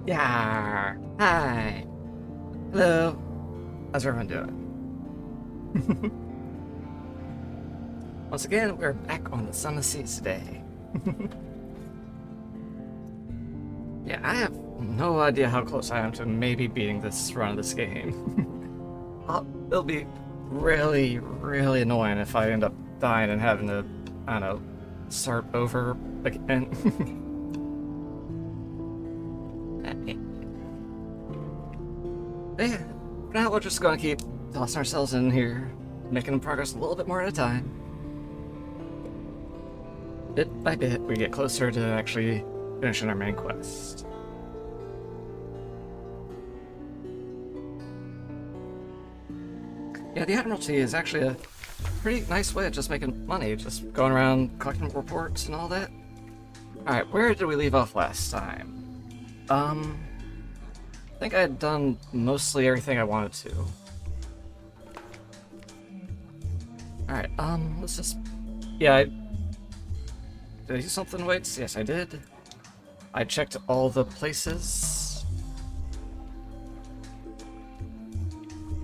Yeah. Hi. Hello. How's everyone doing? Once again, we're back on the Sunless Sea today. Yeah, I have no idea how close I am to maybe beating this run of this game. It'll be really, really annoying if I end up dying and having to, I don't know, start over again. Yeah, for now we're just gonna keep tossing ourselves in here, making progress a little bit more at a time. Bit by bit, we get closer to actually finishing our main quest. Yeah, the Admiralty is actually a pretty nice way of just making money, just going around collecting reports and all that. Alright, where did we leave off last time? I think I had done mostly everything I wanted to. Alright, let's just... Yeah, did I do something, Waits? Yes, I did. I checked all the places.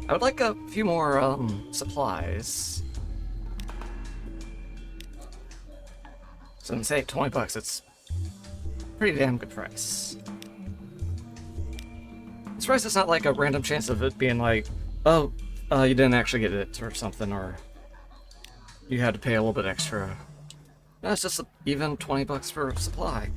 I would like a few more, supplies. So say $20, it's a pretty damn good price. I'm surprised it's not like a random chance of it being like, oh, you didn't actually get it or something, or you had to pay a little bit extra. No, it's just even $20 for a supply.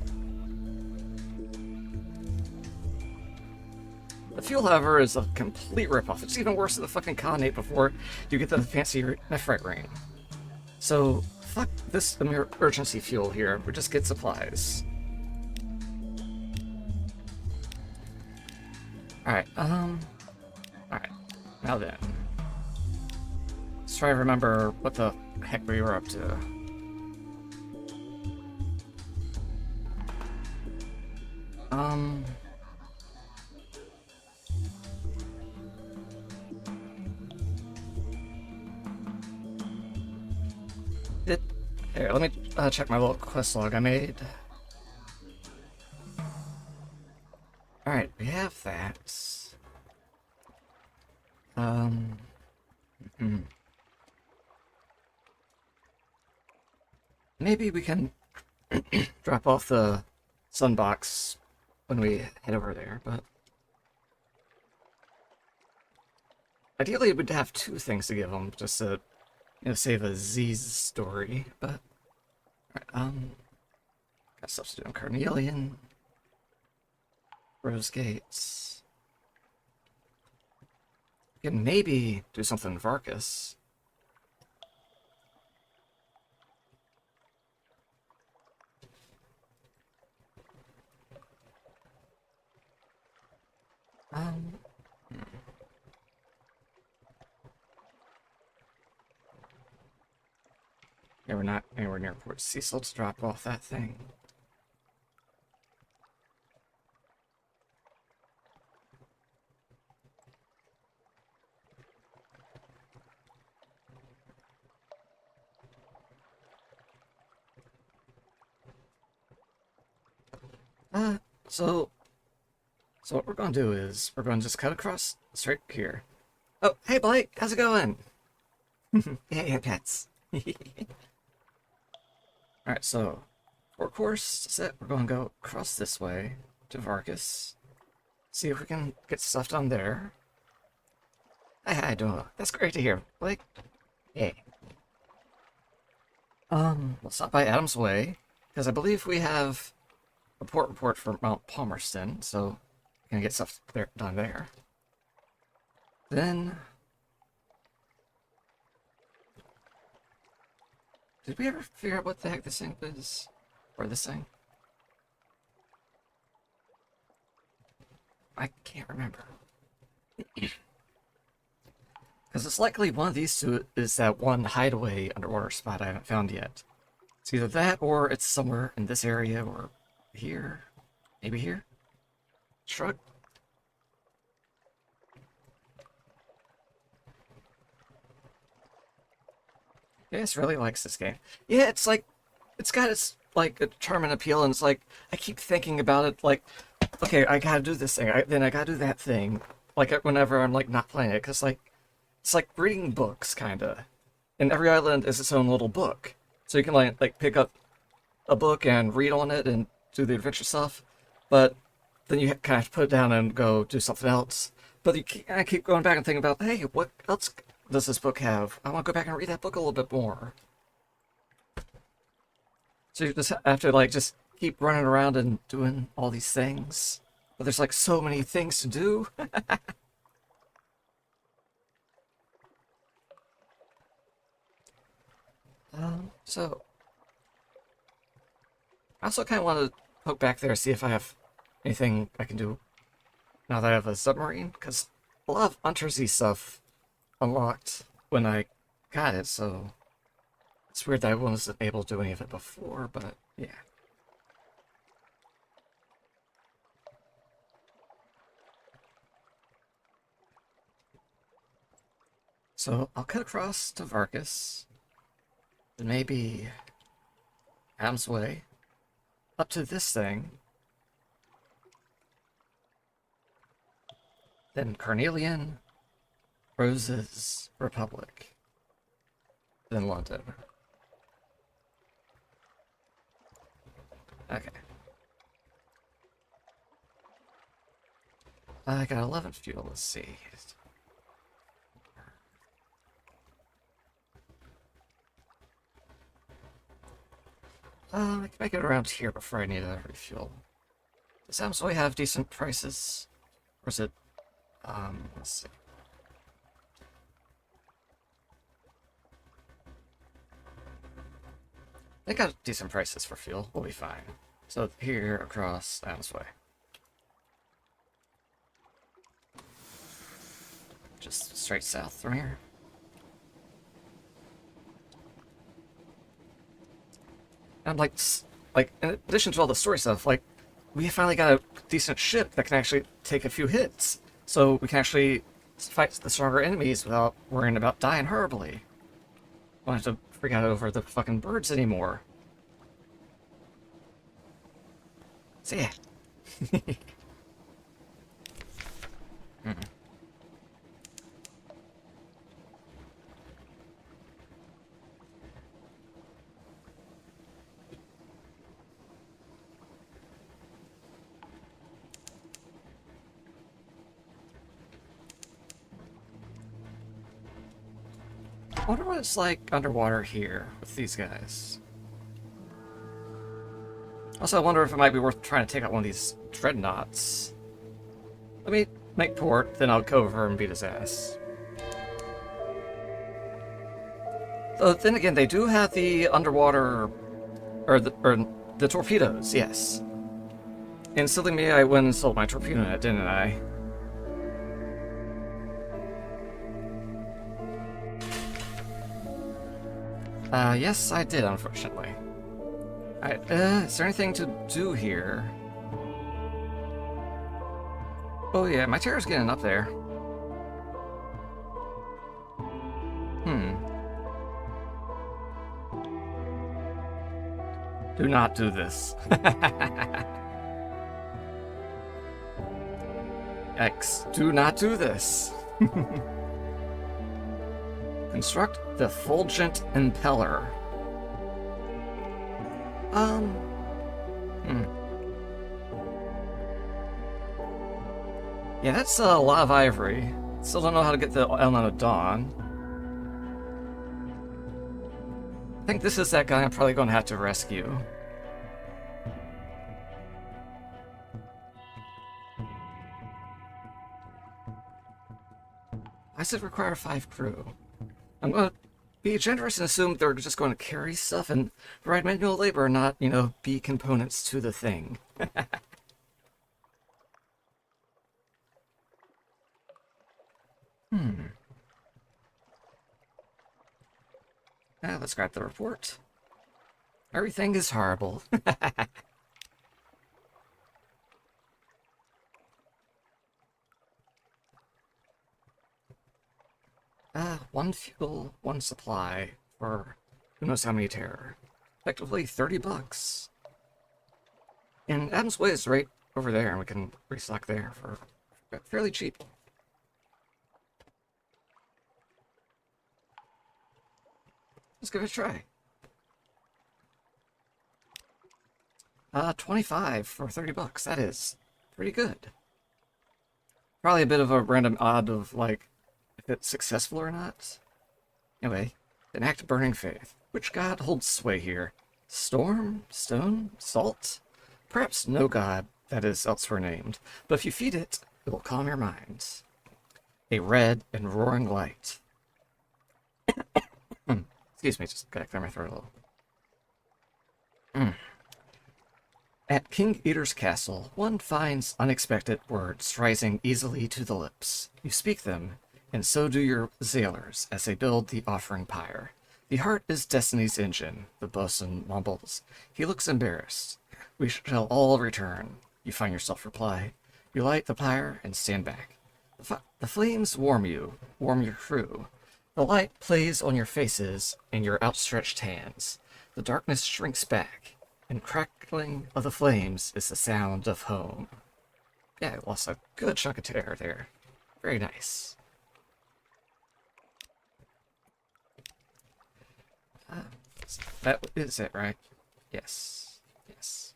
The fuel, however, is a complete ripoff. It's even worse than the fucking Khanate before you get the fancy Nephrite ring. So, fuck this emergency fuel here. We just get supplies. Alright, alright. Now then. Let's try to remember what the heck we were up to. Here, let me check my little quest log I made. Alright, we have that. Maybe we can drop off the sunbox when we head over there, but ideally we'd have two things to give them just to, save a Z's story, but alright, got stuff to do on Carnelian, Rose Gates. We can maybe do something in Varkas. Yeah, we're not anywhere near Port Cecil to drop off that thing. So what we're gonna do is we're gonna just cut across straight here. Oh, hey Blake, how's it going? Yeah, pets. Alright, so for course set, we're gonna go across this way to Varkas. See if we can get stuff done there. Hi, Doa. That's great to hear, Blake. Hey. We'll stop by Adam's Way, because I believe we have a port report for Mount Palmerston, so we can get stuff done there. Then... Did we ever figure out what the heck this thing is? Or this thing? I can't remember. Because it's likely one of these two is that one hideaway underwater spot I haven't found yet. It's either that or it's somewhere in this area or here. Maybe here? Shrug. Yes, really likes this game. Yeah, it's like, it's got its, like, a charm and appeal, and it's like, I keep thinking about it, like, okay, I gotta do this thing. Then I gotta do that thing. Like whenever I'm like not playing it, cause like it's like reading books, kinda. And every island is its own little book, so you can like pick up a book and read on it and do the adventure stuff. But then you kind of have to put it down and go do something else. But I keep going back and thinking about, hey, what else does this book have? I want to go back and read that book a little bit more. So you just have to like just keep running around and doing all these things. But there's like so many things to do. So I also kind of want to poke back there, see if I have anything I can do now that I have a submarine, because a lot of Untersea stuff unlocked when I got it, so it's weird that I wasn't able to do any of it before, but yeah. So I'll cut across to Vargas, then maybe Adam's Way, up to this thing, then Carnelian, Roses, Republic, then London. Okay. I got 11 fuel, let's see. I can make it around here before I need a refuel. Does Amsoy have decent prices? Or is it, let's see. They got decent prices for fuel, we'll be fine. So here across Amsoy. Just straight south from here. And like in addition to all the story stuff, like we finally got a decent ship that can actually take a few hits, so we can actually fight the stronger enemies without worrying about dying horribly. Don't have to freak out over the fucking birds anymore. So yeah. I wonder what it's like underwater here with these guys. Also, I wonder if it might be worth trying to take out one of these dreadnoughts. Let me make port, then I'll go over and beat his ass. Though, then again, they do have the underwater, or the torpedoes, yes. And silly me, I went and sold my torpedo net, didn't I? Yes, I did, unfortunately. Alright, is there anything to do here? Oh yeah, my terror's getting up there. Do not do this. X, do not do this. Construct the Fulgent Impeller. Yeah, that's a lot of ivory. Still don't know how to get the Element of Dawn. I think this is that guy I'm probably going to have to rescue. I said require 5 crew. I'm going to be generous and assume they're just going to carry stuff and provide manual labor, not, you know, be components to the thing. Let's grab the report. Everything is horrible. One fuel, one supply for who knows how many terror. Effectively $30. And Adam's Way is right over there and we can restock there for fairly cheap. Let's give it a try. 25 for 30 bucks. That is pretty good. Probably a bit of a random odd of, like, if it's successful or not. Anyway, enact burning faith. Which god holds sway here? Storm? Stone? Salt? Perhaps no god that is elsewhere named, but if you feed it, it will calm your minds. A red and roaring light. Excuse me, just gotta clear my throat a little. At King Eater's castle, one finds unexpected words rising easily to the lips. You speak them, and so do your sailors as they build the offering pyre. The heart is destiny's engine, the bosun mumbles. He looks embarrassed. We shall all return. You find yourself reply. You light the pyre and stand back. The flames warm you, warm your crew. The light plays on your faces and your outstretched hands. The darkness shrinks back, and crackling of the flames is the sound of home. Yeah, I lost a good chunk of air there. Very nice. That is it, right? Yes. Yes.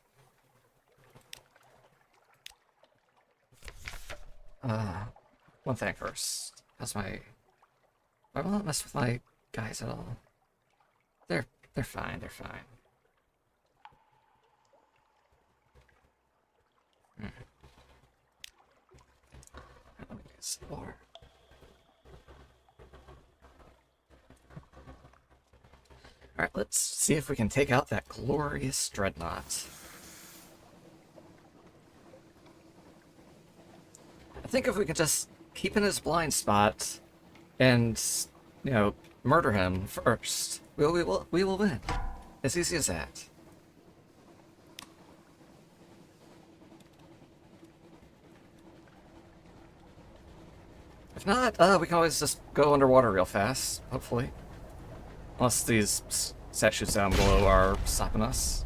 One thing first. How's my... I will not mess with my guys at all. They're fine, they're fine. Let me explore. Alright, let's see if we can take out that glorious dreadnought. I think if we can just keep in his blind spot and, you know, murder him first, we will win. As easy as that. If not, we can always just go underwater real fast, hopefully. Unless these statues down below are stopping us.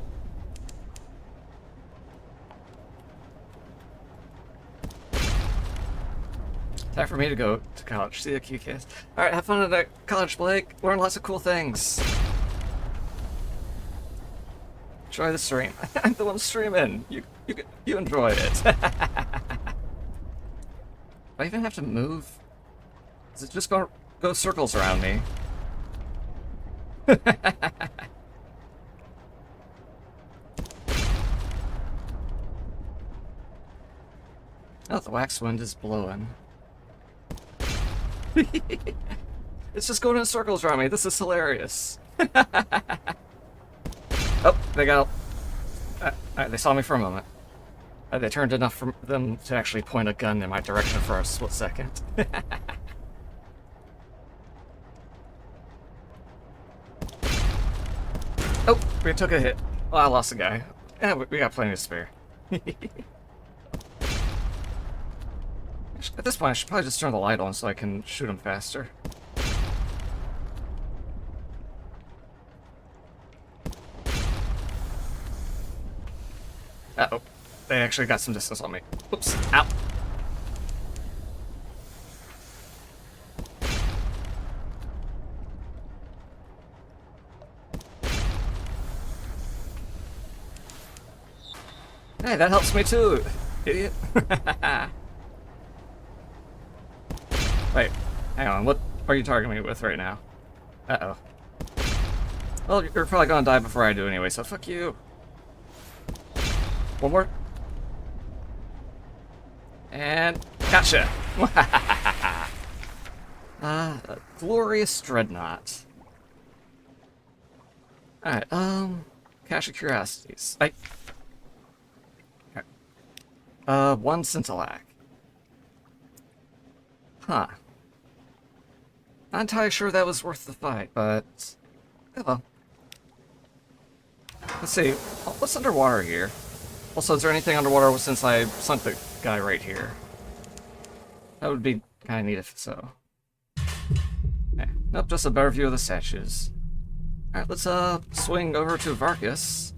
Time for me to go to college. See you, QKs. Alright, have fun at college, Blake. Learn lots of cool things. Enjoy the stream. I'm the one streaming. You enjoy it. Do I even have to move? Is it just gonna go circles around me? Oh, the wax wind is blowing. It's just going in circles around me. This is hilarious. Oh, they got... they saw me for a moment. They turned enough for them to actually point a gun in my direction for a split second. Oh, we took a hit. Well, I lost a guy. Yeah, we got plenty to spare. At this point, I should probably just turn the light on so I can shoot him faster. Uh-oh. They actually got some distance on me. Oops. Ow. Hey, that helps me too, idiot. Wait, hang on, what are you targeting me with right now? Uh-oh. Well, you're probably gonna die before I do anyway, so fuck you. One more. And gotcha! A glorious dreadnought. Alright, cache of curiosities. Okay. One scintillac. Huh. Not entirely sure that was worth the fight, but... oh well. Let's see, what's underwater here? Also, is there anything underwater since I sunk the guy right here? That would be kind of neat if so. Nope, just a better view of the statues. Alright, let's swing over to Vargas.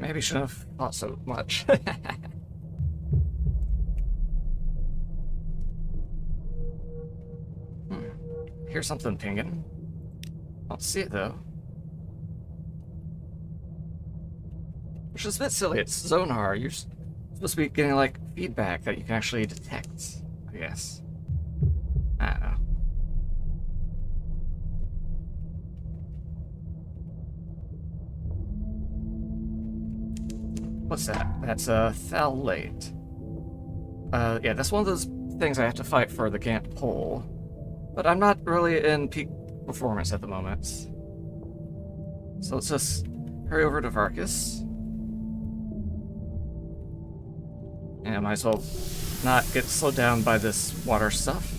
maybe shouldn't have thought so much. Here's something pinging. I don't see it though. Which is a bit silly. It's Zonar. You're supposed to be getting like feedback that you can actually detect, I guess. I don't know. What's that? That's a phthalate. Yeah, that's one of those things I have to fight for the Gantt pole. But I'm not really in peak performance at the moment. So let's just hurry over to Varkas. And I might as well not get slowed down by this water stuff.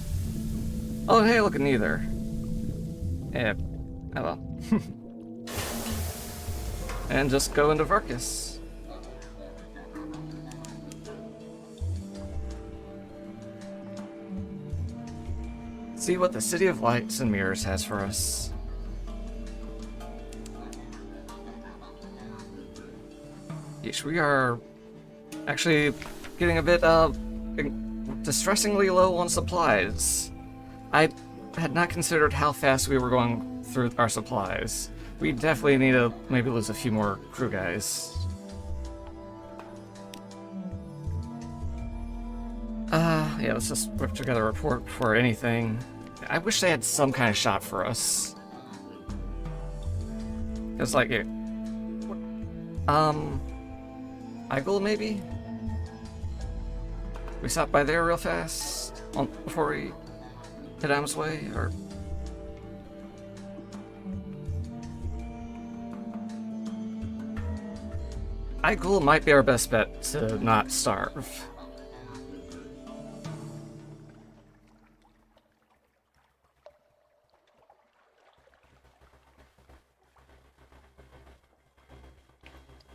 Oh, hey, look at neither. Yeah, oh well. And just go into Varkas. See what the City of Lights and Mirrors has for us. Yeesh, we are actually getting a bit distressingly low on supplies. I had not considered how fast we were going through our supplies. We definitely need to maybe lose a few more crew guys. Yeah, let's just whip together a report before anything. I wish they had some kind of shot for us. It's like, Igel maybe? We stop by there real fast before we head Am's way, or... Igel might be our best bet to not starve.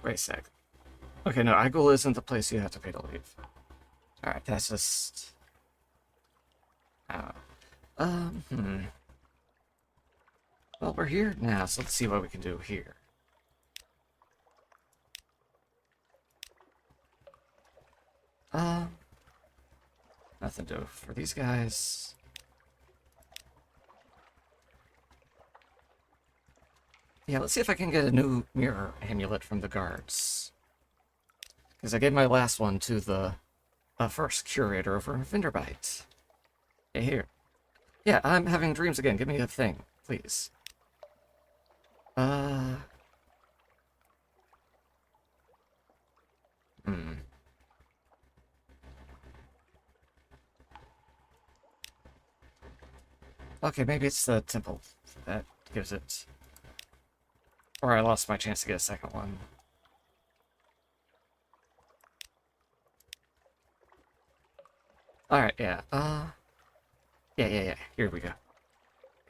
Wait a sec. Okay, no, Igel isn't the place you have to pay to leave. Alright, that's just... Well, we're here now, so let's see what we can do here. Nothing to do for these guys. Yeah, let's see if I can get a new mirror amulet from the guards. Because I gave my last one to the first curator over in Vinderbite. Hey, here. Yeah, I'm having dreams again. Give me a thing, please. Okay, maybe it's the temple that gives it. Or I lost my chance to get a second one. Alright, yeah. Yeah. Here we go. It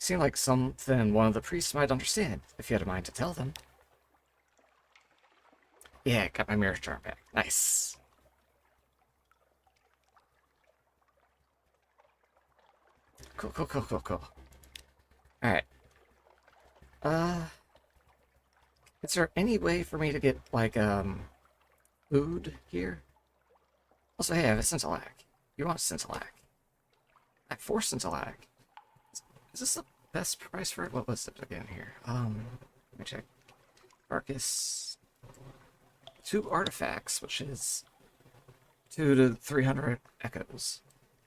seemed like something one of the priests might understand, if you had a mind to tell them. Yeah, got my mirror charm back. Nice. Cool. Alright. Is there any way for me to get, like, food here? Also, hey, I have a Scintillac. You want a Scintillac? Like, 4 Scintillac. Is this the best price for it? What was it again here? Let me check. Varkas. 2 artifacts, which is 2 to 300 echoes.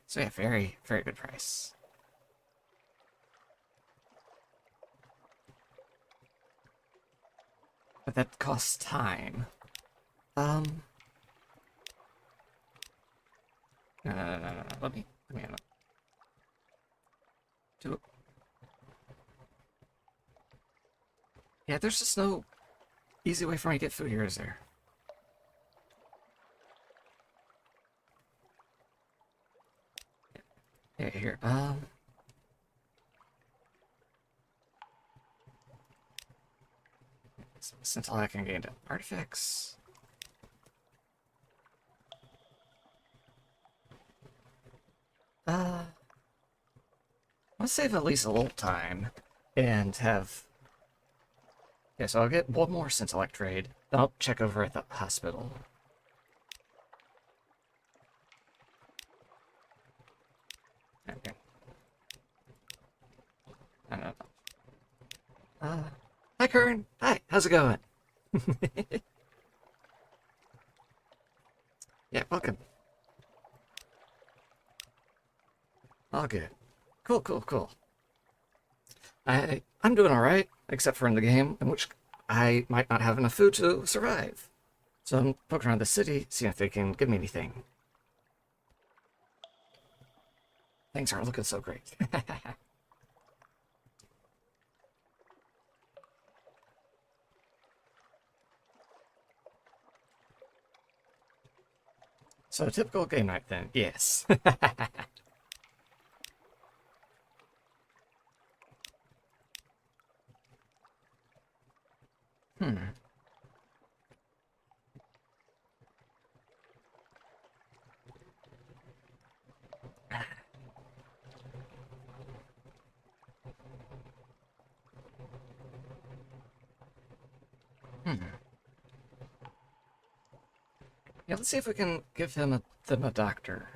So yeah, very good price. But that costs time. No. Let me handle it. Do it. Yeah, there's just no easy way for me to get food here, is there? Yeah, here. Scintillac can gain artifacts. Let's save at least a little time and have Okay, so I'll get one more Scintillect trade. Then I'll check over at the hospital. Okay. I don't know. Hi, Kern. Hi, how's it going? Yeah, welcome. All good. Cool, cool, cool. I'm doing all right, except for in the game, in which I might not have enough food to survive. So I'm poking around the city, seeing if they can give me anything. Things aren't looking so great. So typical game night then, yes. Hmm. Hmm. Yeah, let's see if we can give them a doctor.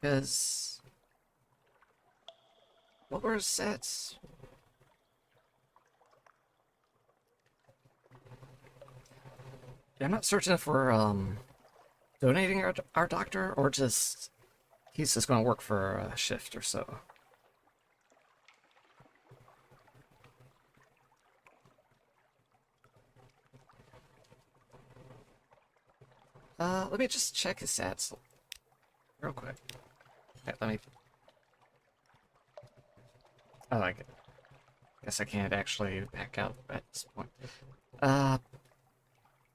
Because what were his stats? Yeah, I'm not certain if we're donating our doctor or just he's just going to work for a shift or so. Let me just check his stats real quick. Yeah, let me. Oh, I guess I can't actually back out at this point. Uh,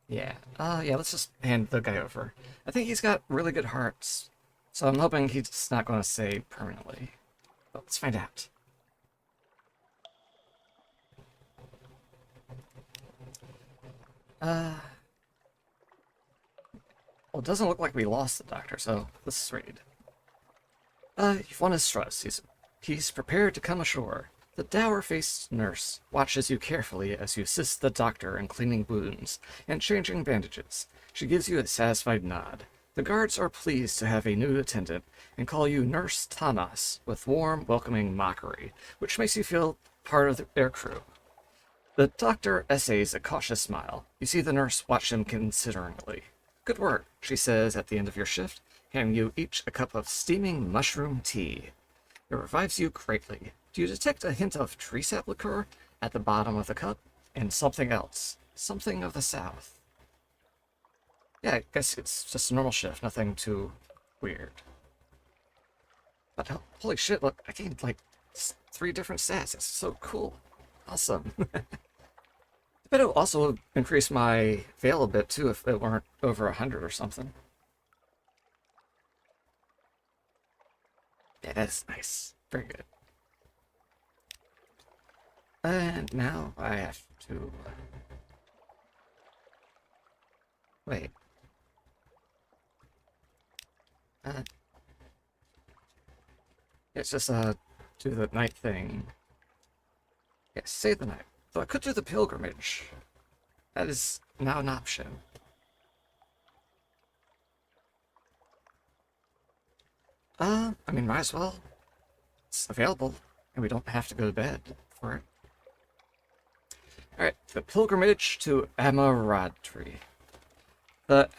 yeah. Yeah, let's just hand the guy over. I think he's got really good hearts, so I'm hoping he's not going to stay permanently. But let's find out. Uh, well, it doesn't look like we lost the doctor, so let's read. You've won his trust. He's prepared to come ashore. The dour-faced nurse watches you carefully as you assist the doctor in cleaning wounds and changing bandages. She gives you a satisfied nod. The guards are pleased to have a new attendant and call you Nurse Tamas with warm, welcoming mockery, which makes you feel part of their crew. The doctor essays a cautious smile. You see the nurse watch him consideringly. Good work, she says at the end of your shift, handing you each a cup of steaming mushroom tea. It revives you greatly. Do you detect a hint of tree sap liqueur at the bottom of the cup? And something else. Something of the south. Yeah, I guess it's just a normal shift. Nothing too weird. But holy shit, look, I gained like 3 different stats. That's so cool. Awesome. I bet it'll also increase my veil a bit too if it weren't over 100 or something. Yeah, that's nice. Very good. And now I have to... Wait. Uh, it's just, do the night thing. Yeah, save the night. Though I could do the pilgrimage. That is now an option. I mean, might as well. It's available, and we don't have to go to bed for it. Alright, the pilgrimage to Amaradri. The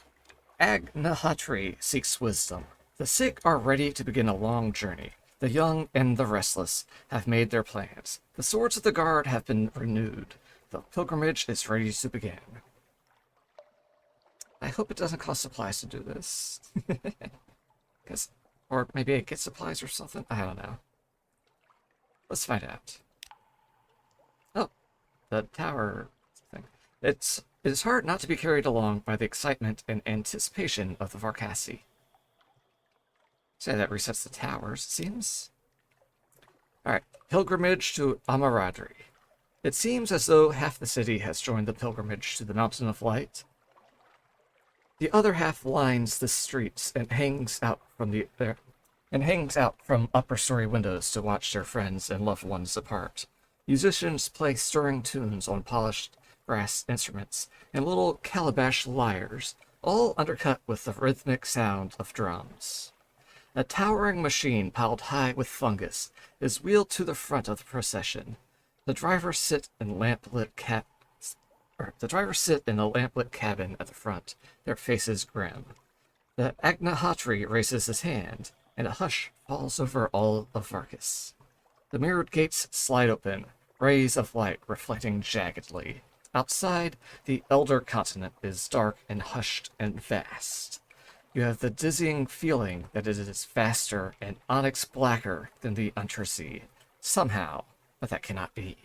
Agnahatri seeks wisdom. The sick are ready to begin a long journey. The young and the restless have made their plans. The swords of the guard have been renewed. The pilgrimage is ready to begin. I hope it doesn't cost supplies to do this. Or maybe I get supplies or something? I don't know. Let's find out. Oh, the tower thing. It is hard not to be carried along by the excitement and anticipation of the Varkasi. Say that resets the towers, it seems. Alright, pilgrimage to Amaradri. It seems as though half the city has joined the pilgrimage to the Mountain of Light. The other half lines the streets and hangs out from upper story windows to watch their friends and loved ones depart. Musicians play stirring tunes on polished brass instruments, and little calabash lyres, all undercut with the rhythmic sound of drums. A towering machine piled high with fungus is wheeled to the front of the procession. The drivers sit in a lamplit cabin at the front, their faces grim. The Agnahatri raises his hand, and a hush falls over all of Vargas. The mirrored gates slide open, rays of light reflecting jaggedly. Outside, the Elder Continent is dark and hushed and vast. You have the dizzying feeling that it is vaster and onyx blacker than the Untersea. Somehow, but that cannot be.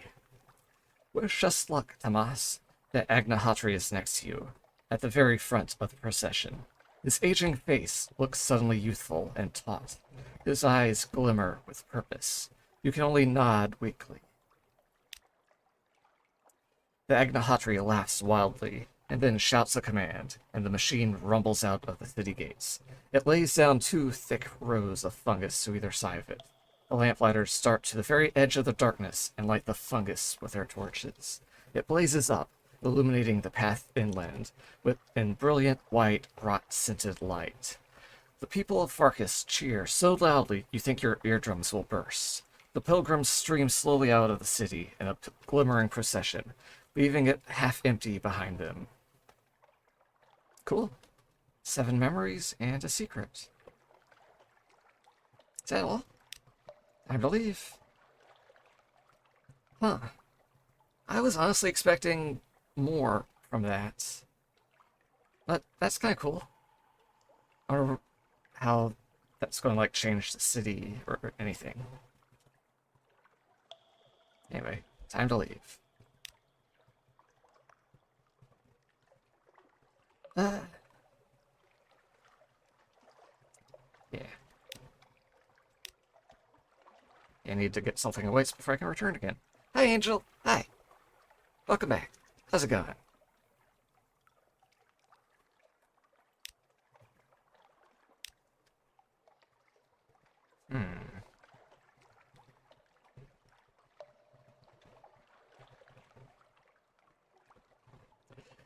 Wish us luck, Tamas. The Agnahatri is next to you, at the very front of the procession. His aging face looks suddenly youthful and taut. His eyes glimmer with purpose. You can only nod weakly. The Agnahatri laughs wildly, and then shouts a command, and the machine rumbles out of the city gates. It lays down 2 thick rows of fungus to either side of it. The lamplighters start to the very edge of the darkness and light the fungus with their torches. It blazes up, illuminating the path inland in brilliant white, rot-scented light. The people of Farkas cheer so loudly you think your eardrums will burst. The pilgrims stream slowly out of the city in a glimmering procession, leaving it half empty behind them. Cool. 7 memories and a secret. Is that all? Time to leave. Huh. I was honestly expecting more from that. But that's kind of cool. I don't know how that's going to, like, change the city or anything. Anyway, time to leave. Yeah. I need to get something away before I can return again. Hi, Angel. Hi. Welcome back. How's it going?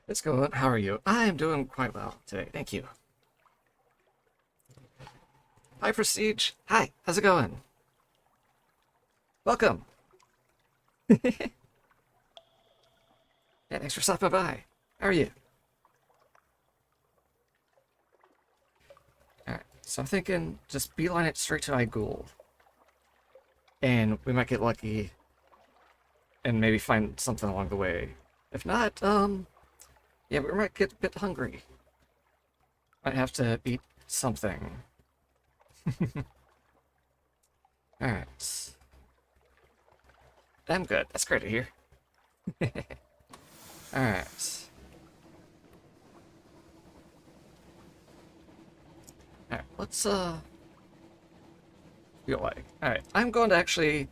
It's going. How are you? I am doing quite well today. Thank you. Hi, Prestige. Hi. How's it going? Welcome. Yeah, thanks for stopping by. How are you? Alright, so I'm thinking just beeline it straight to Igul. And we might get lucky and maybe find something along the way. If not, yeah, we might get a bit hungry. Might have to eat something. Alright. I'm good. That's great to hear. Alright. Alright, let's, feel like. Alright, I'm going to actually,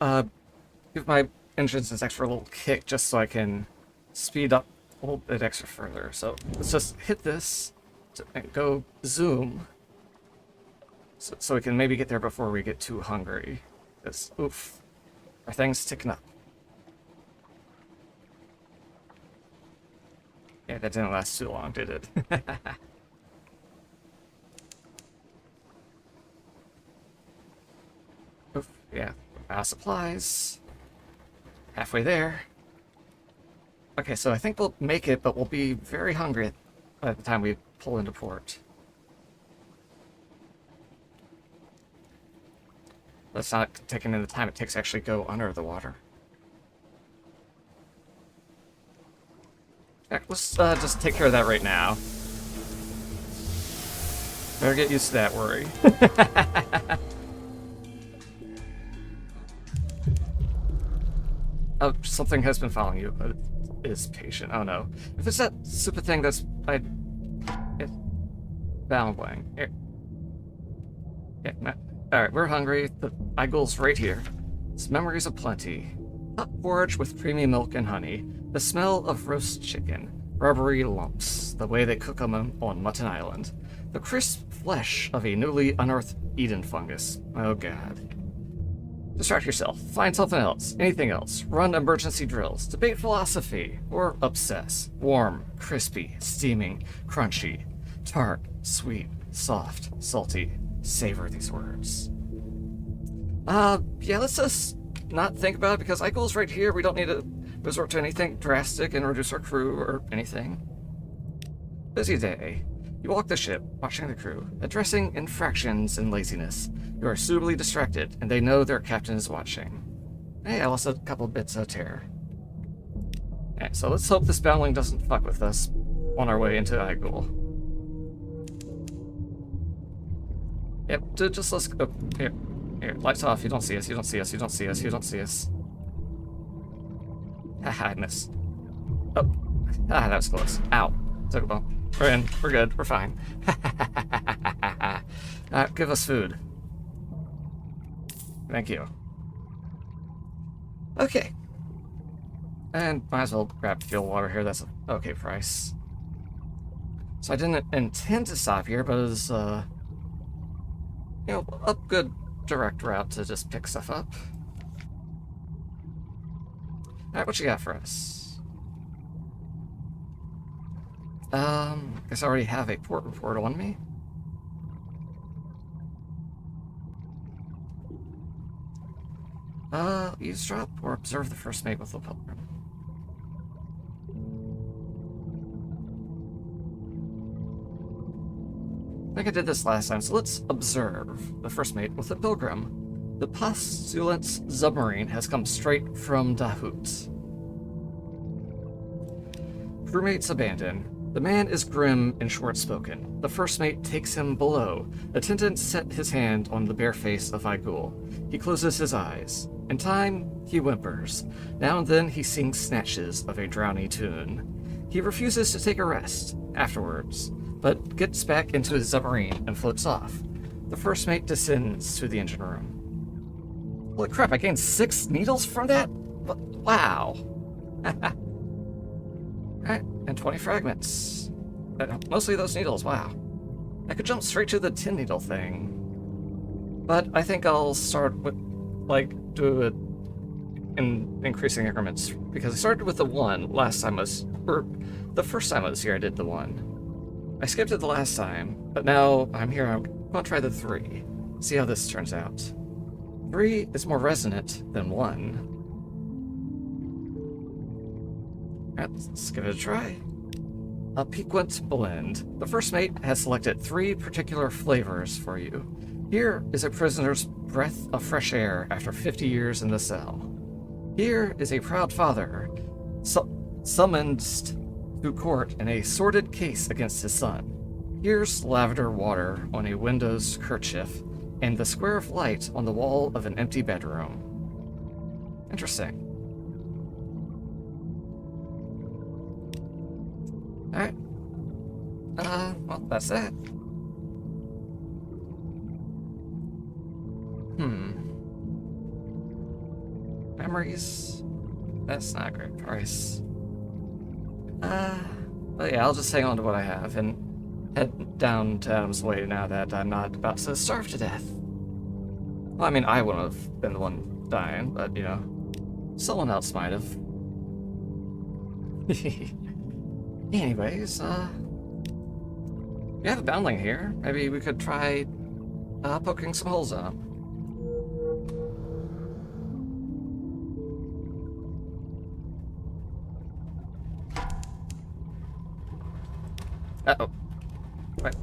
give my engines this extra little kick just so I can speed up a little bit extra further. So let's just hit this and go zoom. So we can maybe get there before we get too hungry. Because, oof. Our thing's ticking up. Yeah, that didn't last too long, did it? Oof, yeah. Supplies. Halfway there. Okay, so I think we'll make it, but we'll be very hungry by the time we pull into port. That's not taking in the time it takes to actually go under the water. Yeah, let's just take care of that right now. Better get used to that worry. Oh, something has been following you, but it is patient. Oh no. If it's that stupid thing that's... It's bounding. Yeah, alright, we're hungry. The Igul's right here. It's memories of plenty. Hot porridge with creamy milk and honey. The smell of roast chicken. Rubbery lumps, the way they cook them on Mutton Island. The crisp flesh of a newly unearthed Eden fungus. Oh god. Distract yourself. Find something else. Anything else. Run emergency drills. Debate philosophy. Or obsess. Warm, crispy, steaming, crunchy, tart, sweet, soft, salty. Savor these words. Yeah, let's just not think about it because Eichel's right here. We don't need to resort to anything drastic and reduce our crew or anything. Busy day. You walk the ship, watching the crew, addressing infractions and laziness. You are suitably distracted, and they know their captain is watching. Hey, I lost a couple bits of terror. Alright, so let's hope this boundling doesn't fuck with us on our way into Igul. Yep, just let's go. Here, lights off. You don't see us, you don't see us, you don't see us, you don't see us. Haha, I missed. Oh, that was close. Ow. Took a bump. We're in. We're good. We're fine. Give us food. Thank you. Okay. And might as well grab fuel water here. That's an okay price. So I didn't intend to stop here, but it was, you know, a good direct route to just pick stuff up. Alright, what you got for us? Guess I already have a port report on me. Eavesdrop or observe the first mate with the pilgrim. I think I did this last time, so let's observe the first mate with the pilgrim. The postulant's submarine has come straight from Dahut. Crewmates abandoned. The man is grim and short-spoken. The first mate takes him below. Attendant set his hand on the bare face of Igul. He closes his eyes. In time, he whimpers. Now and then he sings snatches of a drowny tune. He refuses to take a rest afterwards, but gets back into his submarine and floats off. The first mate descends to the engine room. Holy crap, I gained 6 needles from that? Wow. Alright, and 20 fragments. Mostly those needles, wow. I could jump straight to the 10 needle thing. But I think I'll start with, like, do it in increasing increments. Because I started with the 1 last time or the first time I was here I did the 1. I skipped it the last time, but now I'm here, I'm gonna try the 3. See how this turns out. 3 is more resonant than 1. Alright, let's give it a try. A piquant blend. The first mate has selected 3 particular flavors for you. Here is a prisoner's breath of fresh air after 50 years in the cell. Here is a proud father summoned to court in a sordid case against his son. Here's lavender water on a window's kerchief and the square of light on the wall of an empty bedroom. Interesting. Alright. Well, that's that. Memories? That's not a great price. But yeah, I'll just hang on to what I have and head down to Adam's Way now that I'm not about to starve to death. Well, I mean, I wouldn't have been the one dying, but, you know, someone else might have. Anyways, we have a boundling here. Maybe we could try poking some holes in them. Uh-oh. Wait.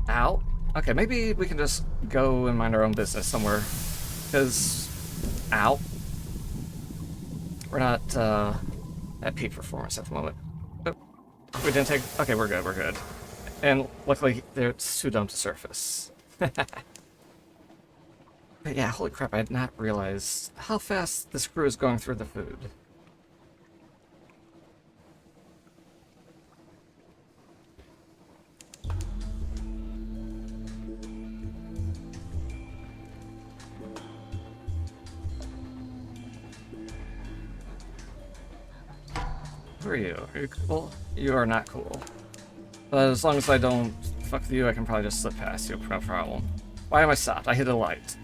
Ow. Okay, maybe we can just go and mind our own business somewhere. Because... Ow. We're not, at peak performance at the moment. Oh, we didn't take... Okay, we're good, we're good. And luckily, it's too dumb to surface. But yeah, holy crap, I had not realized how fast this crew is going through the food. Who are you? Are you cool? You are not cool. But as long as I don't fuck with you, I can probably just slip past you, no problem. Why am I stopped? I hit a light.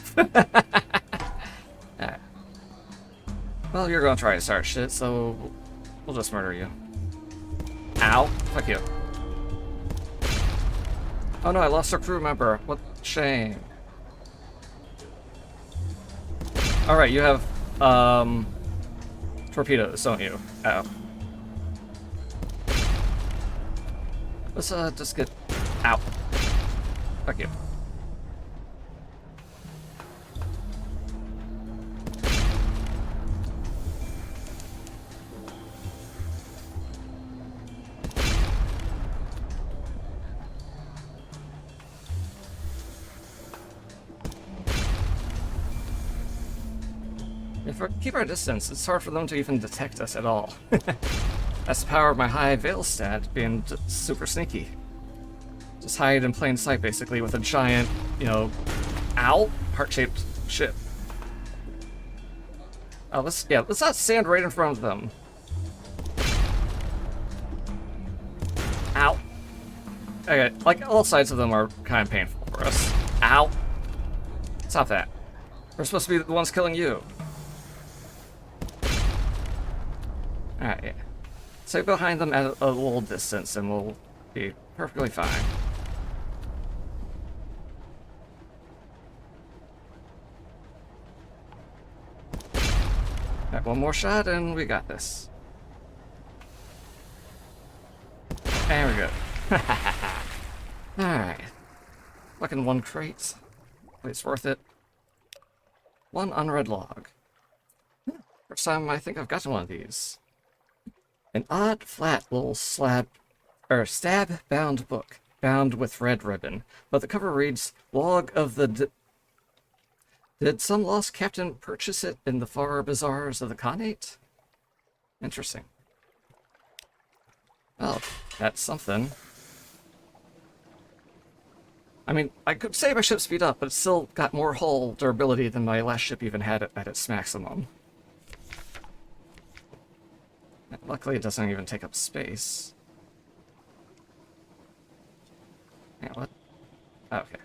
Well, you're gonna try to start shit, so we'll just murder you. Ow. Fuck you. Oh no, I lost a crew member. What shame. Alright, you have, torpedoes, don't you? Oh. Let's, just get... Ow. Fuck you. If we keep our distance, it's hard for them to even detect us at all. That's the power of my high veil stat, being super sneaky. Just hide in plain sight, basically, with a giant, you know, ow, heart-shaped ship. Oh, let's not stand right in front of them. Ow. Okay, like, all sides of them are kind of painful for us. Ow. Stop that. We're supposed to be the ones killing you. Alright, yeah. Stay behind them at a little distance and we'll be perfectly fine. Alright, one more shot and we got this. And we're good. Alright. Fucking one crate. It's worth it. One unread log. First time I think I've gotten one of these. An odd, flat little stab-bound book, bound with red ribbon, but the cover reads, Log of the Did some lost captain purchase it in the far bazaars of the Khanate? Interesting. Well, that's something. I mean, I could say my ship speed up, but it's still got more hull durability than my last ship even had at its maximum. Luckily, it doesn't even take up space. Yeah, what? Oh, okay.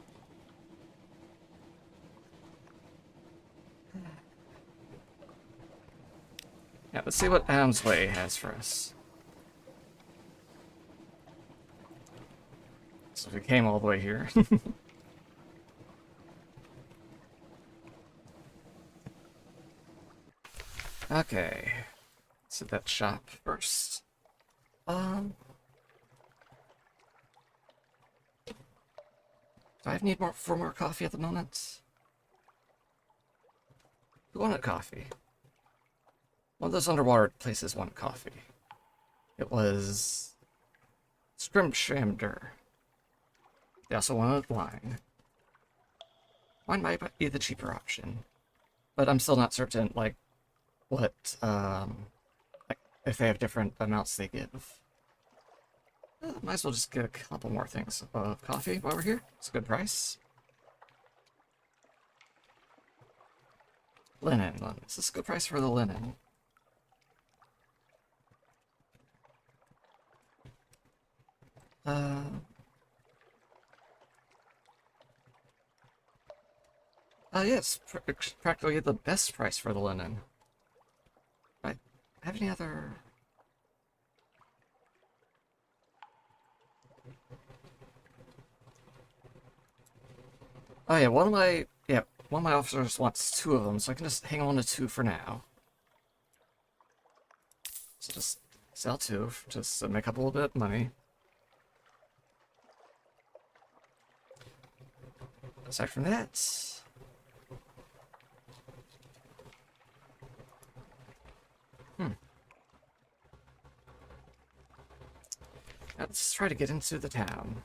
Yeah, let's see what Adam's Way has for us. So we came all the way here. Okay. Let's hit that shop first. Do I need more coffee at the moment? Who wanted coffee? One of those underwater places wanted coffee. It was Scrimshamder. They also wanted wine. Wine might be the cheaper option, but I'm still not certain, like, what, like, if they have different amounts they give. Might as well just get a couple more things of coffee while we're here. It's a good price. Linen. Is this a good price for the linen? Yes, practically the best price for the linen. I have any other... Oh yeah, one of my officers wants 2 of them, so I can just hang on to 2 for now. So just sell 2, just to make up a little bit of money. Aside from that... Let's try to get into the town.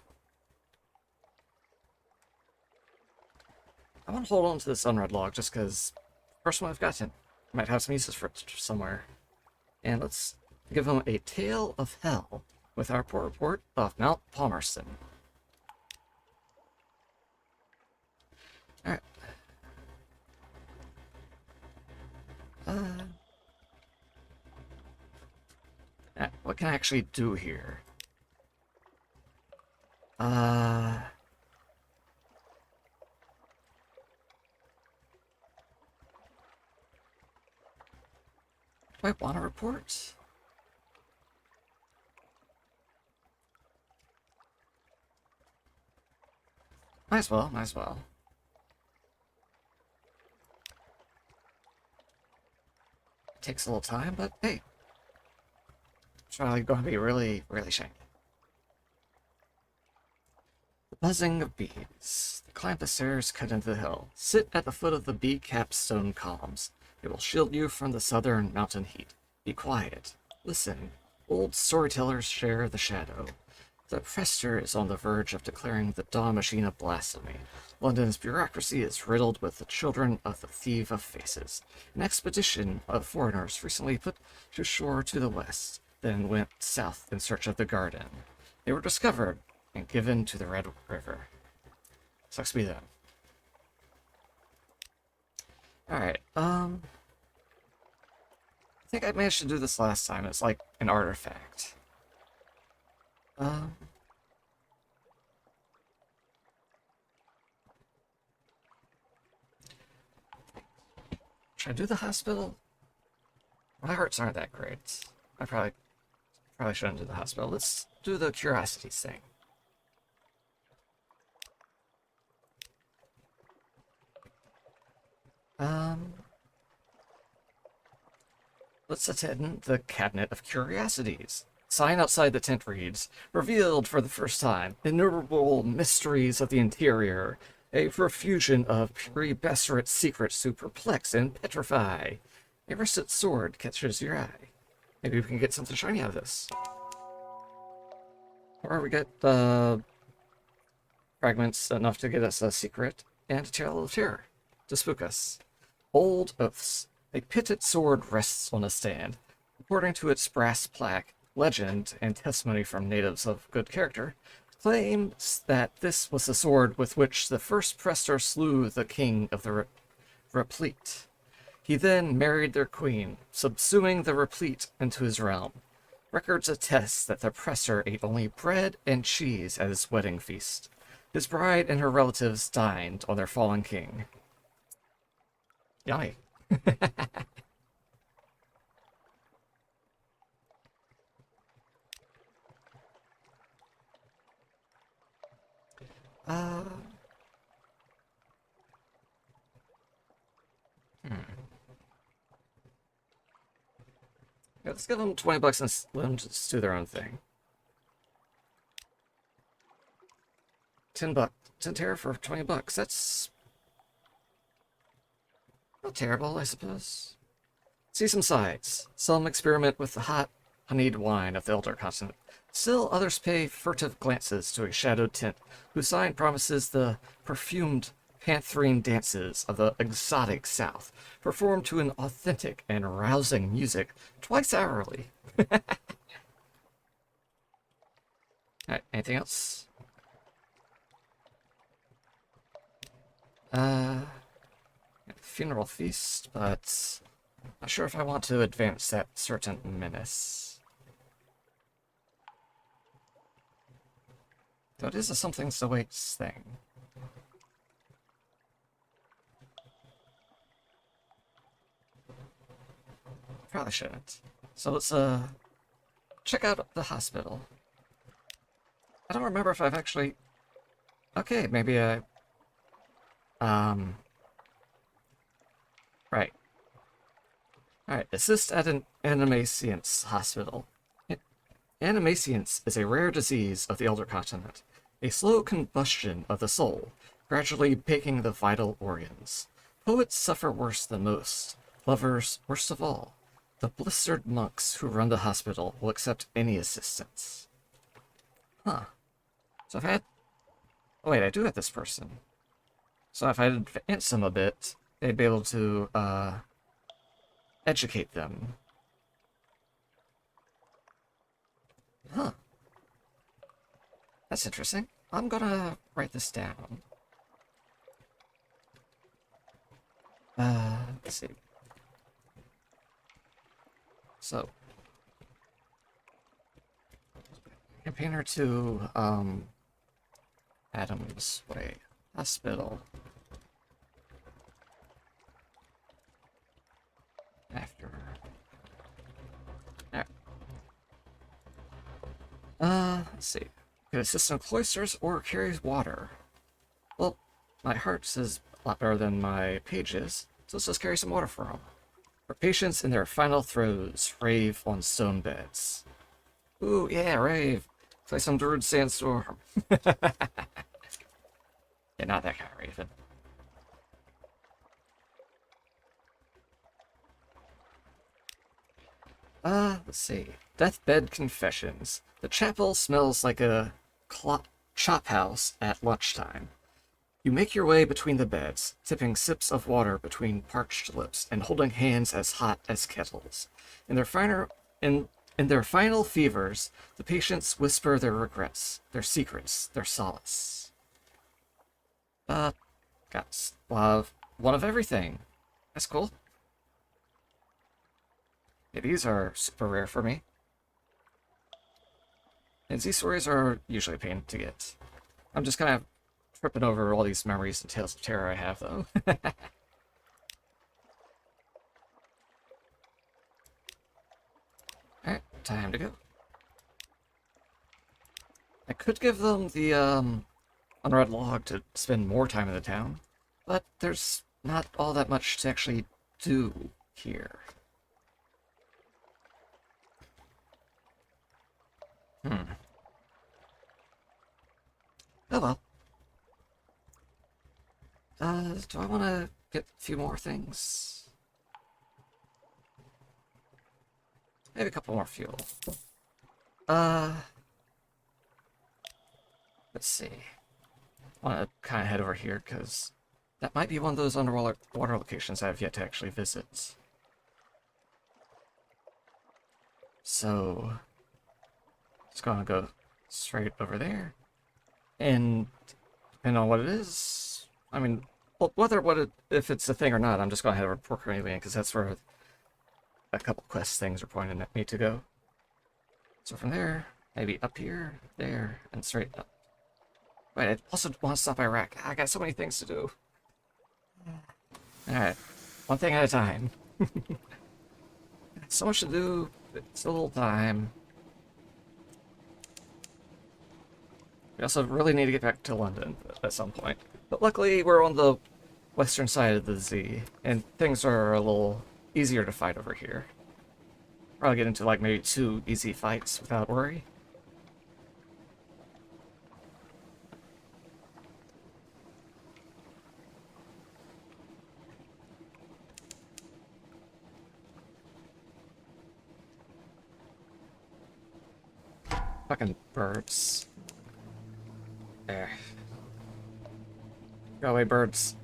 I want to hold on to this unread log just because first one I've gotten might have some uses for it somewhere. And let's give them a tale of hell with our port report of Mount Palmerston. Alright. What can I actually do here? Do I want to report? Might as well, might as well. It takes a little time, but hey. It's probably going to be really, really shiny. The buzzing of bees. Climb the stairs cut into the hill. Sit at the foot of the bee-capped stone columns. It will shield you from the southern mountain heat. Be quiet. Listen. Old storytellers share the shadow. The Prester is on the verge of declaring the dawn machine a blasphemy. London's bureaucracy is riddled with the children of the Thief of Faces. An expedition of foreigners recently put to shore to the west, then went south in search of the garden. They were discovered and given to the Red River. Sucks to be them. Alright, I think I managed to do this last time. It's like an artifact. Should I do the hospital? My hearts aren't that great. I probably shouldn't do the hospital. Let's do the curiosities thing. Let's attend the Cabinet of Curiosities. Sign outside the tent reads, revealed for the first time, innumerable mysteries of the interior, a profusion of prebesserate secrets to perplex and petrify. A rusted sword catches your eye. Maybe we can get something shiny out of this. Or we get fragments enough to get us a secret and a tale of terror to spook us. Old oaths. A pitted sword rests on a stand. According to its brass plaque, legend and testimony from natives of good character claims that this was the sword with which the first Prester slew the king of the Replete. He then married their queen, subsuming the Replete into his realm. Records attest that the Prester ate only bread and cheese at his wedding feast. His bride and her relatives dined on their fallen king. Yummy. Yeah, let's give them 20 bucks and let them just do their own thing. 10 bucks. 10 terror for 20 bucks. That's not terrible, I suppose. See some sides. Some experiment with the hot, honeyed wine of the elder continent. Still others pay furtive glances to a shadowed tent, whose sign promises the perfumed pantherine dances of the exotic South, performed to an authentic and rousing music twice hourly. Alright, anything else? Funeral feast, but not sure if I want to advance that certain menace. Though it is a something's awaits thing. Probably shouldn't. So let's check out the hospital. I don't remember if I've actually... Okay, maybe I... Right. Alright, assist at an animascience hospital. Animascience is a rare disease of the Elder Continent, a slow combustion of the soul, gradually baking the vital organs. Poets suffer worse than most, lovers worst of all. The blistered monks who run the hospital will accept any assistance. Huh. So if I had... Oh wait, I do have this person. So if I advance them a bit, they'd be able to, educate them. Huh. That's interesting. I'm gonna write this down. Let's see. So. Campaigner to, Adams Way Hospital. After Let's see. Can assist in cloisters or carries water. Well, my heart says a lot better than my pages, so let's just carry some water for them. For patients in their final throes, rave on stone beds. Ooh, yeah, rave. Play some Druid Sandstorm. Yeah, not that kind of raven. Let's see. Deathbed Confessions. The chapel smells like a chop house at lunchtime. You make your way between the beds, sipping sips of water between parched lips and holding hands as hot as kettles. In their final fevers, the patients whisper their regrets, their secrets, their solace. Got one of everything. That's cool. Yeah, these are super rare for me. And these stories are usually a pain to get. I'm just kind of tripping over all these memories and tales of terror I have, though. Alright, time to go. I could give them the, unread log to spend more time in the town, but there's not all that much to actually do here. Oh well. Do I want to get a few more things? Maybe a couple more fuel. Let's see. I want to kind of head over here, because that might be one of those underwater locations I have yet to actually visit. So, just gonna go straight over there. And depending on what it is, I mean, if it's a thing or not, I'm just gonna head over to Port Carnelian, because that's where a couple quest things are pointing at me to go. So from there, maybe up here, there, and straight up. Wait, I also want to stop by Iraq. I got so many things to do. Alright, one thing at a time. So much to do, it's a little time. We also really need to get back to London at some point. But luckily, we're on the western side of the Z, and things are a little easier to fight over here. Probably get into like maybe 2 easy fights without worry. Fucking birds. There. Go away, birds.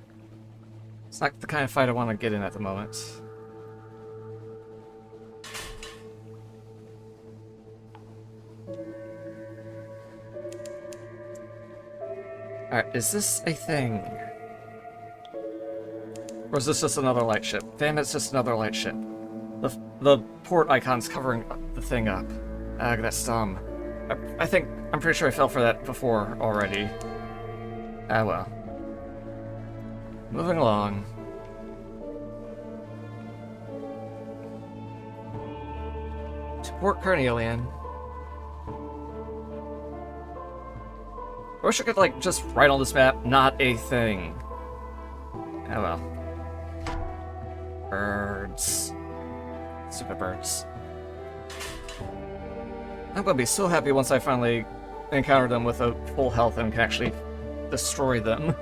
It's not the kind of fight I want to get in at the moment. Alright, is this a thing? Or is this just another lightship? Damn, it's just another lightship. The port icon's covering the thing up. Ugh, that's dumb. I'm pretty sure I fell for that before already. Ah, well. Moving along. To Port Carnelian. I wish I could, like, just write on this map, not a thing. Oh well. Birds. Stupid birds. I'm gonna be so happy once I finally encounter them with a full health and can actually destroy them.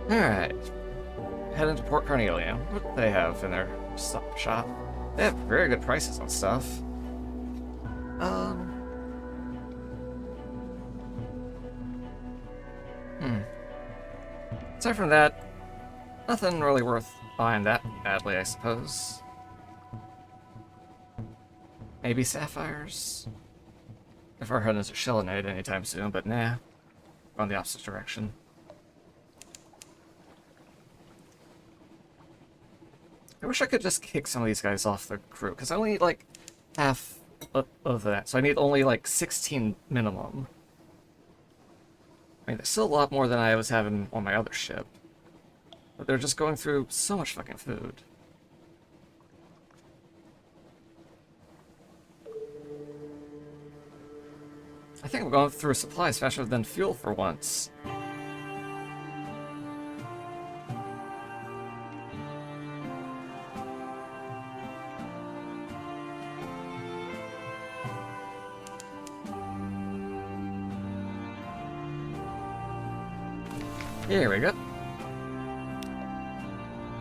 Alright. Head into Port Carnelian. What do they have in their shop? They have very good prices on stuff. Aside from that, nothing really worth buying that badly, I suppose. Maybe sapphires? If our head is a Shellinade anytime soon, but nah. Going the opposite direction. I wish I could just kick some of these guys off the crew, because I only need like half of that, so I need only like 16 minimum. I mean, there's still a lot more than I was having on my other ship. But they're just going through so much fucking food. I think I'm going through supplies faster than fuel for once. Here we go.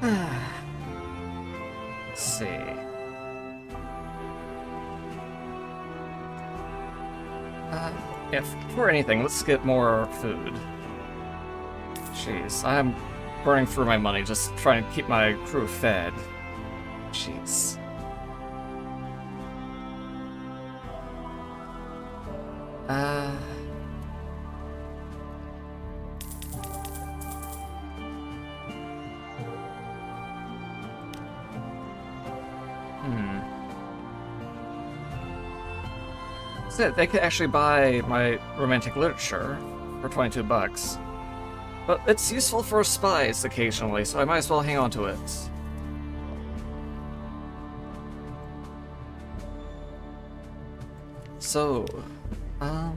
Let's see. If for anything, let's get more food. Jeez, I'm burning through my money just trying to keep my crew fed. Jeez. So they could actually buy my romantic literature for 22 bucks. But it's useful for spies occasionally, so I might as well hang on to it. So, let's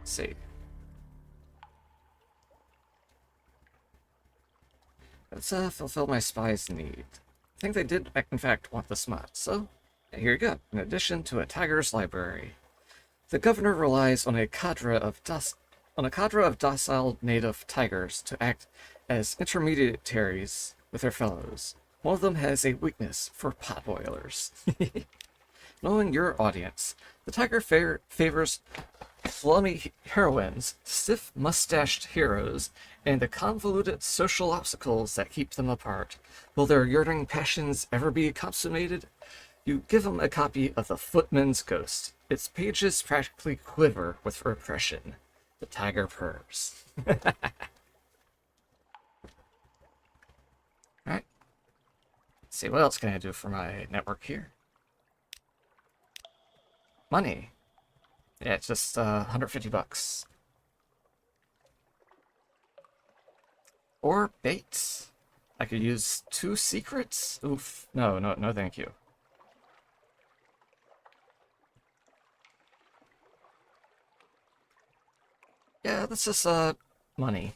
see. Let's fulfill my spy's need. I think they did, in fact, want the smut, so here you go. In addition to a tiger's library, the governor relies on a cadre of docile native tigers to act as intermediaries with their fellows. One of them has a weakness for potboilers. Knowing your audience, the tiger favors plummy heroines, stiff-mustached heroes, and the convoluted social obstacles that keep them apart. Will their yearning passions ever be consummated? You give them a copy of The Footman's Ghost. Its pages practically quiver with repression. The tiger purrs. Alright. Let's see, what else can I do for my network here? Money. Yeah, it's just 150 bucks. Or bait. I could use 2 secrets? Oof. No, thank you. Yeah, this is money.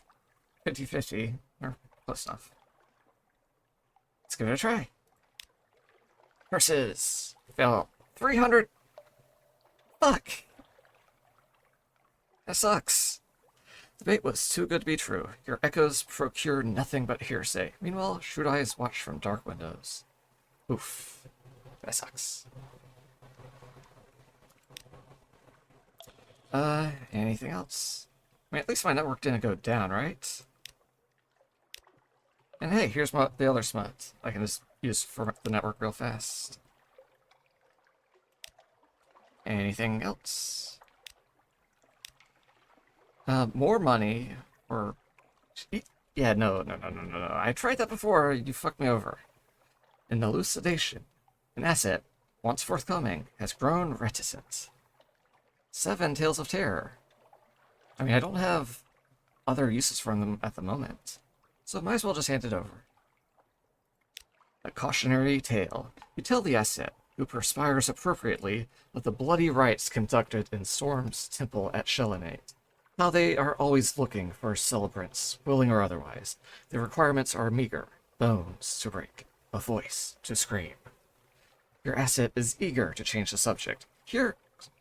50-50, or close enough. Let's give it a try. Versus fail 300. Fuck. That sucks. The bait was too good to be true. Your echoes procure nothing but hearsay. Meanwhile, shrewd eyes watch from dark windows. Oof. That sucks. Anything else? I mean, at least my network didn't go down, right? And hey, here's the other smut. I can just use for the network real fast. Anything else? More money, or... Yeah, no. I tried that before, you fucked me over. An elucidation. An asset, once forthcoming, has grown reticent. 7 Tales of Terror. I mean, I don't have other uses for them at the moment, so might as well just hand it over. A cautionary tale. You tell the asset, who perspires appropriately, of the bloody rites conducted in Storm's temple at Shelenate. How they are always looking for celebrants, willing or otherwise. The requirements are meager. Bones to break. A voice to scream. Your asset is eager to change the subject. Here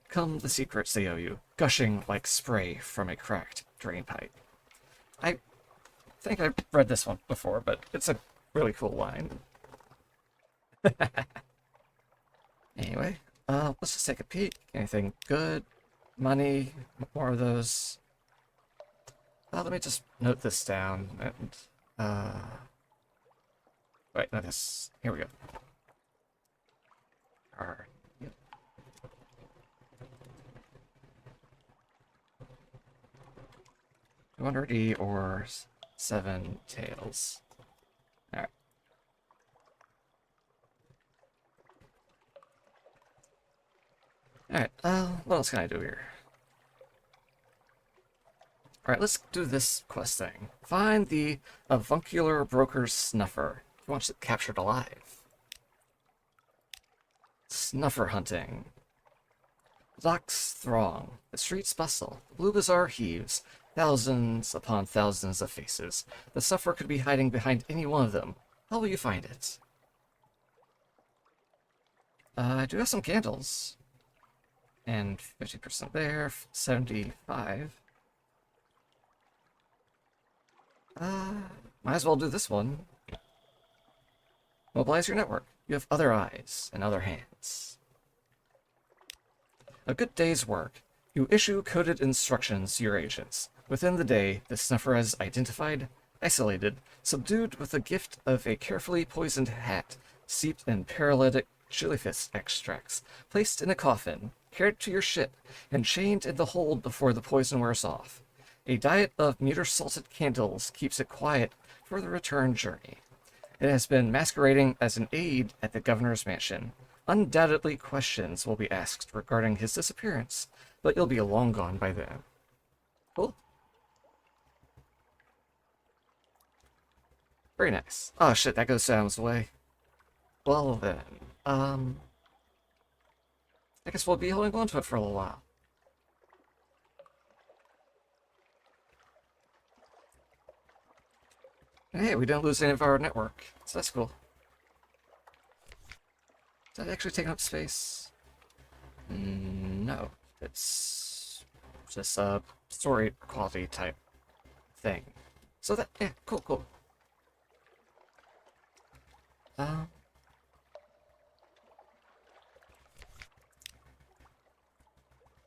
come the secrets they owe you, gushing like spray from a cracked drain pipe. I think I've read this one before, but it's a really cool line. Anyway, let's just take a peek. Anything good? Money? More of those? Let me just note this down, and, wait, no, this, here we go. Alright. 200E or 7 tails. Alright. Alright, what else can I do here? Alright, let's do this quest thing. Find the avuncular broker's snuffer. He wants it captured alive. Snuffer hunting. The docks throng, the streets bustle, the blue bazaar heaves, thousands upon thousands of faces. The sufferer could be hiding behind any one of them. How will you find it? I do have some candles. And 50% there, 75. Might as well do this one. Mobilize your network. You have other eyes and other hands. A good day's work. You issue coded instructions to your agents. Within the day, the snuffer is identified, isolated, subdued with the gift of a carefully poisoned hat, steeped in paralytic jellyfish extracts, placed in a coffin, carried to your ship, and chained in the hold before the poison wears off. A diet of meter-salted candles keeps it quiet for the return journey. It has been masquerading as an aide at the governor's mansion. Undoubtedly questions will be asked regarding his disappearance, but you'll be long gone by then. Cool. Very nice. Oh shit, that goes Sam's way. Well then, I guess we'll be holding on to it for a little while. And hey, we didn't lose any of our network, so that's cool. Is that actually taking up space? No, it's just a story quality type thing. So that, yeah, cool. I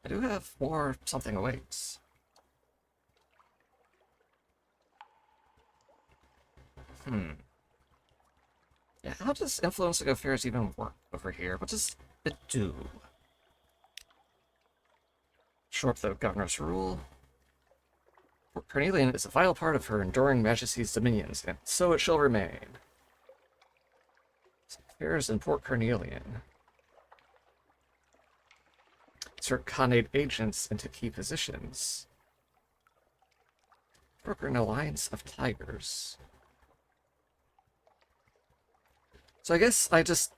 do have more something awaits. Yeah, how does influencing affairs even work over here? What does it do? Short the governor's rule. Port Carnelian is a vital part of her enduring majesty's dominions, and so it shall remain. Affairs in Port Carnelian. Insert Khanate agents into key positions. Broker an alliance of tigers. So I guess I just...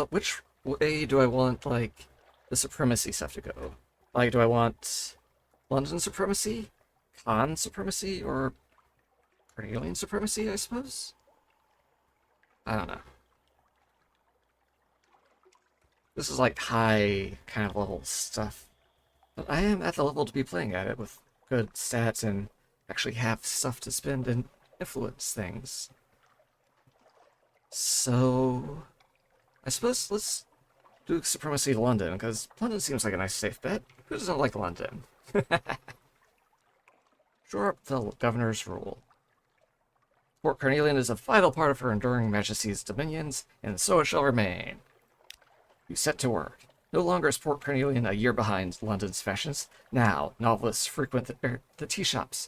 which way do I want, like, the supremacy stuff to go? Like, do I want London supremacy? Khan supremacy? Or Carnelian supremacy, I suppose? I don't know. This is like high kind of level stuff. But I am at the level to be playing at it with good stats and actually have stuff to spend and influence things. So, I suppose let's do Supremacy London, because London seems like a nice safe bet. Who doesn't like London? Shore up the governor's rule. Port Carnelian is a vital part of her enduring majesty's dominions, and so it shall remain. You set to work. No longer is Port Carnelian a year behind London's fashions. Now, novelists frequent the tea shops.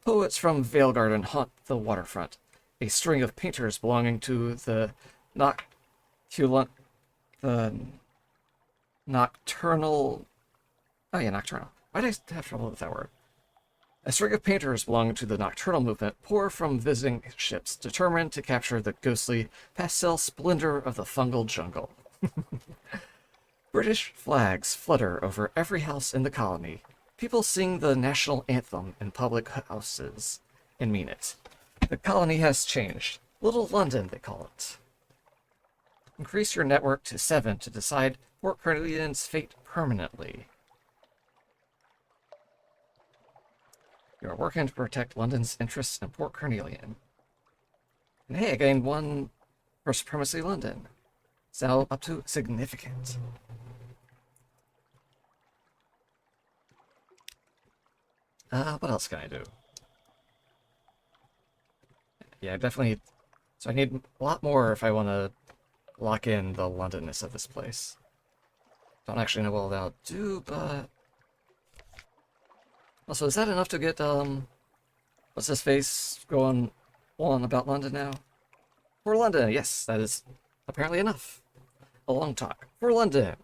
Poets from Vale Garden haunt the waterfront. A string of painters belonging to the nocturnal... Oh yeah, nocturnal. Why did I have trouble with that word? A string of painters belonging to the nocturnal movement pour from visiting ships, determined to capture the ghostly pastel splendor of the fungal jungle. British flags flutter over every house in the colony. People sing the national anthem in public houses and mean it. The colony has changed. Little London, they call it. Increase your network to 7 to decide Port Carnelian's fate permanently. You are working to protect London's interests in Port Carnelian. And hey, I gained 1 for Supremacy London. It's now up to significant. What else can I do? Yeah, definitely. So I need a lot more if I want to lock in the Londonness of this place. Don't actually know what that'll do, but... Also, is that enough to get, what's his face going on about London now? For London, yes, that is apparently enough. A long talk. For London.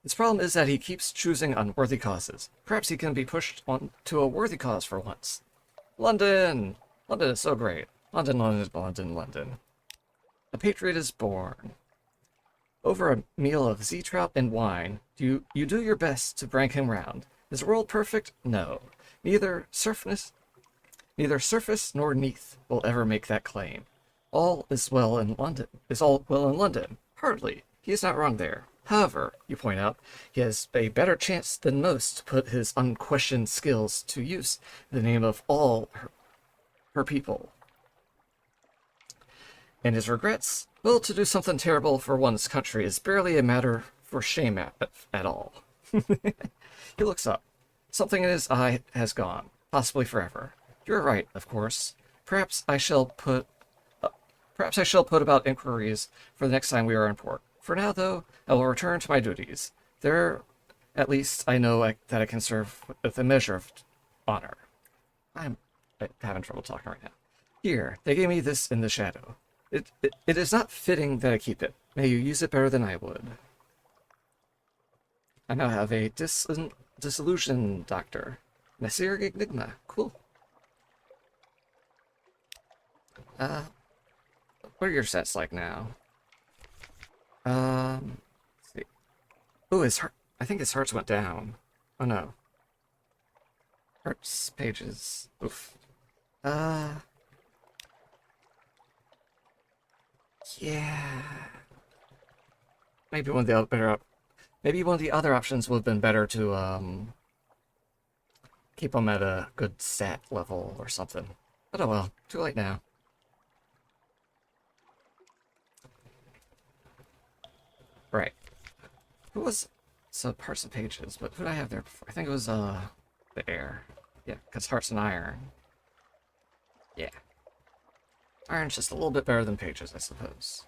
His problem is that he keeps choosing unworthy causes. Perhaps he can be pushed on to a worthy cause for once. London! London is so great. London, London, London, London. A patriot is born. Over a meal of sea trout and wine, you do your best to bring him round. Is the world perfect? No. Neither neither surface nor neath will ever make that claim. All is well in London. Is all well in London? Hardly. He is not wrong there. However, you point out, he has a better chance than most to put his unquestioned skills to use in the name of all her people. And his regrets? Well, to do something terrible for one's country is barely a matter for shame at all. He looks up. Something in his eye has gone, possibly forever. You're right, of course. Perhaps I shall put about inquiries for the next time we are in port. For now, though, I will return to my duties. There, at least, I know that I can serve with a measure of honor. I'm having trouble talking right now. Here, they gave me this in the shadow. It is not fitting that I keep it. May you use it better than I would. I now have a disillusion doctor. Messier Enigma. Cool. What are your stats like now? Let's see. Oh, his heart. I think his hearts went down. Oh no. Hearts, pages. Oof. Yeah. Maybe one of the other options would have been better to keep him at a good stat level or something. But oh well, too late now. Right. Who was parts and pages, but who did I have there before? I think it was the air. Yeah, because hearts and iron. Yeah. Iron's just a little bit better than pages, I suppose.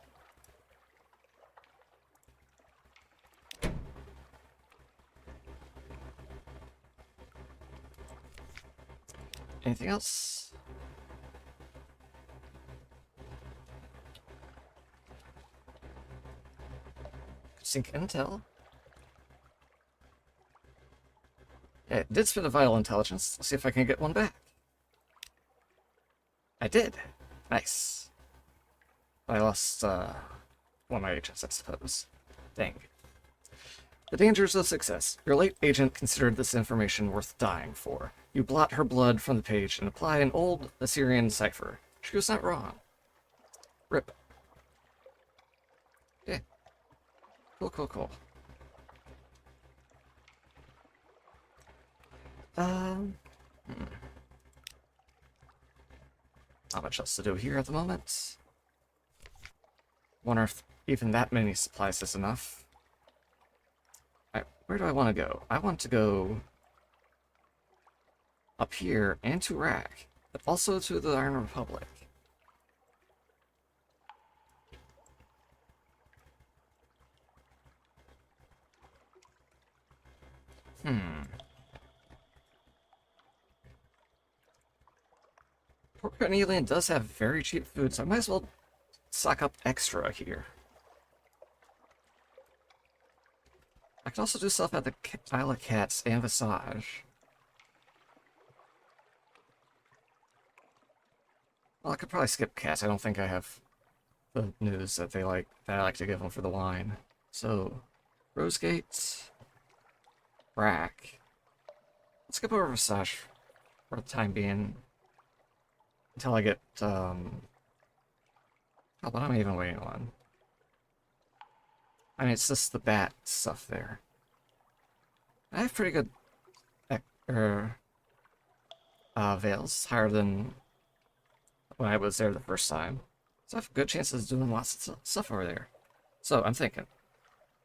Anything else? Sync intel? Yeah, it did spend a vital intelligence. Let's see if I can get one back. I did. Nice. I lost one of my agents, I suppose. Dang. The dangers of success. Your late agent considered this information worth dying for. You blot her blood from the page and apply an old Assyrian cipher. She was not wrong. Rip. Yeah. Cool, cool, cool. Not much else to do here at the moment. Wonder if even that many supplies is enough. Alright, where do I want to go? I want to go up here and to Rack, but also to the Iron Republic. Port Carnelian does have very cheap food, so I might as well stock up extra here. I can also do stuff at the Isle of Cats and Visage. Well, I could probably skip Cats. I don't think I have the news that I like to give them for the wine. So, Rosegate, Rack. Let's skip over Visage for the time being. Until I get, oh, what am I even waiting on? I mean, it's just the bat stuff there. I have pretty good, veils, higher than when I was there the first time. So I have good chances of doing lots of stuff over there. So, I'm thinking.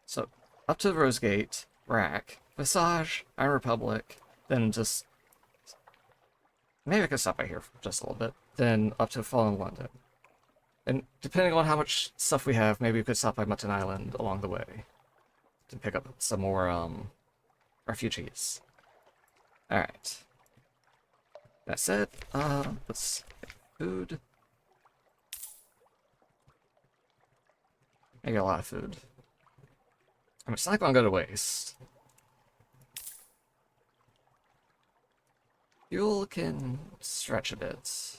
So, up to Rosegate, Rack, Visage, Iron Republic, then just... Maybe I could stop by here for just a little bit, then up to Fallen London. And depending on how much stuff we have, maybe we could stop by Mutton Island along the way to pick up some more, refugees. Alright. That said, let's get food. Maybe a lot of food. I mean, it's not gonna go to waste. Fuel can stretch a bit.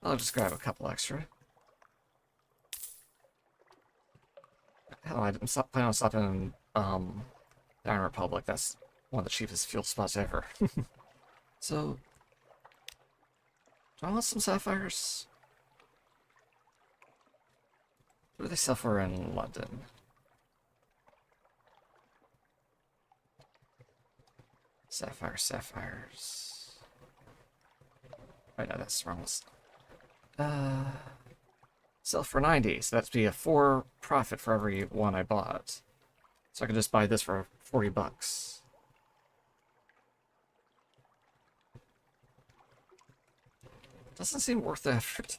I'll just grab a couple extra. hell, I'm planning on stopping in Diamond Republic. That's one of the cheapest fuel spots ever. So, do I want some sapphires? What do they sell for in London? Sapphires. Right, no, that's wrong. Sell for 90, so that'd be a 4 profit for every one I bought. So I could just buy this for 40 bucks. Doesn't seem worth the effort.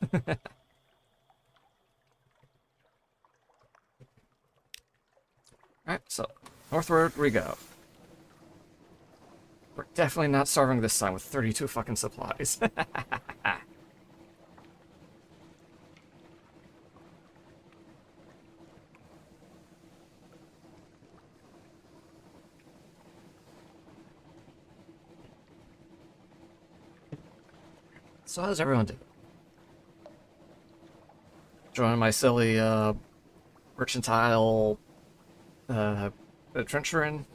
Alright, so northward we go. We're definitely not starving this time with 32 fucking supplies. So how's everyone doing? Joining my silly mercantile adventuring?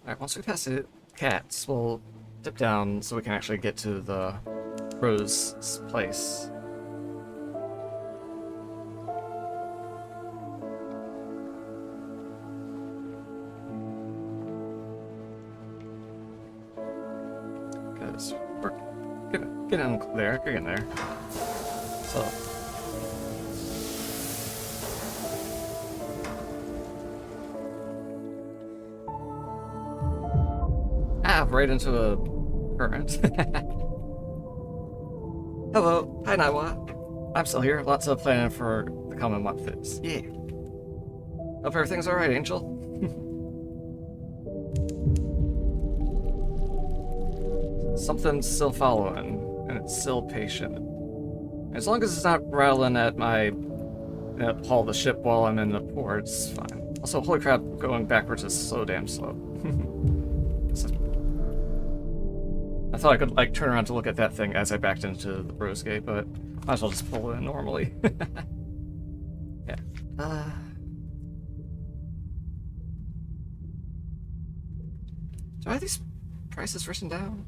Alright, once we pass the cats, we'll dip down so we can actually get to the Rose's place. Because we're getting there, getting there. So. Right into a current. Hello, hi Naiwa. I'm still here. Lots of planning for the coming months. Yeah. Hope everything's alright, Angel. Something's still following, and it's still patient. As long as it's not rattling at my hull of the ship while I'm in the port, it's fine. Also, holy crap, going backwards is so damn slow. I thought I could, like, turn around to look at that thing as I backed into the Rose Gate, but might as well just pull in normally. Yeah. Do I have these prices written down?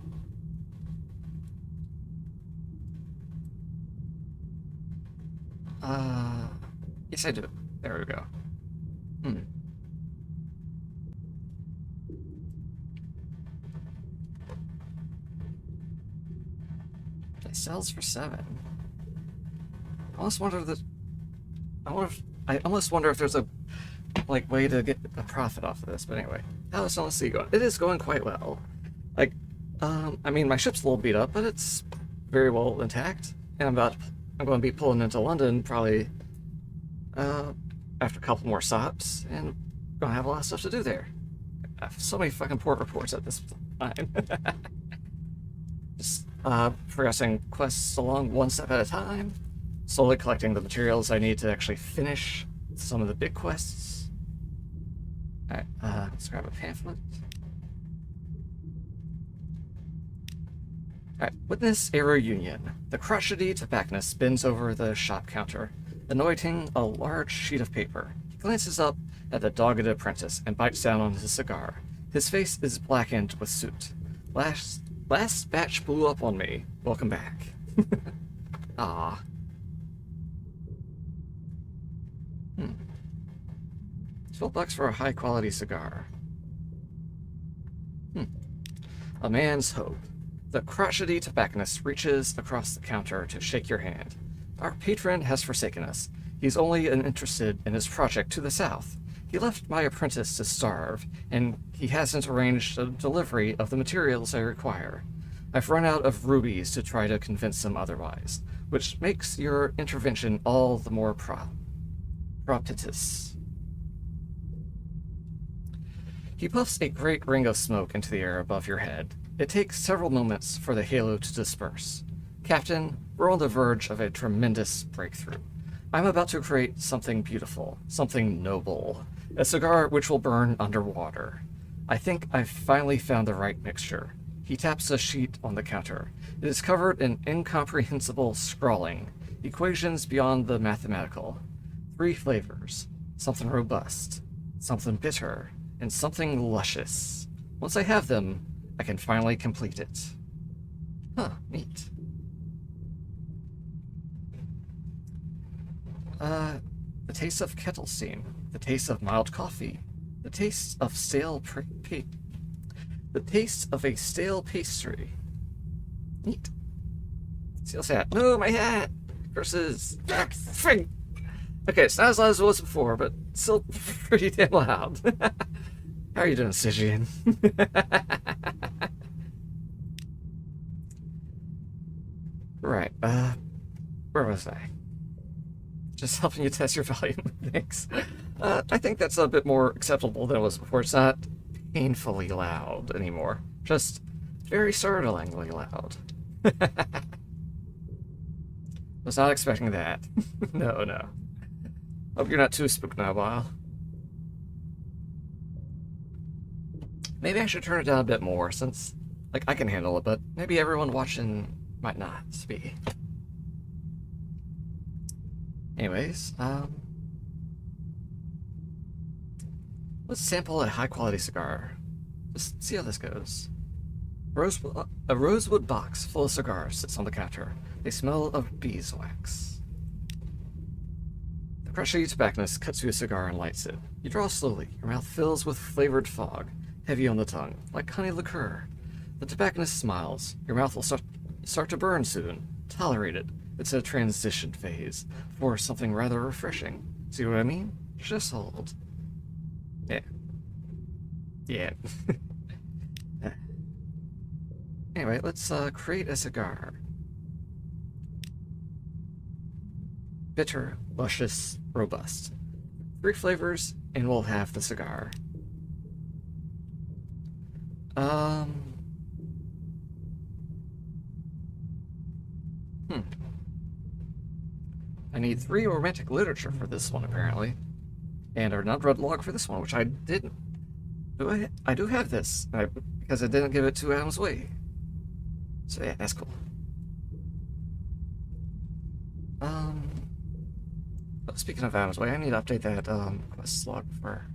Yes I do. There we go. It sells for 7. I almost wonder if I almost wonder if there's a way to get a profit off of this. But anyway, how is Sunless Sea going? It is going quite well. Like, I mean, my ship's a little beat up, but it's very well intact. And I'm going to be pulling into London probably after a couple more stops, and going to have a lot of stuff to do there. I have so many fucking port reports at this time. Just progressing quests along one step at a time, slowly collecting the materials I need to actually finish some of the big quests. Alright, let's grab a pamphlet. Alright, witness a reunion. The crotchety tobacconist bends over the shop counter, anointing a large sheet of paper. He glances up at the dogged apprentice and bites down on his cigar. His face is blackened with soot. Last batch blew up on me. Welcome back. Ah. 12 bucks for a high-quality cigar. A man's hope. The crotchety tobacconist reaches across the counter to shake your hand. Our patron has forsaken us. He's only interested in his project to the south. He left my apprentice to starve, and he hasn't arranged a delivery of the materials I require. I've run out of rubies to try to convince him otherwise, which makes your intervention all the more propitious. He puffs a great ring of smoke into the air above your head. It takes several moments for the halo to disperse. Captain, we're on the verge of a tremendous breakthrough. I'm about to create something beautiful, something noble, a cigar which will burn underwater. I think I've finally found the right mixture. He taps a sheet on the counter. It is covered in incomprehensible scrawling, equations beyond the mathematical. 3 flavors. Something robust, something bitter, and something luscious. Once I have them, I can finally complete it. Huh, neat. The taste of kettle steam, the taste of mild coffee, the taste of the taste of a stale pastry. Neat. Seal hat. No, my hat! Curses. Okay, it's not as loud as it was before, but still pretty damn loud. How are you doing, Stygian? Right, where was I? Just helping you test your volume. Thanks. I think that's a bit more acceptable than it was before. It's not painfully loud anymore. Just very startlingly loud. Was not expecting that. No. Hope you're not too spooked now, while. Maybe I should turn it down a bit more, since, like, I can handle it, but maybe everyone watching might not be. Anyways, let's sample a high-quality cigar. Just see how this goes. A rosewood box full of cigars sits on the counter. They smell of beeswax. The crusty tobacconist cuts you a cigar and lights it. You draw slowly. Your mouth fills with flavored fog, heavy on the tongue, like honey liqueur. The tobacconist smiles. Your mouth will start to burn soon. Tolerate it. It's a transition phase for something rather refreshing. See what I mean? Just hold. Yeah. Anyway, let's create a cigar. Bitter, luscious, robust. 3 flavors, and we'll have the cigar. I need 3 romantic literature for this one, apparently. And an unread log for this one, which I didn't. I do have this, because I didn't give it 2 Adam's Way. So yeah, that's cool. But speaking of Adam's Way, I need to update that quest log for.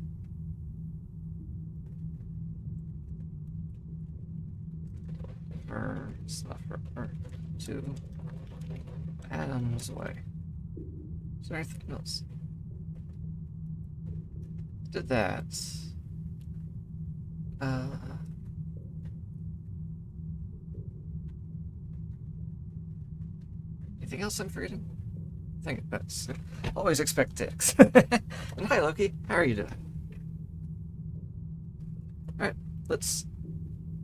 To Adam's Way. Is there anything else? Did that. Anything else I'm forgetting? I think that's. Always expect ticks. And hi, Loki. How are you doing? Alright, let's.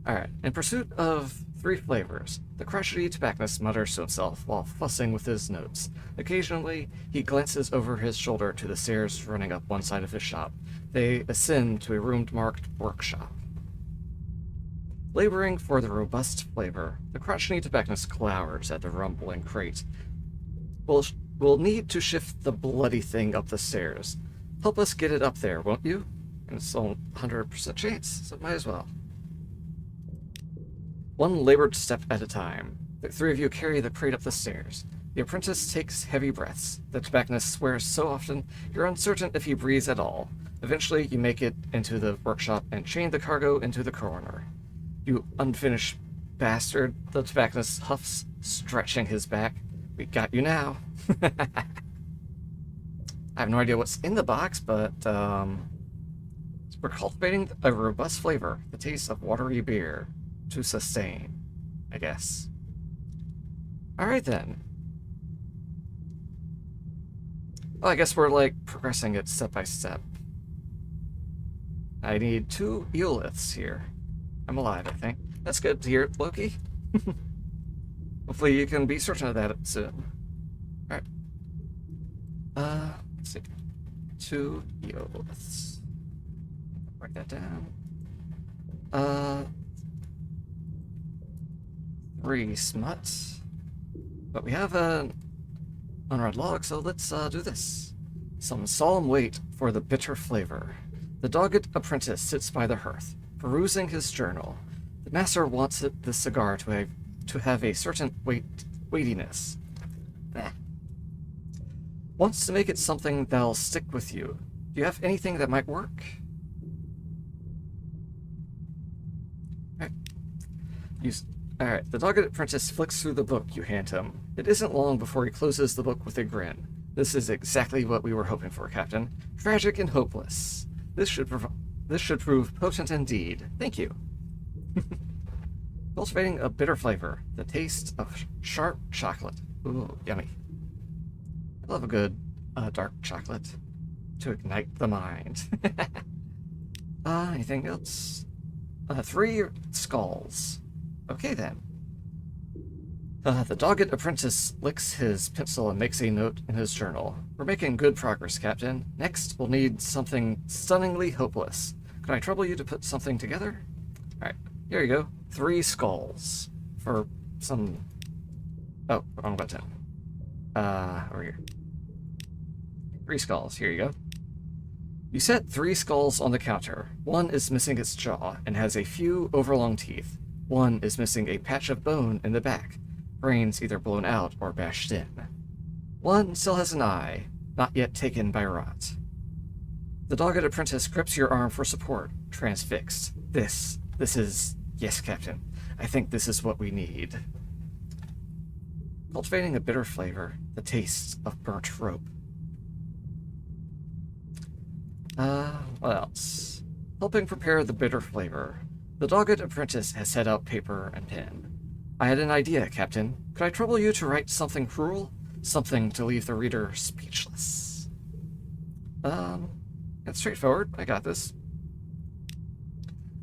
Alright, in pursuit of 3 flavors, the crotchety tobacconist mutters to himself while fussing with his notes. Occasionally, he glances over his shoulder to the stairs running up one side of his shop. They ascend to a room marked workshop. Laboring for the robust flavor, the crotchety tobacconist glowers at the rumbling crate. We'll need to shift the bloody thing up the stairs. Help us get it up there, won't you? And it's a 100% chance, so might as well. One labored step at a time. The 3 of you carry the crate up the stairs. The apprentice takes heavy breaths. The tobacconist swears so often, you're uncertain if he breathes at all. Eventually, you make it into the workshop and chain the cargo into the corner. You unfinished bastard, the tobacconist huffs, stretching his back. We got you now. I have no idea what's in the box, but we're cultivating a robust flavor, the taste of watery beer, to sustain, I guess. Alright then. Well, I guess we're like progressing it step by step. I need 2 eoliths here. I'm alive, I think. That's good to hear, Loki. Hopefully you can be certain of that soon. Alright. Let's see. 2 eoliths. Write that down. 3 smuts. But we have an unread log, so let's do this. Some solemn wait for the bitter flavor. The dogged apprentice sits by the hearth, perusing his journal. The The master wants the cigar to have a certain weightiness. Wants to make it something that'll stick with you. Do you have anything that might work? Alright, the dogged apprentice flicks through the book you hand him. It isn't long before he closes the book with a grin. This is exactly what we were hoping for, Captain. Tragic and hopeless. This should prove potent indeed. Thank you. Cultivating a bitter flavor. The taste of sharp chocolate. Ooh, yummy. I love a good dark chocolate to ignite the mind. Anything else? 3 skulls. Okay then. The dogged apprentice licks his pencil and makes a note in his journal. We're making good progress, Captain. Next, we'll need something stunningly hopeless. Can I trouble you to put something together? Alright, here you go. 3 skulls. For some... Oh, wrong button. Over here. 3 skulls, here you go. You set 3 skulls on the counter. One is missing its jaw and has a few overlong teeth. One is missing a patch of bone in the back. Brains either blown out or bashed in. One still has an eye, not yet taken by rot. The dogged apprentice grips your arm for support, transfixed. This is... Yes, Captain. I think this is what we need. Cultivating a bitter flavor, the taste of burnt rope. What else? Helping prepare the bitter flavor. The dogged apprentice has set out paper and pen. I had an idea, Captain. Could I trouble you to write something cruel? Something to leave the reader speechless. It's straightforward. I got this.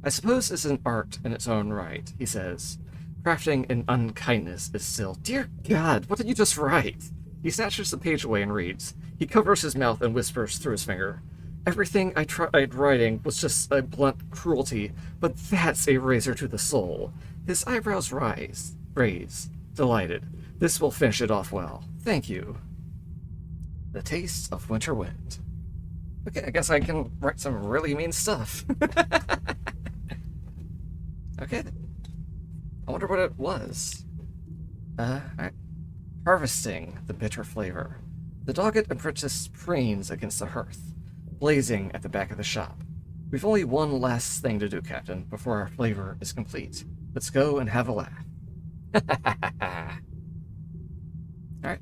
I suppose it's an art in its own right, he says. Crafting an unkindness is still... Dear God, what did you just write? He snatches the page away and reads. He covers his mouth and whispers through his finger. Everything I tried writing was just a blunt cruelty, but that's a razor to the soul. His eyebrows raise, delighted. This will finish it off well. Thank you. The taste of winter wind. Okay, I guess I can write some really mean stuff. Okay. I wonder what it was. Alright. Harvesting the bitter flavor. The dogged apprentice preens against the hearth, blazing at the back of the shop. We've only one last thing to do, Captain, before our flavor is complete. Let's go and have a laugh. Alright.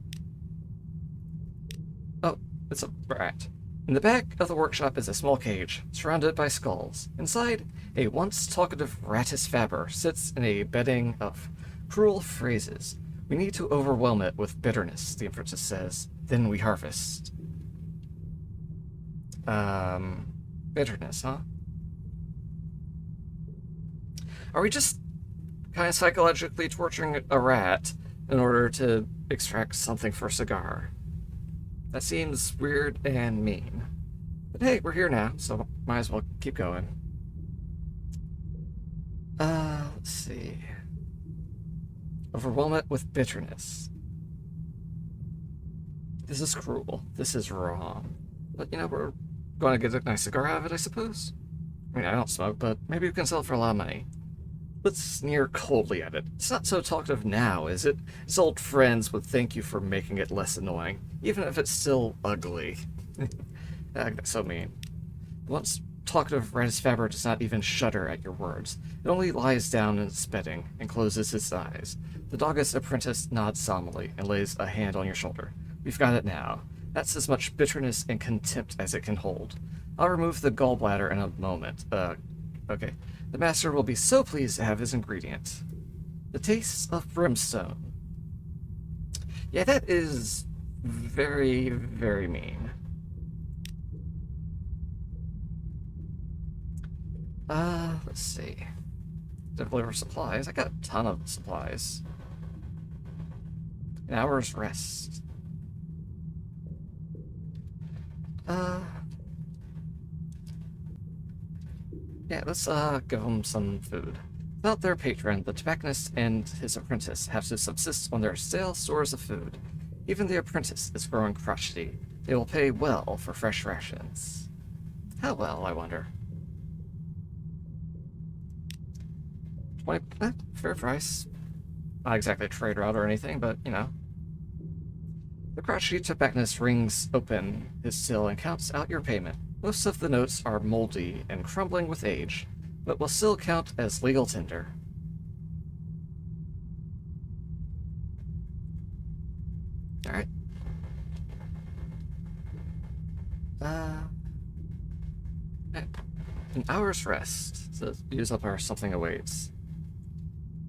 Oh, it's a rat. In the back of the workshop is a small cage, surrounded by skulls. Inside, a once talkative Rattus Faber sits in a bedding of cruel phrases. We need to overwhelm it with bitterness, the apprentice says. Then we harvest. Bitterness, huh? Are we just kind of psychologically torturing a rat in order to extract something for a cigar? That seems weird and mean. But hey, we're here now, so might as well keep going. Let's see. Overwhelm it with bitterness. This is cruel. This is wrong. But, you know, we're going to get a nice cigar out of it, I suppose. I mean, I don't smoke, but maybe we can sell it for a lot of money. Let's sneer coldly at it. It's not so talkative now, is it? Its old friends would thank you for making it less annoying, even if it's still ugly. That's so mean. The once talkative Rattus Faber does not even shudder at your words. It only lies down in its bedding and closes its eyes. The dogged apprentice nods solemnly and lays a hand on your shoulder. We've got it now. That's as much bitterness and contempt as it can hold. I'll remove the gallbladder in a moment. Okay. The master will be so pleased to have his ingredient. The taste of brimstone. Yeah, that is very, very mean. Let's see. Deliver supplies. I got a ton of supplies. An hour's rest. Yeah, let's give them some food. Without their patron, the tobacconist and his apprentice have to subsist on their stale stores of food. Even the apprentice is growing crotchety. They will pay well for fresh rations. How well, I wonder? Fair price. Not exactly a trade route or anything, but, you know. The crouchy tobacconist rings open his till and counts out your payment. Most of the notes are moldy and crumbling with age, but will still count as legal tender. Alright. An hour's rest. So use up our something awaits.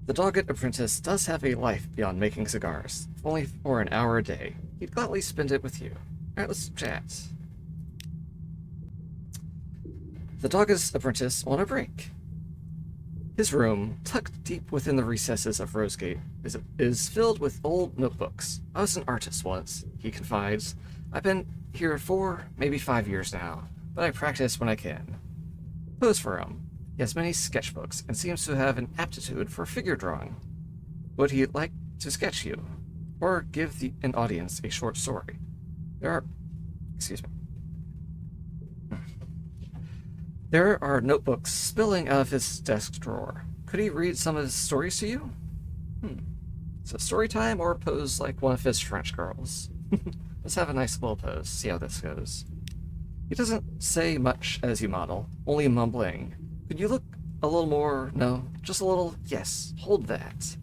The dogged apprentice does have a life beyond making cigars, if only for an hour a day. He'd gladly spend it with you. Alright, let's chat. The dogged apprentice on a break. His room, tucked deep within the recesses of Rosegate, is filled with old notebooks. I was an artist once, he confides. I've been here 4, maybe 5 years now, but I practice when I can. Pose for him. He has many sketchbooks and seems to have an aptitude for figure drawing. Would he like to sketch you? Or give an audience a short story? There are notebooks spilling out of his desk drawer. Could he read some of his stories to you? So story time or pose like one of his French girls? Let's have a nice little pose, see how this goes. He doesn't say much as you model, only mumbling. Could you look a little more? No, just a little. Yes, hold that.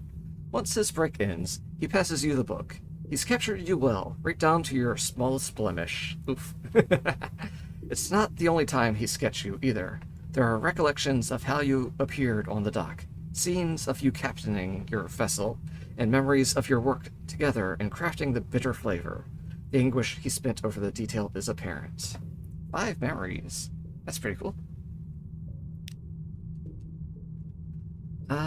Once his break ends, he passes you the book. He's captured you well, right down to your smallest blemish. Oof. It's not the only time he sketched you, either. There are recollections of how you appeared on the dock, scenes of you captaining your vessel, and memories of your work together in crafting the bitter flavor. The anguish he spent over the detail is apparent. 5 memories. That's pretty cool. Can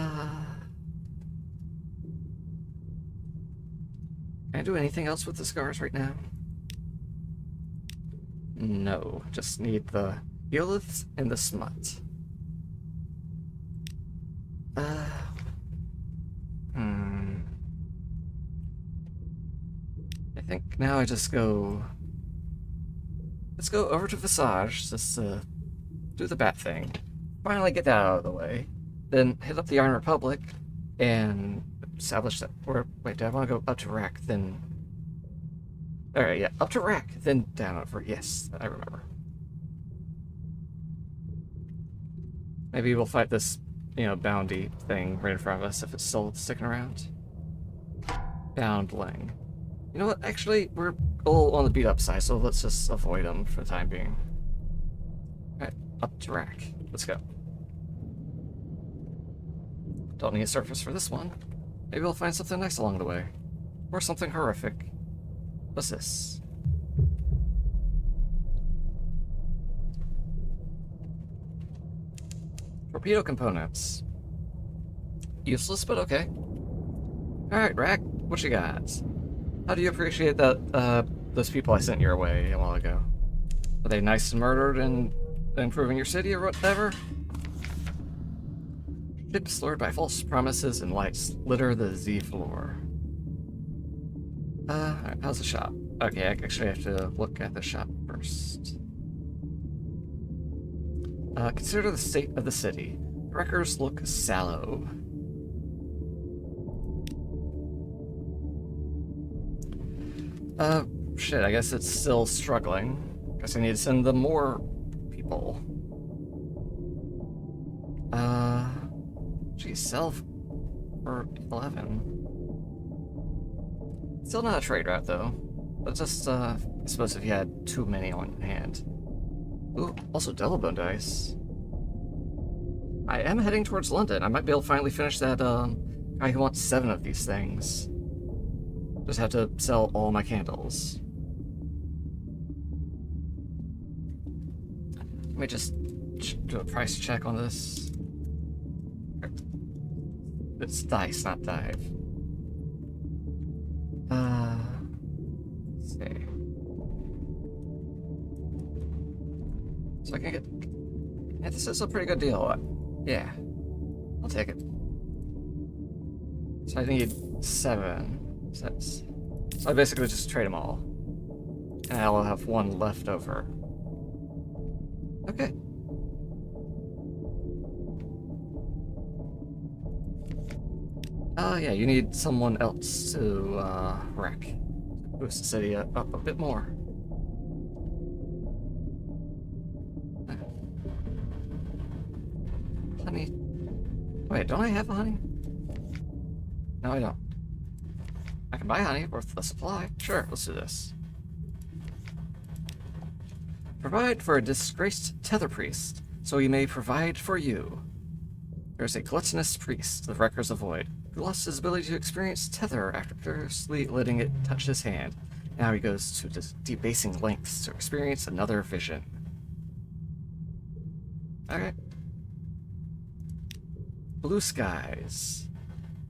I do anything else with the scars right now? No, just need the Eoliths and the smut. I think now I just go... Let's go over to Visage, just do the bat thing. Finally get that out of the way. Then hit up the Iron Republic and establish that... Or, wait, do I want to go up to Rack, then... Alright, yeah, up to Rack, then down over. Yes, I remember. Maybe we'll fight this, you know, bounty thing right in front of us if it's still sticking around. Boundling. You know what, actually, we're all on the beat-up side, so let's just avoid them for the time being. Alright, up to Rack. Let's go. Don't need a surface for this one. Maybe we'll find something nice along the way. Or something horrific. What's this? Torpedo components. Useless, but okay. Alright, Rack, what you got? How do you appreciate that, those people I sent your way a while ago? Are they nice and murdered and improving your city or whatever? Ships slurred by false promises and lights litter the Z floor. Alright, how's the shop? Okay, I actually have to look at the shop first. Consider the state of the city. Wreckers look sallow. Shit, I guess it's still struggling. Guess I need to send them more people. Geez, sell for 11. Still not a trade route, though. But just, I suppose if you had too many on hand. Ooh, also devil bone dice. I am heading towards London. I might be able to finally finish that, guy who wants 7 of these things. Just have to sell all my candles. Let me just do a price check on this. It's dice, not dive. Let's see. So I can get... Yeah, this is a pretty good deal. Yeah. I'll take it. So I need 7 sets. So I basically just trade them all. And I'll have 1 left over. Okay. Oh yeah, you need someone else to wreck. Boost the city up a bit more. Honey. Wait, don't I have honey? No, I don't. I can buy honey worth the supply. Sure, let's do this. Provide for a disgraced tether priest, so he may provide for you. There's a gluttonous priest the wreckers avoid, who lost his ability to experience tether after carelessly letting it touch his hand. Now he goes to debasing lengths to experience another vision. Alright. Blue skies.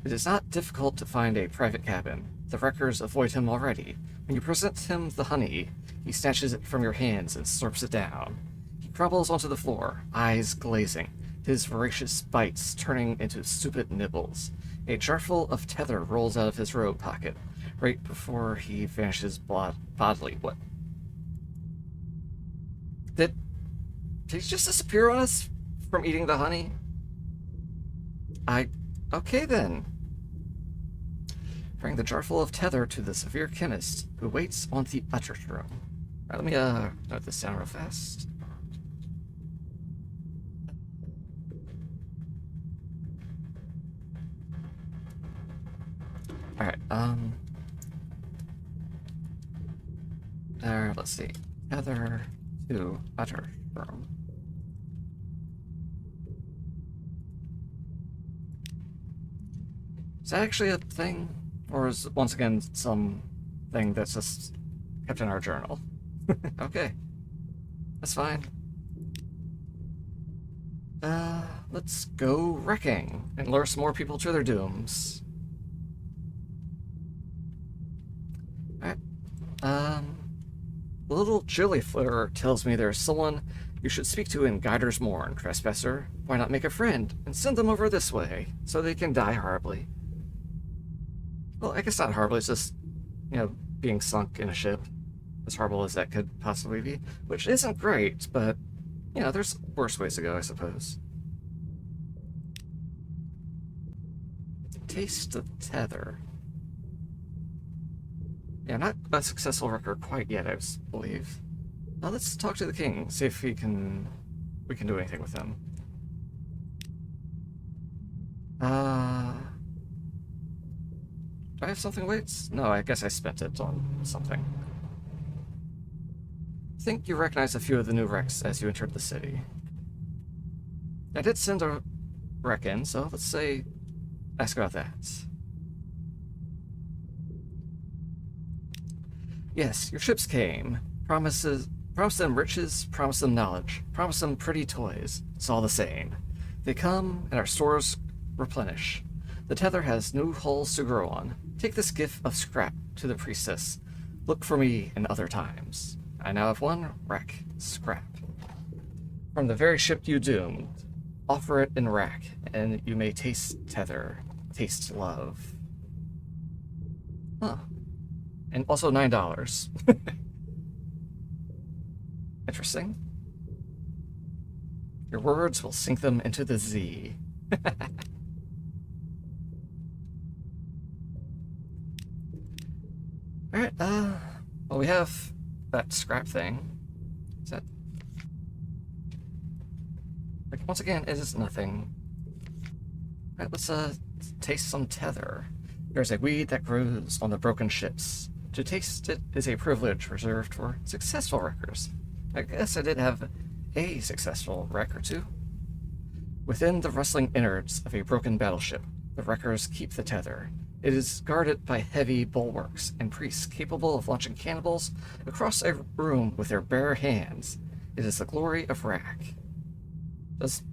It is not difficult to find a private cabin. The wreckers avoid him already. When you present him the honey, he snatches it from your hands and slurps it down. He crumbles onto the floor, eyes glazing, his voracious bites turning into stupid nibbles. A jarful of tether rolls out of his robe pocket, right before he vanishes bodily. What? Did he just disappear on us from eating the honey? Okay then. Bring the jarful of tether to the severe chemist, who waits on the eldritch room. Alright, let me note this down real fast. Alright, let's see. Tether to eldritch room. Is that actually a thing? Or is it, once again, some thing that's just kept in our journal? Okay. That's fine. Let's go wrecking and lure some more people to their dooms. Alright. The little chili flitter tells me there's someone you should speak to in Guider's Mourn, trespasser. Why not make a friend and send them over this way so they can die horribly? Well, I guess not horribly, it's just, being sunk in a ship. As horrible as that could possibly be. Which isn't great, but, there's worse ways to go, I suppose. Taste the tether. Yeah, not a successful wrecker quite yet, I believe. Now let's talk to the king, see if we can do anything with him. Do I have something waits? No, I guess I spent it on something. I think you recognize a few of the new wrecks as you entered the city. I did send a wreck in, so let's ask about that. Yes, your ships came. Promise them riches, promise them knowledge, promise them pretty toys. It's all the same. They come, and our stores replenish. The tether has new hulls to grow on. Take this gift of scrap to the priestess. Look for me in other times. I now have one wreck, scrap. From the very ship you doomed, offer it in rack, and you may taste tether, taste love. Huh. And also $9. Interesting. Your words will sink them into the Z. Alright, well, we have that scrap thing. Is that... Like, once again, it is nothing. Alright, let's, taste some tether. There's a weed that grows on the broken ships. To taste it is a privilege reserved for successful wreckers. I guess I did have a successful wreck or two. Within the rustling innards of a broken battleship, the wreckers keep the tether. It is guarded by heavy bulwarks and priests capable of launching cannibals across a room with their bare hands. It is the glory of rack. Does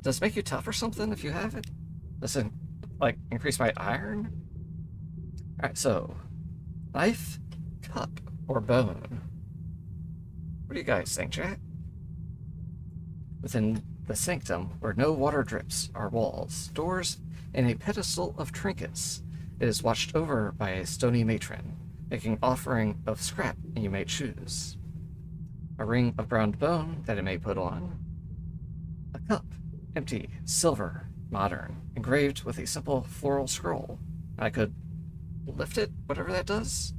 it make you tough or something if you have it? Does it, like, increase my iron? Alright, so, knife, cup, or bone? What do you guys think, chat? Within the sanctum, where no water drips, are walls, doors, and a pedestal of trinkets. It is watched over by a stony matron, making offering of scrap, and you may choose. A ring of brown bone that it may put on. A cup, empty, silver, modern, engraved with a simple floral scroll. I could lift it, whatever that does,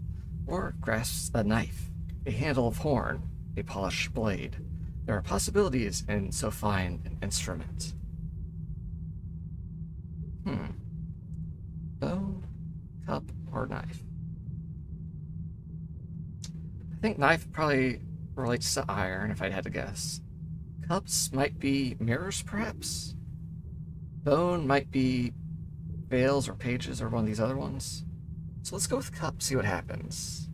or grasp a knife, a handle of horn, a polished blade. There are possibilities in so fine an instrument. Bone, cup, or knife? I think knife probably relates to iron, if I had to guess. Cups might be mirrors, perhaps? Bone might be veils or pages or one of these other ones. So let's go with cup, see what happens.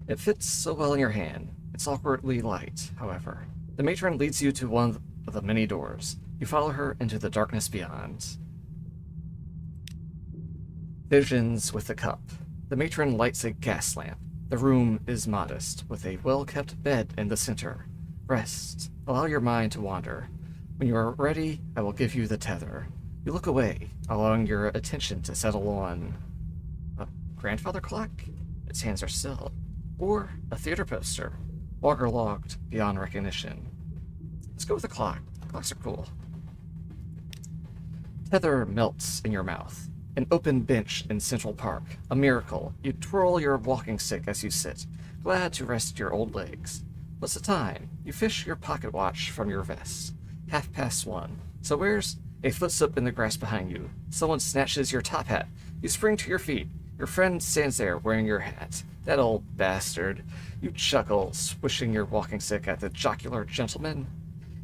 It fits so well in your hand. It's awkwardly light, however. The matron leads you to one of the many doors. You follow her into the darkness beyond. Visions with the cup. The matron lights a gas lamp. The room is modest, with a well-kept bed in the center. Rest. Allow your mind to wander. When you are ready, I will give you the tether. You look away, allowing your attention to settle on a grandfather clock? Its hands are still. Or a theater poster, waterlogged beyond recognition. Let's go with the clock. Clocks are cool. Tether melts in your mouth. An open bench in Central Park. A miracle. You twirl your walking stick as you sit, glad to rest your old legs. What's the time? You fish your pocket watch from your vest. 1:30. So where's a footstep in the grass behind you? Someone snatches your top hat. You spring to your feet. Your friend stands there wearing your hat. That old bastard. You chuckle, swishing your walking stick at the jocular gentleman.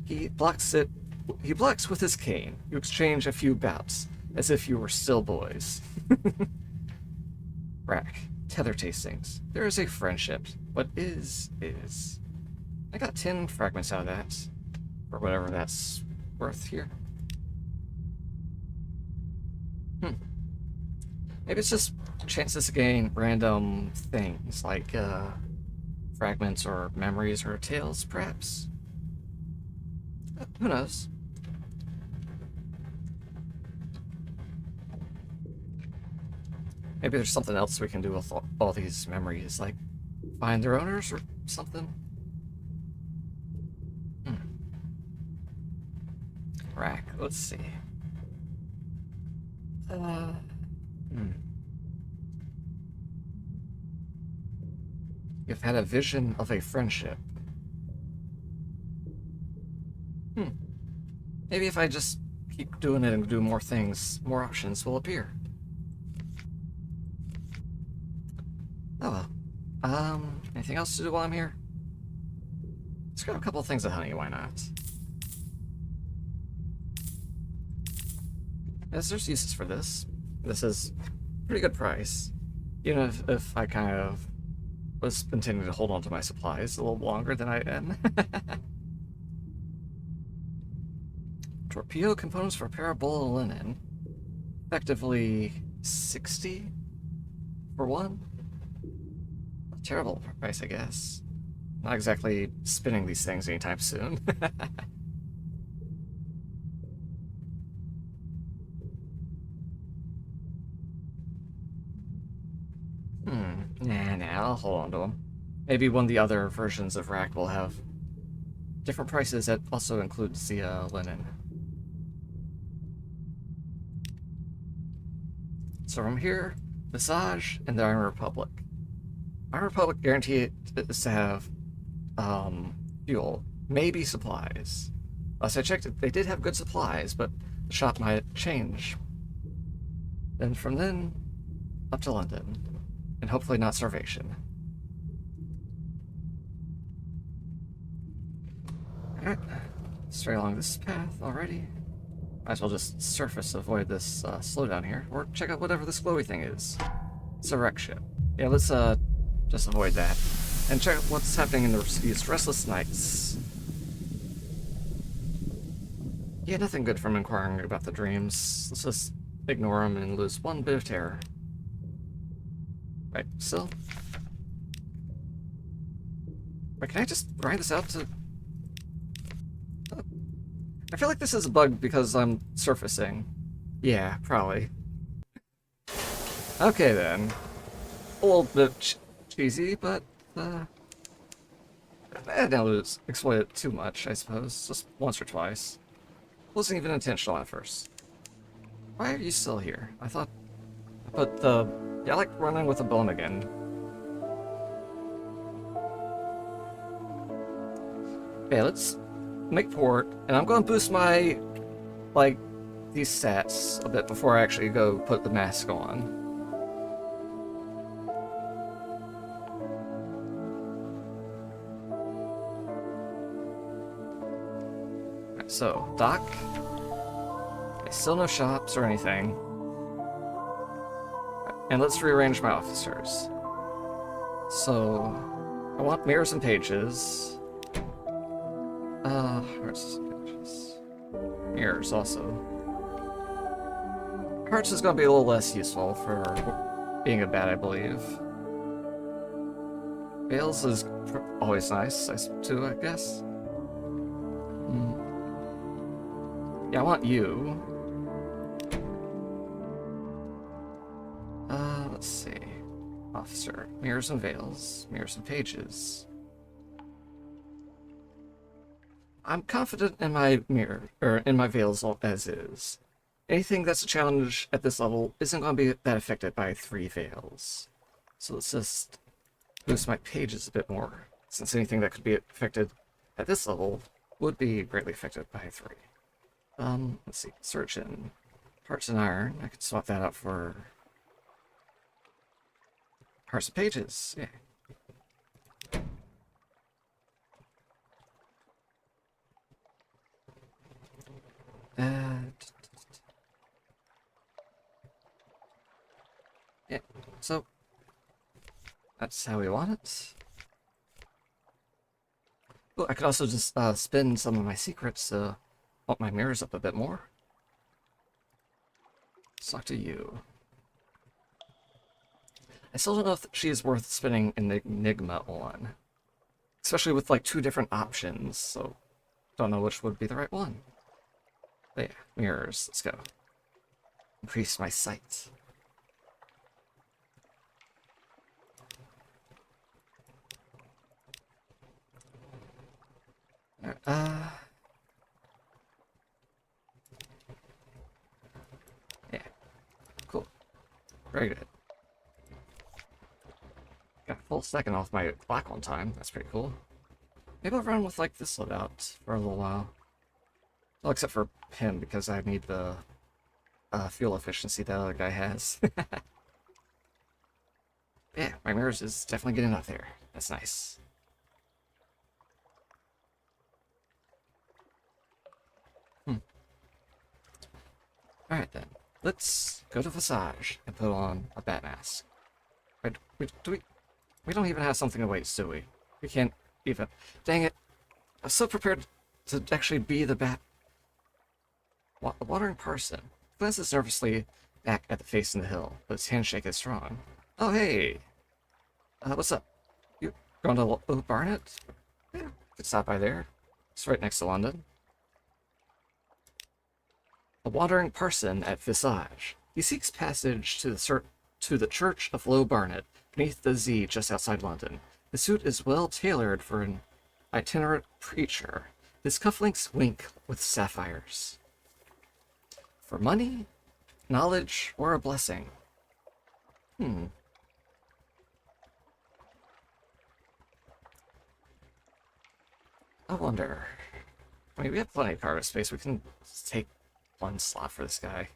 He blocks with his cane. You exchange a few bouts, as if you were still boys. Rack. Tether tastings. There is a friendship. What is. I got 10 fragments out of that. Or whatever that's worth here. Maybe it's just chances to gain random things, like fragments or memories or tales, perhaps? Who knows? Maybe there's something else we can do with all these memories, like find their owners or something? Rack, let's see. You've had a vision of a friendship. Maybe if I just keep doing it and do more things, more options will appear. Oh well. Anything else to do while I'm here? Let's grab a couple of things of honey, why not? Yes, there's uses for this. This is a pretty good price. Even if I kind of was intending to hold on to my supplies a little longer than I am. Torpedo components for parabola linen. Effectively 60 for one. A terrible price, I guess. Not exactly spinning these things anytime soon. Nah, I'll hold on to them. Maybe one of the other versions of Rack will have different prices that also includes the linen. So from here, Visage and the Iron Republic. Iron Republic guarantee is to have fuel, maybe supplies. Last I checked, they did have good supplies, but the shop might change. Then from then, up to London. And hopefully not starvation. Alright, straight along this path already. Might as well just surface avoid this slowdown here, or check out whatever this glowy thing is. It's a wreck ship. Yeah, let's just avoid that. And check out what's happening in these restless nights. Yeah, nothing good from inquiring about the dreams. Let's just ignore them and lose one bit of terror. Right, still. Wait, can I just grind this out to... I feel like this is a bug because I'm surfacing. Yeah, probably. Okay then. A little bit cheesy, but I didn't exploit it too much, I suppose. Just once or twice. Wasn't even intentional at first. Why are you still here? I thought... But the... Yeah, I like running with a bone again. Okay, let's make port, and I'm going to boost my, like, these stats a bit before I actually go put the mask on. Right, so, dock. Okay, still no shops or anything. And let's rearrange my officers. So, I want mirrors and pages. Hearts and pages. Mirrors also. Hearts is going to be a little less useful for being a bat, I believe. Veils is always nice, too, I guess. Yeah, I want you. Let's see. Officer. Mirrors and veils. Mirrors and pages. I'm confident in my mirror, or in my veils as is. Anything that's a challenge at this level isn't going to be that affected by 3 veils. So let's just boost my pages a bit more, since anything that could be affected at this level would be greatly affected by 3. Let's see. Search in Hearts and Iron. I could swap that out for Hearts and Pages. Yeah. Yeah, so that's how we want it. Oh, I could also just spin some of my secrets to bump my mirrors up a bit more. Let's talk to you. I still don't know if she is worth spinning an Enigma on. Especially with like 2 different options, so don't know which would be the right one. But yeah, mirrors, let's go. Increase my sight. Yeah, cool. Very good. Got a full second off my black one time. That's pretty cool. Maybe I'll run with like this loadout for a little while. Well, except for him, because I need the fuel efficiency that other guy has. Yeah, my mirrors is definitely getting up there. That's nice. Alright then, let's go to Visage and put on a bat mask. Wait, we don't even have something to waste, do we? We can't even... Dang it! I was so prepared to actually be the bat... A wandering person glances nervously back at the face in the hill, but his handshake is strong. Oh, hey! What's up? You going to Barnet? Yeah, could stop by there. It's right next to London. A wandering parson at Visage. He seeks passage to the Church of Low Barnet, beneath the Z just outside London. The suit is well tailored for an itinerant preacher. His cufflinks wink with sapphires. For money, knowledge, or a blessing? I wonder. I mean, we have plenty of cargo space. We can take 1 slot for this guy.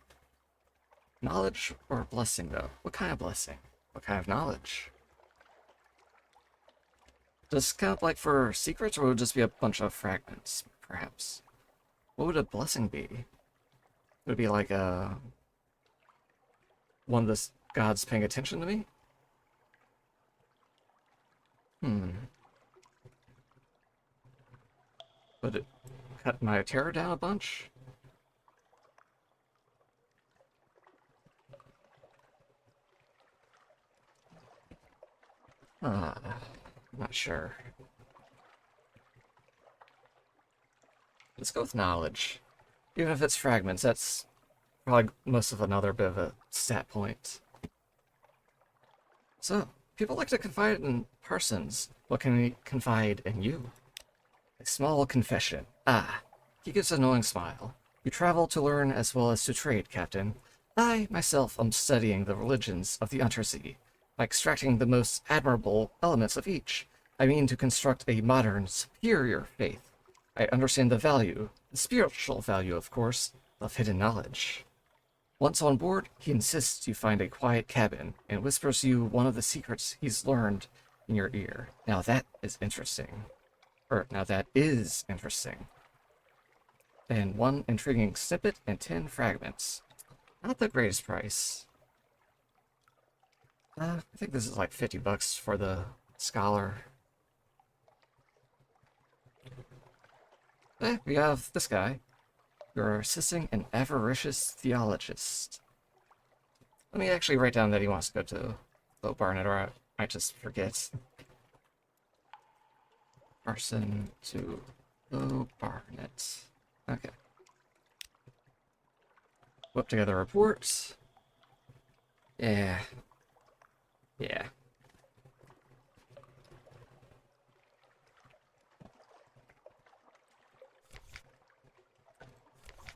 Knowledge or blessing, though? What kind of blessing? What kind of knowledge? Does it count like for secrets, or would it just be a bunch of fragments, perhaps? What would a blessing be? Would it be like one of the gods paying attention to me? Would it cut my terror down a bunch? I'm not sure. Let's go with knowledge. Even if it's fragments, that's probably most of another bit of a stat point. So, people like to confide in parsons. What can we confide in you? A small confession. Ah, he gives a knowing smile. You travel to learn as well as to trade, Captain. I, myself, am studying the religions of the Undersea. By extracting the most admirable elements of each, I mean to construct a modern, superior faith. I understand the value, the spiritual value, of course, of hidden knowledge. Once on board, he insists you find a quiet cabin and whispers you one of the secrets he's learned in your ear. Now that is interesting. Now that is interesting. And 1 intriguing snippet and 10 fragments. Not the greatest price. I think this is like $50 for the scholar. We have this guy. You're assisting an avaricious theologist. Let me actually write down that he wants to go to Low Barnet, or I might just forget. Arson to Low Barnet. Okay. Whip together reports. Yeah. Yeah.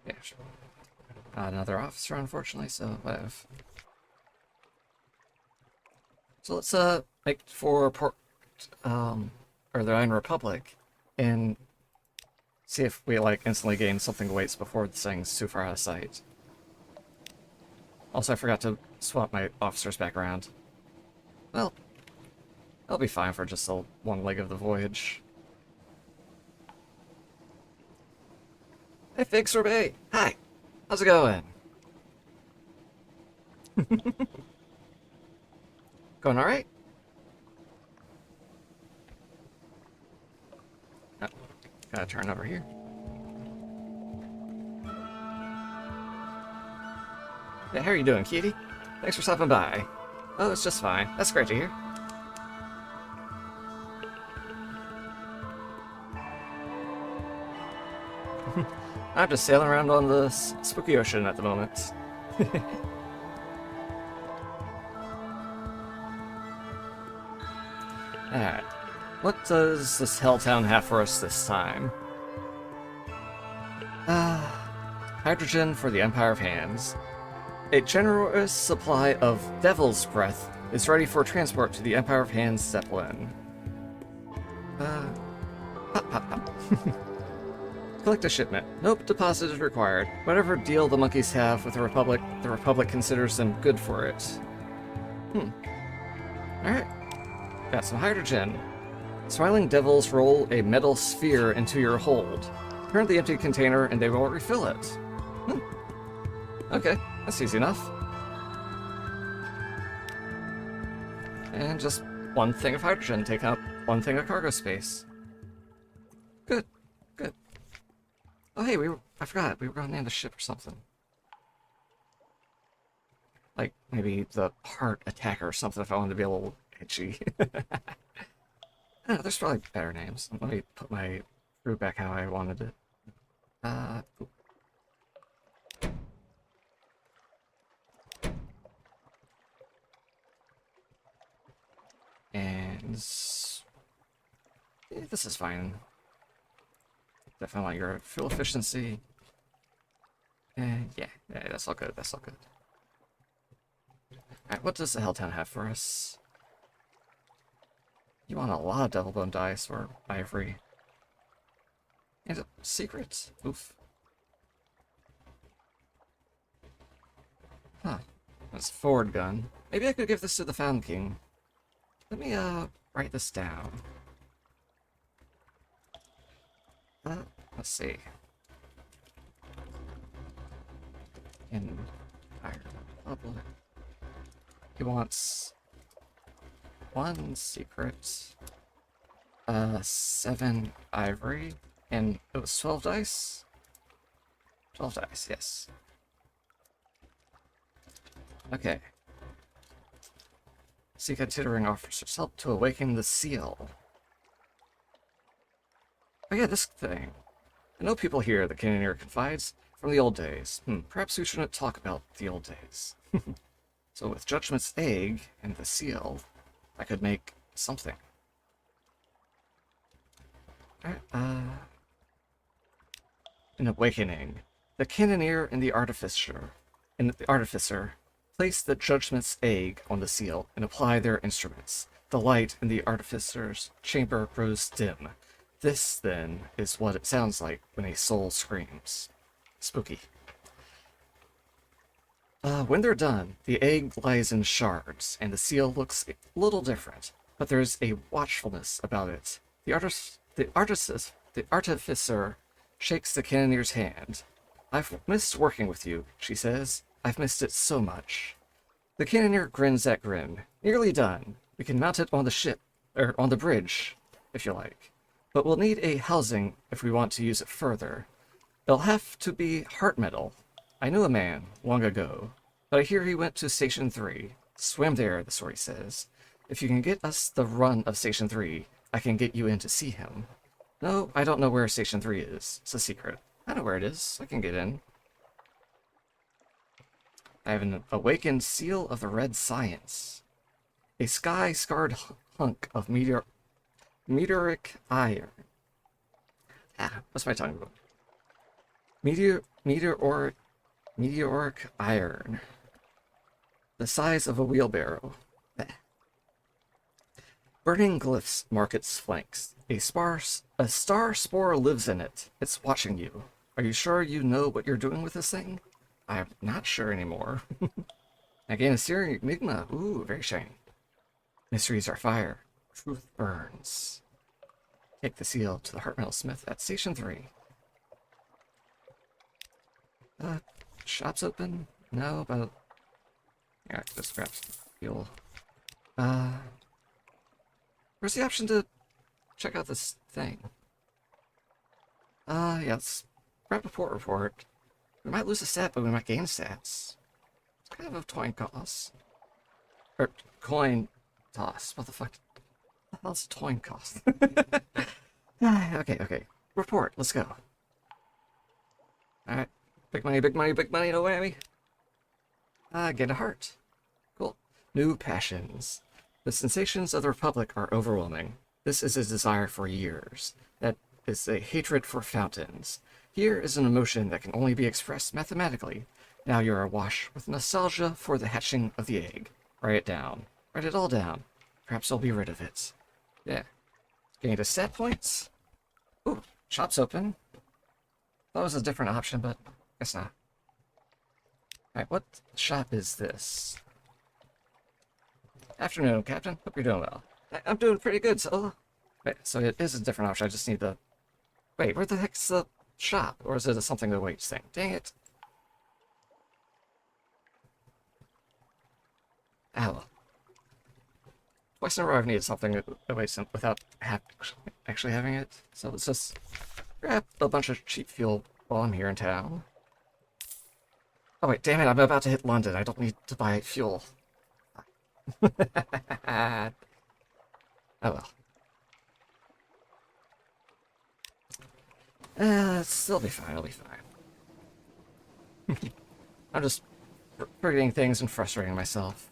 Yeah, sure. Another officer, unfortunately, so whatever. So let's make for port, or the Iron Republic, and see if we like instantly gain something weights before this thing's too far out of sight. Also, I forgot to swap my officers back around. Well, I'll be fine for just the one leg of the voyage. Hey, Fig Sorbet! Hi! How's it going? Going alright? Oh, gotta turn over here. Hey, how are you doing, Kitty? Thanks for stopping by. Oh, it's just fine. That's great to hear. I'm just sailing around on the spooky ocean at the moment. Alright. What does this Helltown have for us this time? Hydrogen for the Empire of Hands. A generous supply of Devil's Breath is ready for transport to the Empire of Hands Zeppelin. Pop, pop, pop. Collect a shipment. Nope, deposit is required. Whatever deal the monkeys have with the Republic considers them good for it. Alright. Got some hydrogen. Smiling devils roll a metal sphere into your hold. Turn the empty container and they will refill it. Okay, that's easy enough. And just 1 thing of hydrogen, take up 1 thing of cargo space. Good, good. Oh hey, I forgot, we were gonna name the ship or something. Like, maybe the Heart Attacker or something if I wanted to be a little itchy. I don't know, there's probably better names. Let me put my crew back how I wanted it. And yeah, this is fine. Definitely want your fuel efficiency. And yeah, that's all good. That's all good. Alright, what does the Helltown have for us? You want a lot of double bone dice or ivory. And secrets. Oof. Huh. That's a forward gun. Maybe I could give this to the Found King. Let me write this down. Let's see. In Iron Republic. He wants 1 secret, 7 ivory, and it was 12 dice? 12 dice, yes. Okay. Seek a tittering officer's help to awaken the seal. Oh yeah, this thing. I know people here that can hear confides from the old days. Perhaps we shouldn't talk about the old days. So with Judgment's egg and the seal, I could make something. Alright, an awakening. The cannoneer and the artificer place the judgment's egg on the seal and apply their instruments. The light in the artificer's chamber grows dim. This, then, is what it sounds like when a soul screams. Spooky. When they're done, the egg lies in shards, and the seal looks a little different, but there's a watchfulness about it. The artificer shakes the cannoneer's hand. "I've missed working with you," she says. "I've missed it so much." The cannoneer grins that grin. "Nearly done. We can mount it on the ship, or on the bridge, if you like. But we'll need a housing if we want to use it further. It'll have to be heart metal. I knew a man, long ago, but I hear he went to Station 3. Swam there, the story says. If you can get us the run of Station 3, I can get you in to see him." "No, I don't know where Station 3 is. It's a secret." "I know where it is. I can get in." I have an awakened seal of the red science. A sky-scarred hunk of meteoric iron. What's my tongue about? Meteoric iron. The size of a wheelbarrow. Burning glyphs mark its flanks. A star spore lives in it. It's watching you. Are you sure you know what you're doing with this thing? I'm not sure anymore. Again, a searing enigma. Ooh, very shiny. Mysteries are fire. Truth burns. Take the seal to the heart metal smith at Station 3. Shop's open? No, but... yeah, just grab some fuel. Where's the option to check out this thing? Yeah, let's grab a port report. We might lose a stat, but we might gain stats. It's kind of a coin cost. Or, coin toss. What the fuck? What the hell's a coin cost? Okay. Report, let's go. Alright. Big money, no whammy. Get a heart. Cool. New passions. The sensations of the Republic are overwhelming. This is a desire for years. That is a hatred for fountains. Here is an emotion that can only be expressed mathematically. Now you're awash with nostalgia for the hatching of the egg. Write it down. Write it all down. Perhaps I'll be rid of it. Yeah. Gained a stat points. Ooh, shop's open. That was a different option, but guess not. Alright, what shop is this? Afternoon, Captain. Hope you're doing well. I'm doing pretty good, so... Wait, so it is a different option. I just need the... Wait, where the heck's the shop? Or is it something that waits thing? Dang it. Ow. Twice in a row I've needed something that waits without actually having it. So let's just grab a bunch of cheap fuel while I'm here in town. Oh wait, damn it, I'm about to hit London. I don't need to buy fuel. Oh well. It'll be fine, it'll be fine. I'm just forgetting things and frustrating myself.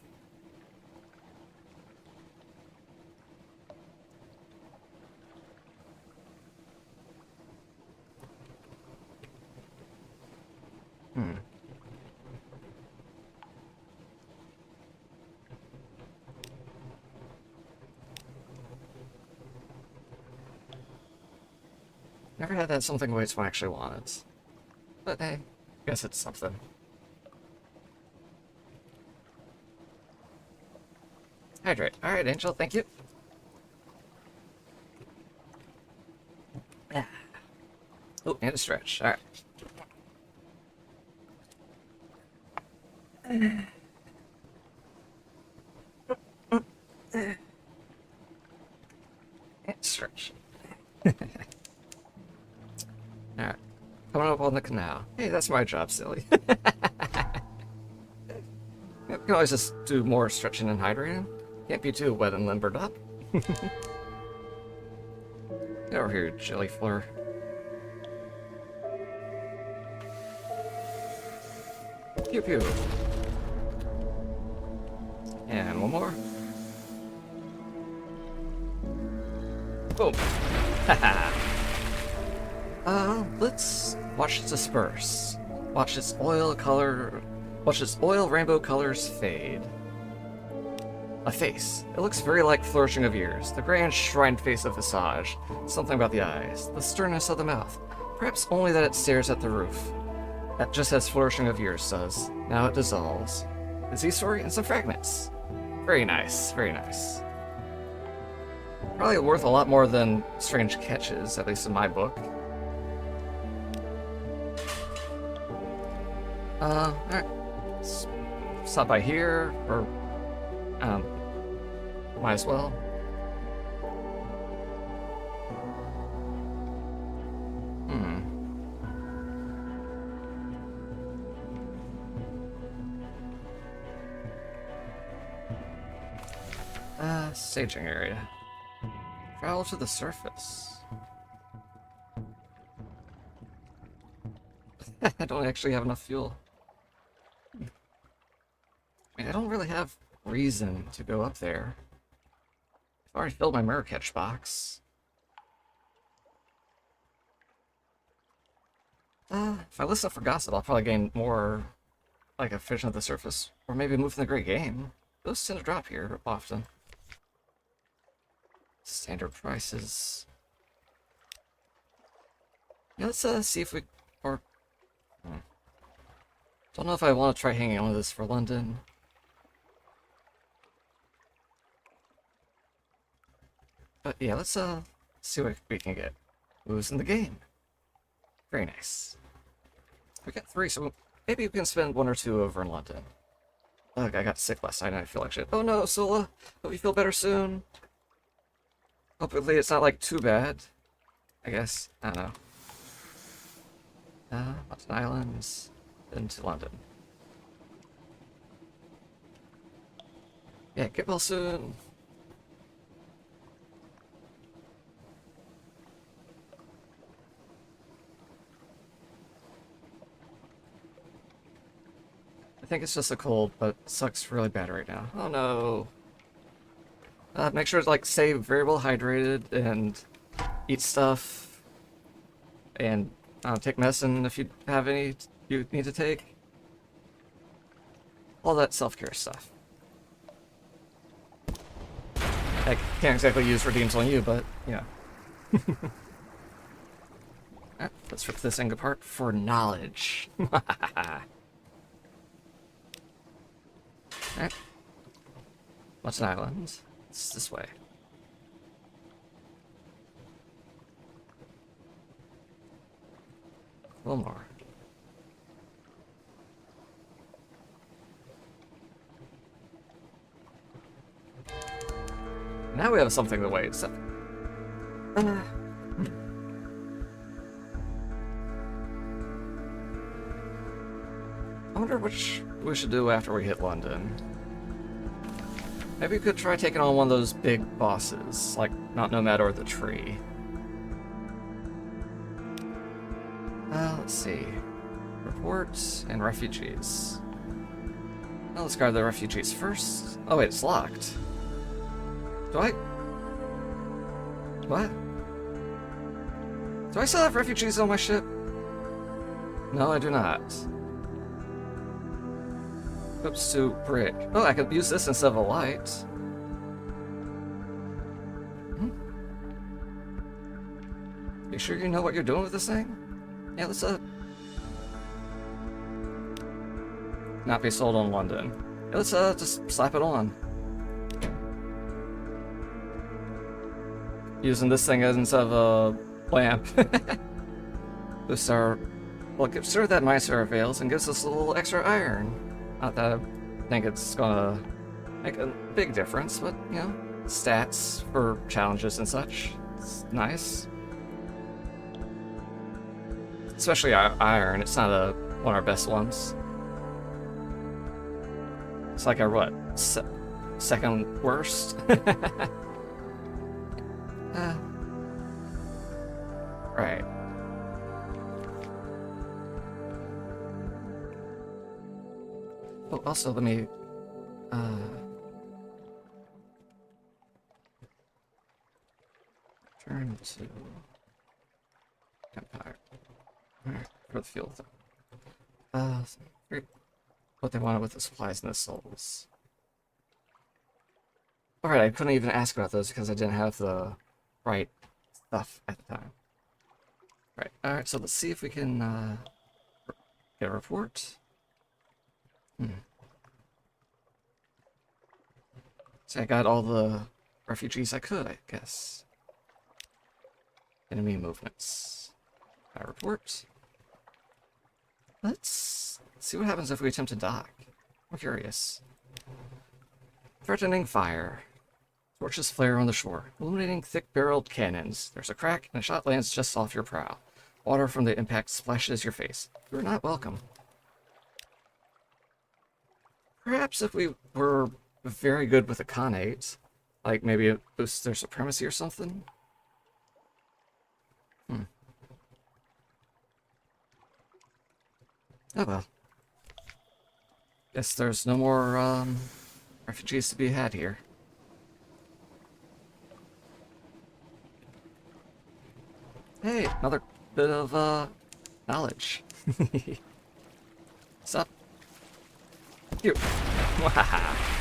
Never had that something waits when I actually want it. But hey, I guess it's something. Hydrate. Alright, Angel, thank you. Oh, and a stretch. Alright. And stretch. Alright. Coming up on the canal. Hey, that's my job, silly. You can always just do more stretching and hydrating. Can't be too wet and limbered up. Get over here, jelly fleur. Pew pew. And one more. Boom. Haha. Let's watch it disperse. Watch its oil rainbow colors fade. A face. It looks very like flourishing of years. The grand shrined face of visage. Something about the eyes. The sternness of the mouth. Perhaps only that it stares at the roof. That just as flourishing of years does. Now it dissolves. The Z-story and some fragments. Very nice, very nice. Probably worth a lot more than Strange Catches, at least in my book. Alright. Stop by here, or, might as well. Staging area. Travel to the surface. I don't actually have enough fuel. I mean, I don't really have reason to go up there. I've already filled my mirror catch box. If I listen for gossip, I'll probably gain more, like, a vision of the surface. Or maybe move in the great game. Those tend to drop here often. Standard prices. Yeah, let's see if we... or... Don't know if I want to try hanging on to this for London. But yeah, let's see what we can get. Who's in the game? Very nice. We got 3, so maybe we can spend 1 or 2 over in London. Ugh, I got sick last night and I feel like shit. Oh no, Sola! Hope you feel better soon. Hopefully it's not, like, too bad. I guess. I don't know. Mountain Islands. Into London. Yeah, get well soon. I think it's just a cold, but it sucks really bad right now. Oh no. Make sure to, like, stay very well hydrated and eat stuff. And take medicine if you have any you need to take. All that self-care stuff. I can't exactly use redeems on you, but, you know. Alright, let's rip this thing apart for knowledge. Alright. What's an island? It's this way. A little more. Now we have something to wait. So, I wonder which we should do after we hit London. Maybe we could try taking on one of those big bosses, like Mount Nomad or the Tree. Let's see. Reports and refugees. Well, let's grab the refugees first. Oh wait, it's locked. Do I? What? Do I still have refugees on my ship? No, I do not. Oops, to brick. Oh, I could use this instead of a light. You sure you know what you're doing with this thing? Yeah, let's not be sold on London. Yeah, let's just slap it on. Using this thing instead of a lamp. Boosts our... well, consider that Mysore avails and gives us a little extra iron. Not that I think it's gonna make a big difference, but, you know, stats for challenges and such. It's nice. Especially iron, it's not one of our best ones. It's like our, what, second worst? Right. Oh, also, let me, turn to Empire. for the fuel. Uh, what they wanted with the supplies and the souls. Alright, I couldn't even ask about those because I didn't have the right stuff at the time. Right, alright, so let's see if we can get a report. So I got all the refugees I could, I guess. Enemy movements. Report. Let's see what happens if we attempt to dock. I'm curious. Threatening fire. Torches flare on the shore, illuminating thick-barreled cannons. There's a crack, and a shot lands just off your prow. Water from the impact splashes your face. You're not welcome. Perhaps if we were very good with a Khanate, like maybe it boosts their supremacy or something? Oh well. Guess there's no more, refugees to be had here. Hey, another bit of, knowledge. What's up? You. Wahaha.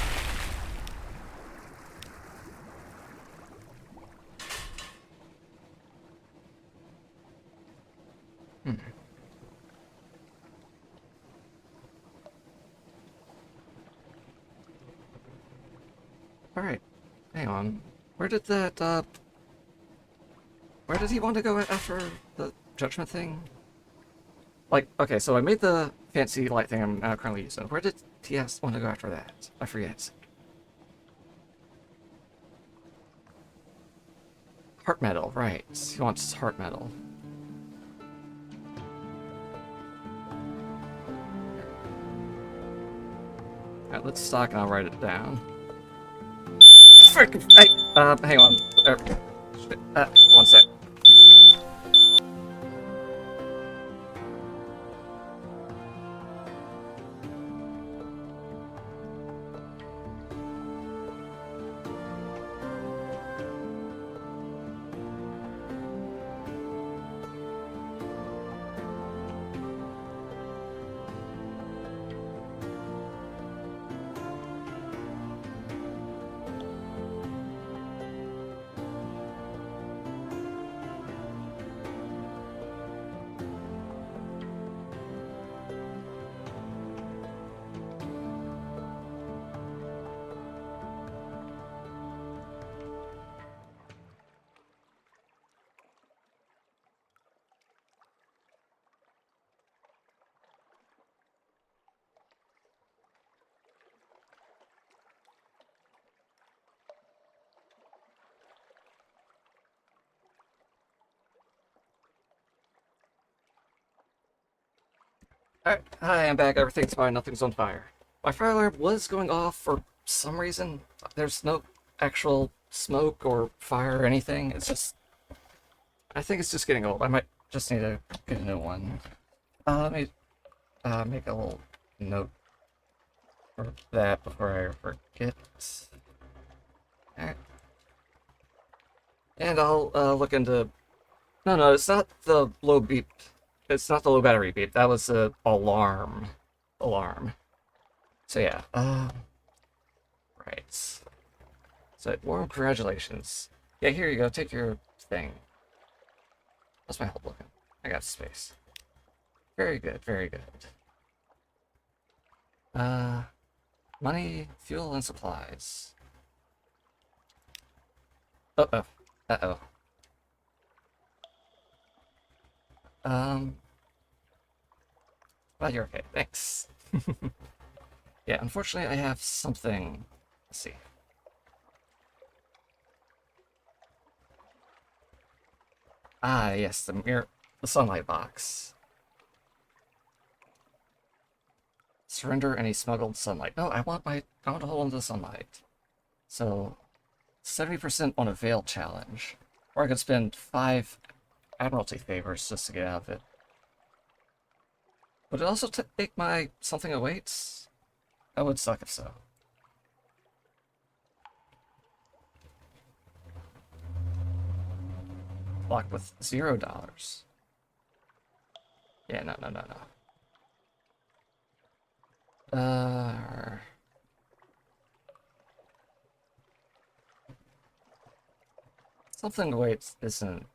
Alright. Hang on. Where did that, where did he want to go after the judgment thing? Like, okay, so I made the fancy light thing I'm now currently using. Where did TS want to go after that? I forget. Heart metal, right. He wants heart metal. Alright, let's stock and I'll write it down. Frick! Hey, hang on. One sec. Alright, hi, I'm back. Everything's fine. Nothing's on fire. My fire alarm was going off for some reason. There's no actual smoke or fire or anything. It's just... I think it's just getting old. I might just need to get a new one. Let me make a little note for that before I forget. Alright. And I'll look into... No, it's not the low beep. It's not the low battery beep. That was the alarm. So yeah. Right. So warm congratulations. Yeah, here you go. Take your thing. That's my whole looking. I got space. Very good. Very good. Money, fuel, and supplies. Uh-oh. Uh-oh. Well, you're okay. Thanks. Yeah, unfortunately, I have something. Let's see. Ah, yes, the sunlight box. Surrender any smuggled sunlight. No, I want to hold on to the sunlight. So, 70% on a veil challenge. Or I could spend 5 Admiralty favors just to get out of it. Would it also take my something awaits? That would suck if so. Locked with $0. Yeah, no, no, no, no. Something the way it isn't.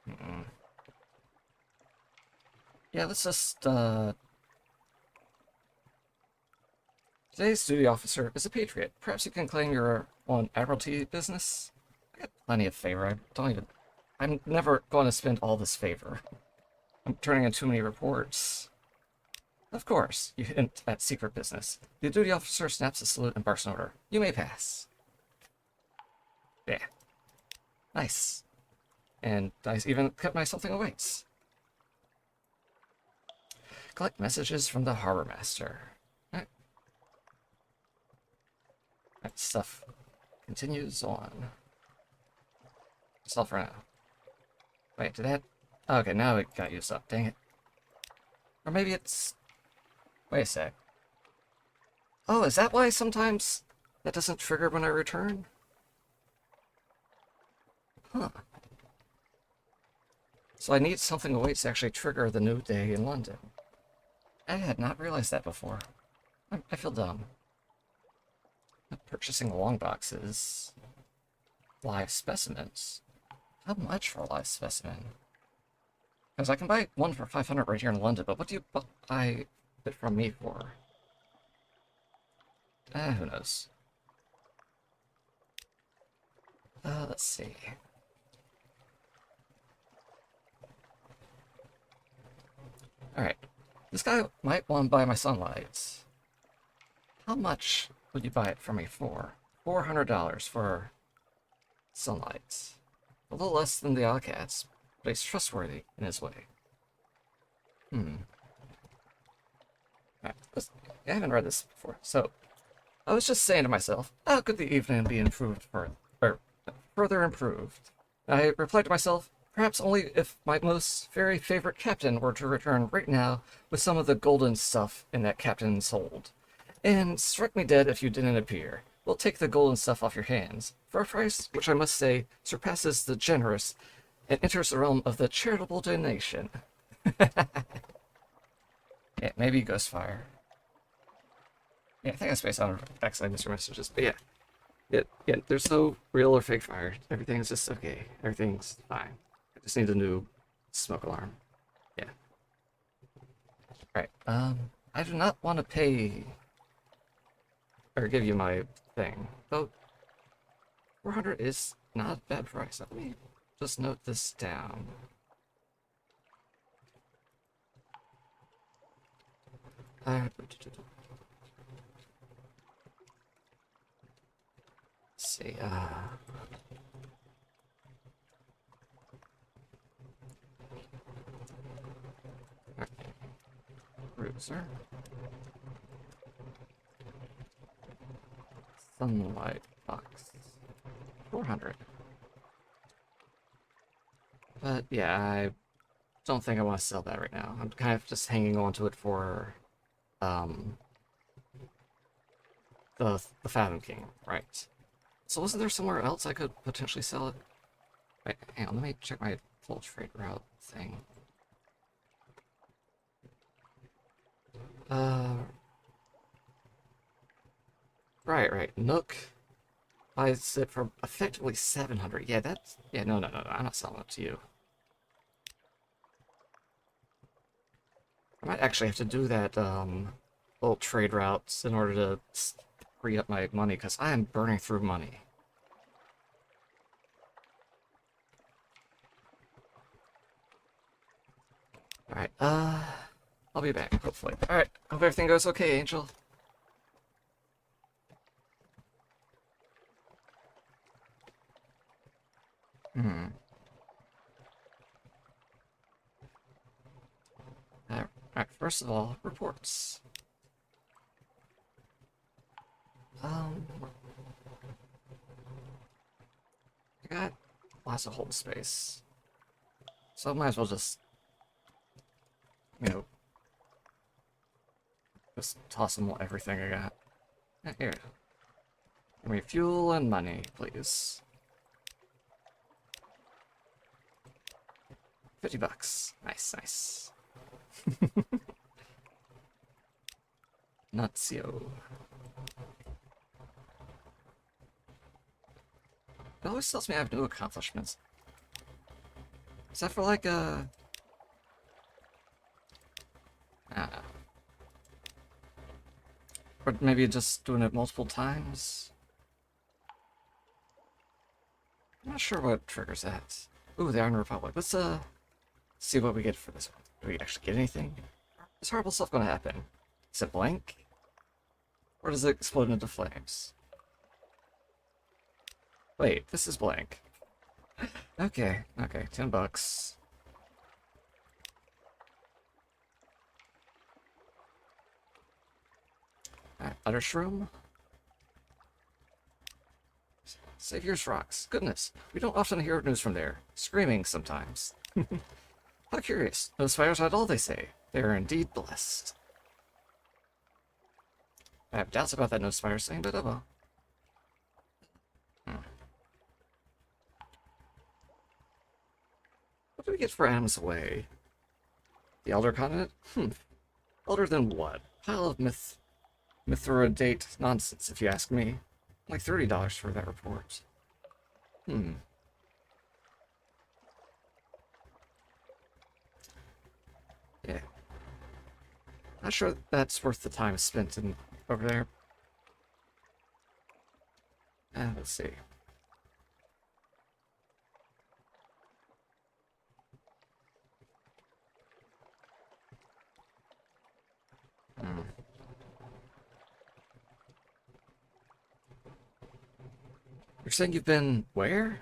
Mm-mm. Yeah, let's just, Today's duty officer is a patriot. Perhaps you can claim your own admiralty business? I got plenty of favor. I'm never going to spend all this favor. I'm turning in too many reports. Of course, you hint at secret business. The duty officer snaps a salute and barks an order. You may pass. Yeah. Nice. And I even kept my something awaits. Collect messages from the harbor master. Alright. That stuff continues on. That's all for now. Wait, did that... Okay, now it got used up. Dang it. Or maybe it's... Wait a sec. Oh, is that why sometimes that doesn't trigger when I return? Huh. So I need something awaits to actually trigger the new day in London. I had not realized that before. I feel dumb. Not purchasing long boxes. Live specimens. How much for a live specimen? Because I can buy one for 500 right here in London, but what do you buy it from me for? Who knows? Let's see. Alright. This guy might want to buy my sunlights. How much would you buy it from me for? $400 for sunlights. A little less than the Allcats, but he's trustworthy in his way. Alright, I haven't read this before, so I was just saying to myself, how could the evening be improved further improved? I replied to myself, perhaps only if my most very favorite captain were to return right now with some of the golden stuff in that captain's hold. And struck me dead if you didn't appear. We'll take the golden stuff off your hands, for a price which I must say surpasses the generous and enters the realm of the charitable donation. Yeah, maybe Ghostfire. Yeah, I think that's based on backside Mr. Messages, but yeah, there's no real or fake fire. Everything's just okay. Everything's fine. I just need a new smoke alarm. Yeah. Alright, I do not want to pay or give you my thing. Though 400 is not a bad price. Let me just note this down. Let's see, Cruiser. Sunlight box. 400. But yeah, I don't think I want to sell that right now. I'm kind of just hanging on to it for the Fathom King, right? So wasn't there somewhere else I could potentially sell it? Wait, hang on, let me check my full trade route thing. Right. Nook buys it for effectively 700. Yeah, that's... Yeah, no, I'm not selling it to you. I might actually have to do that, little trade routes in order to free up my money, because I am burning through money. Alright, I'll be back, hopefully. Alright, hope everything goes okay, Angel. Alright, first of all, reports. I got lots of hold space. So I might as well just, just toss them everything I got. Here. Give me fuel and money, please. $50. Nice, nice. Nutio. It always tells me I have new accomplishments. Is that for like a... I don't know. Or maybe just doing it multiple times? I'm not sure what triggers that. Ooh, the Iron Republic. Let's see what we get for this one. Do we actually get anything? Is horrible stuff gonna happen? Is it blank? Or does it explode into flames? Wait, this is blank. Okay, okay, $10. Alright, Utter Shroom. Savior's Rocks. Goodness, we don't often hear news from there. Screaming sometimes. How curious. Those fires had all they say. They are indeed blessed. I have doubts about that no spire saying, but oh well. What do we get for Adam's Way? The Elder Continent? Elder than what? Pile of Mithridate nonsense, if you ask me. Like $30 for that report. Yeah. Not sure that's worth the time spent in over there. Let's see. You're saying you've been where?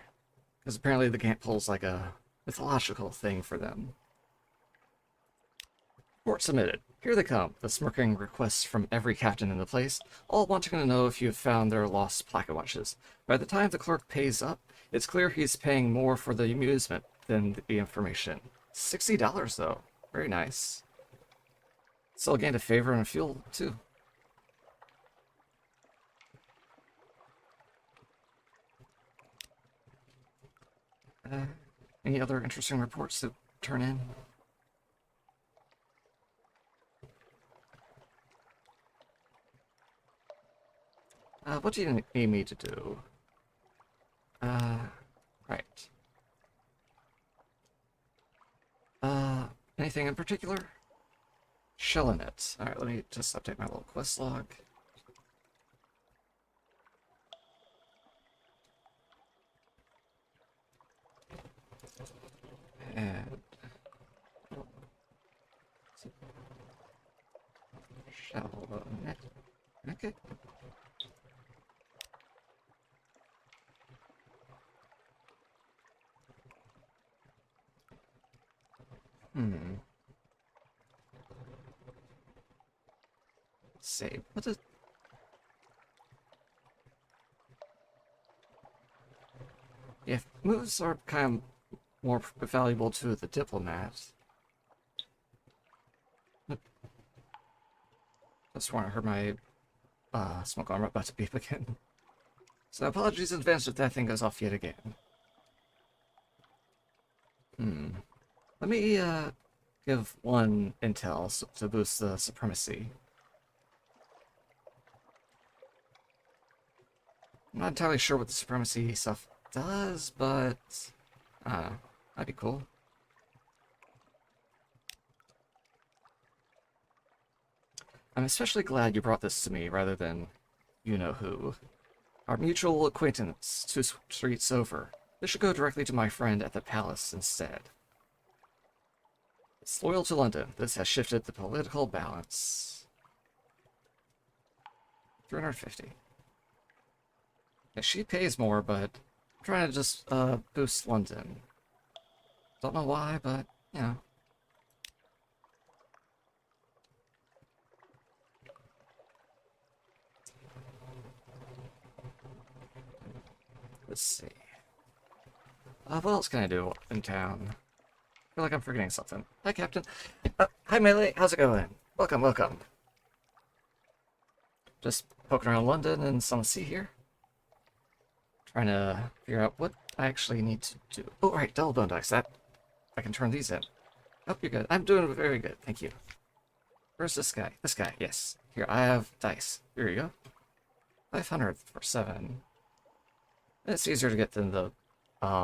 Because apparently the camp pulls like a mythological thing for them. Report submitted. Here they come, the smirking requests from every captain in the place, all wanting to know if you have found their lost placket watches. By the time the clerk pays up, it's clear he's paying more for the amusement than the information. $60 though. Very nice. Still gained a favor and fuel too. Any other interesting reports to turn in? What do you need me to do? Right. Anything in particular? Shelling it. Alright, let me just update my little quest log. And... Shell it. Okay. Save. What is... Yeah, moves are kind of more valuable to the diplomat. Just want to heard my smoke armor about to beep again. So apologies in advance if that thing goes off yet again. Let me give one intel to boost the supremacy. I'm not entirely sure what the supremacy stuff does, but I don't know. That'd be cool. I'm especially glad you brought this to me rather than you-know-who. Our mutual acquaintance 2 streets over. This should go directly to my friend at the palace instead. It's loyal to London. This has shifted the political balance. 350. Yeah, she pays more, but I'm trying to just boost London. Don't know why, but, you know. Let's see. What else can I do in town? I feel like I'm forgetting something. Hi, Captain. Hi, Melee. How's it going? Welcome, welcome. Just poking around London and Sunless Sea here. Trying to figure out what I actually need to do. Oh, right, double bone dice. That I can turn these in. Oh, you're good. I'm doing very good. Thank you. Where's this guy? This guy, yes. Here, I have dice. Here you go. 500 for 7. It's easier to get than the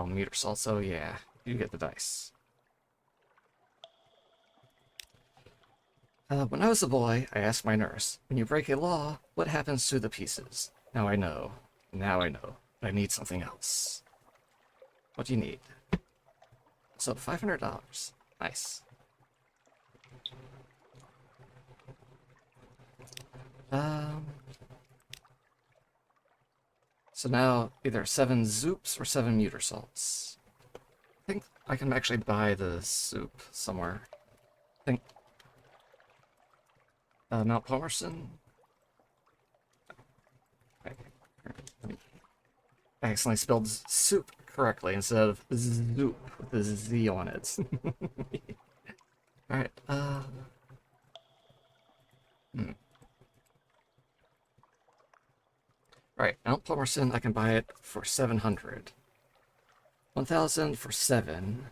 meter salt, so yeah, you get the dice. When I was a boy, I asked my nurse, when you break a law, what happens to the pieces? Now I know. Now I know. But I need something else. What do you need? So, $500. Nice. So now, either 7 zoops or 7 meter salts. I think I can actually buy the soup somewhere. I think Mount Palmerston. I accidentally spelled soup correctly instead of zoop with a Z on it. Alright, Alright, Mount Palmerston, I can buy it for 700. 1,000 for 7.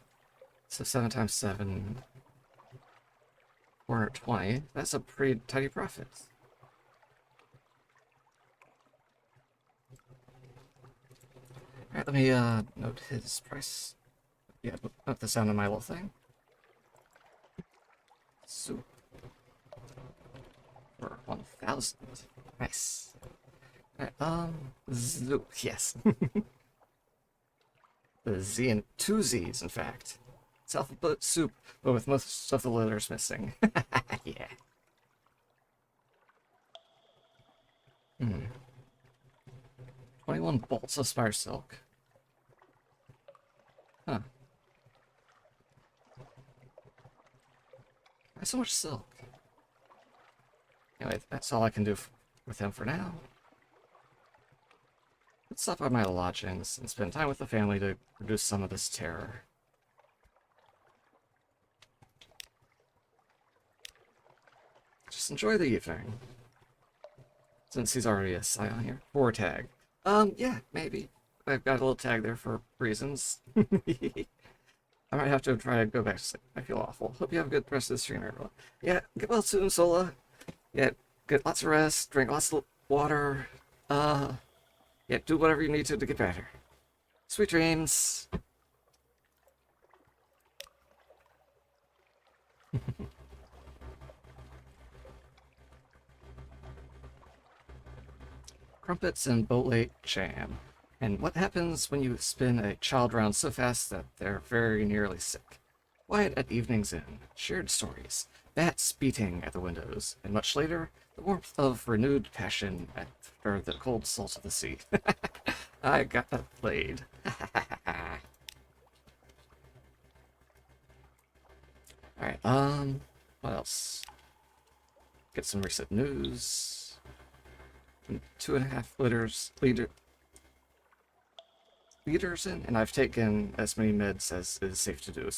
So 7 times 7. 420. That's a pretty tidy profit. Alright, let me note his price. Yeah, note the sound of my little thing. Soup. For 1,000. Nice. Alright, zoop, yes. The Z and 2 Z's, in fact. It's alphabet soup, but with most of the letters missing. Yeah. 21 bolts of spire silk. Huh. Why so much silk? Anyway, that's all I can do with him for now. Let's stop by my lodgings and spend time with the family to reduce some of this terror. Just enjoy the evening. Since he's already a scion here. Or tag. Yeah, maybe. I've got a little tag there for reasons. I might have to try to go back to sleep. I feel awful. Hope you have a good rest of the stream, everyone. Yeah, get well soon, Sola. Yeah, get lots of rest, drink lots of water. Yeah, do whatever you need to get better. Sweet dreams. Crumpets and boat-late jam. And what happens when you spin a child round so fast that they're very nearly sick? Quiet at evening's inn, shared stories, bats beating at the windows, and much later, the warmth of renewed passion after the cold salt of the sea. I got that played. Alright, what else? Get some recent news. 2.5 liters in, and I've taken as many meds as is safe to do.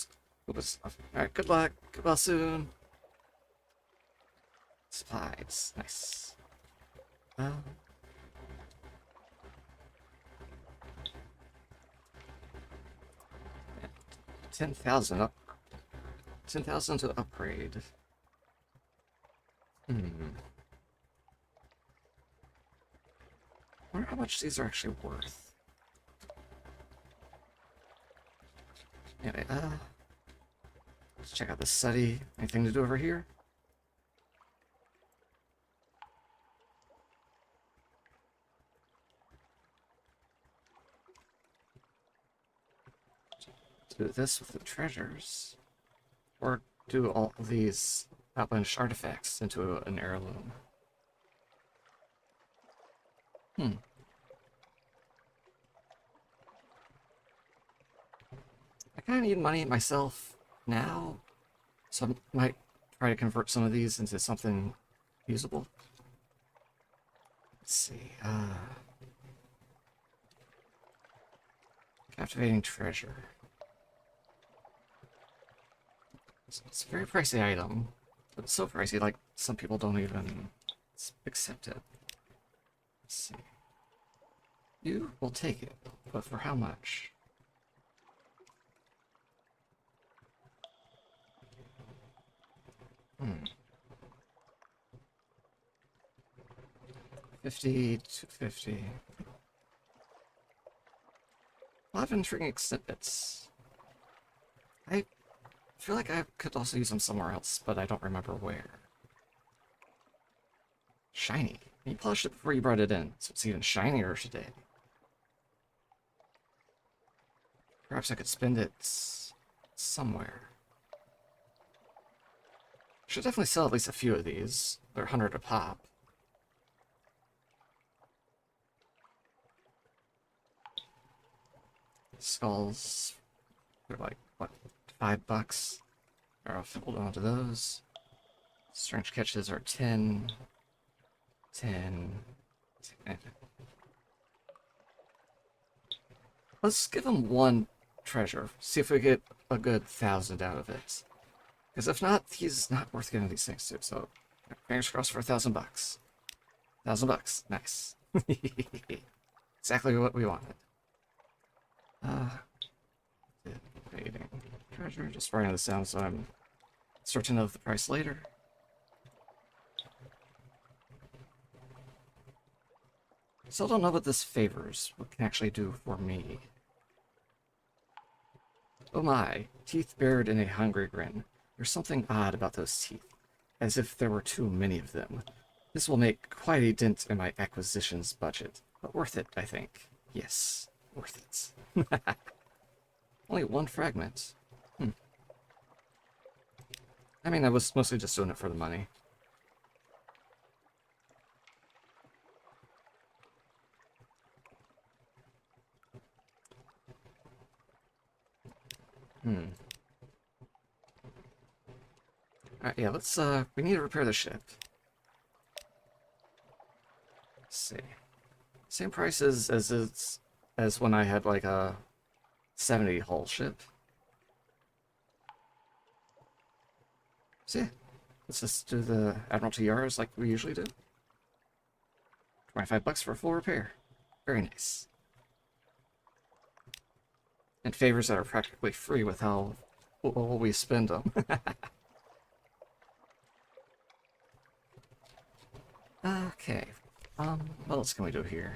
Alright, good luck. Get well soon. Supplies. Nice. 10,000 up. 10,000 to upgrade. I wonder how much these are actually worth. Anyway, let's check out the study. Anything to do over here? Do this with the treasures. Or do all these outlandish artifacts into an heirloom. I kind of need money myself now, so I might try to convert some of these into something usable. Let's see, captivating treasure. It's a very pricey item, but it's so pricey, like, some people don't even accept it. Let's see. You will take it, but for how much? Hmm. 50 to 50. A lot of intriguing exhibits. I feel like I could also use them somewhere else, but I don't remember where. Shiny. You polished it before you brought it in, so it's even shinier today. Perhaps I could spend it somewhere. Should definitely sell at least a few of these. They're 100 a pop. Skulls. They're like, what, $5? I'll hold on to those. Strange catches are 10. 10. 10. Let's give him one treasure. See if we get a good 1,000 out of it. Because if not, he's not worth getting these things to. So, fingers crossed for $1,000. $1,000. Nice. Exactly what we wanted. Rating. Treasure. Just writing this down so I'm certain of the price later. Still don't know what this favors. What can actually do for me. Oh my, teeth bared in a hungry grin. There's something odd about those teeth, as if there were too many of them. This will make quite a dent in my acquisitions budget, but worth it, I think. Yes, worth it. Only one fragment. I mean, I was mostly just doing it for the money. Alright, yeah, let's, we need to repair the ship. Let's see. Same prices as when I had, like, a 70 hull ship. So yeah, let's just do the Admiralty Yards like we usually do. $25 for a full repair. Very nice. And favors that are practically free with how well we spend them. Okay. What else can we do here?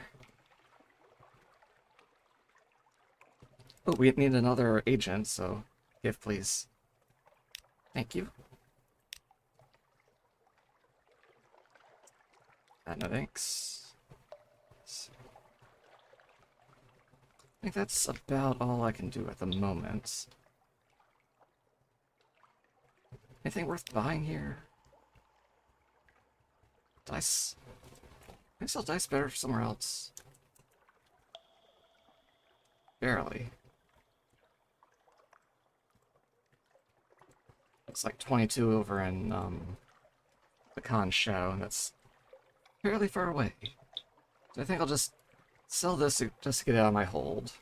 Oh, we need another agent, so give, please. Thank you. No thanks. I think that's about all I can do at the moment. Anything worth buying here? Dice. Can I sell dice better somewhere else? Barely. It's like 22 over in the con show, and that's fairly far away. So I think I'll just sell this just to get it out of my hold.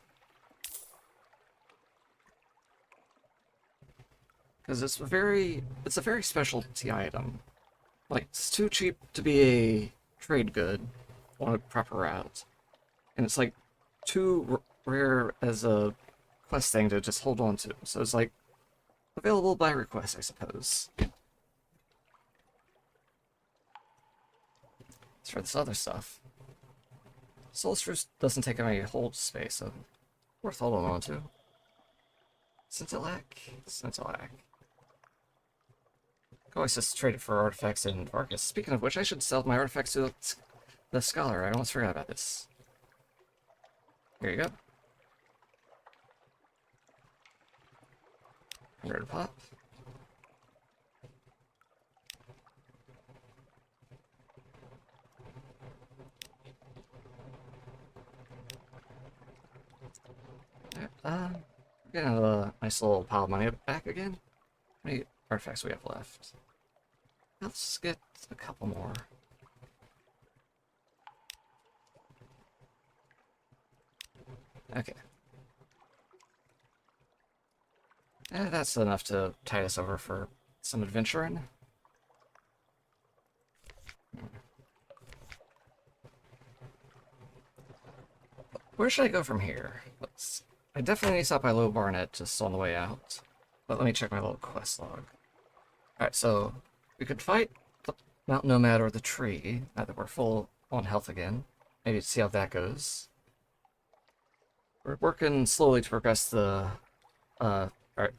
Because it's a very specialty item. Like, it's too cheap to be a trade good on a proper route. And it's like too rare as a quest thing to just hold on to. So it's like available by request, I suppose. As for this other stuff, Soul Spruce doesn't take any hold space, so worth holding on to. Scintillac. Could always just trade it for artifacts in Vargas. Speaking of which, I should sell my artifacts to the Scholar. I almost forgot about this. Here you go. 100 pop. Getting a nice little pile of money back again. How many artifacts we have left? Let's get a couple more. Okay. That's enough to tide us over for some adventuring. Where should I go from here? I definitely need to stop by Low Barnet just on the way out. But let me check my little quest log. Alright, so We could fight the mountain nomad or the tree, now that we're full on health again. Maybe see how that goes. We're working slowly to progress the, uh, our,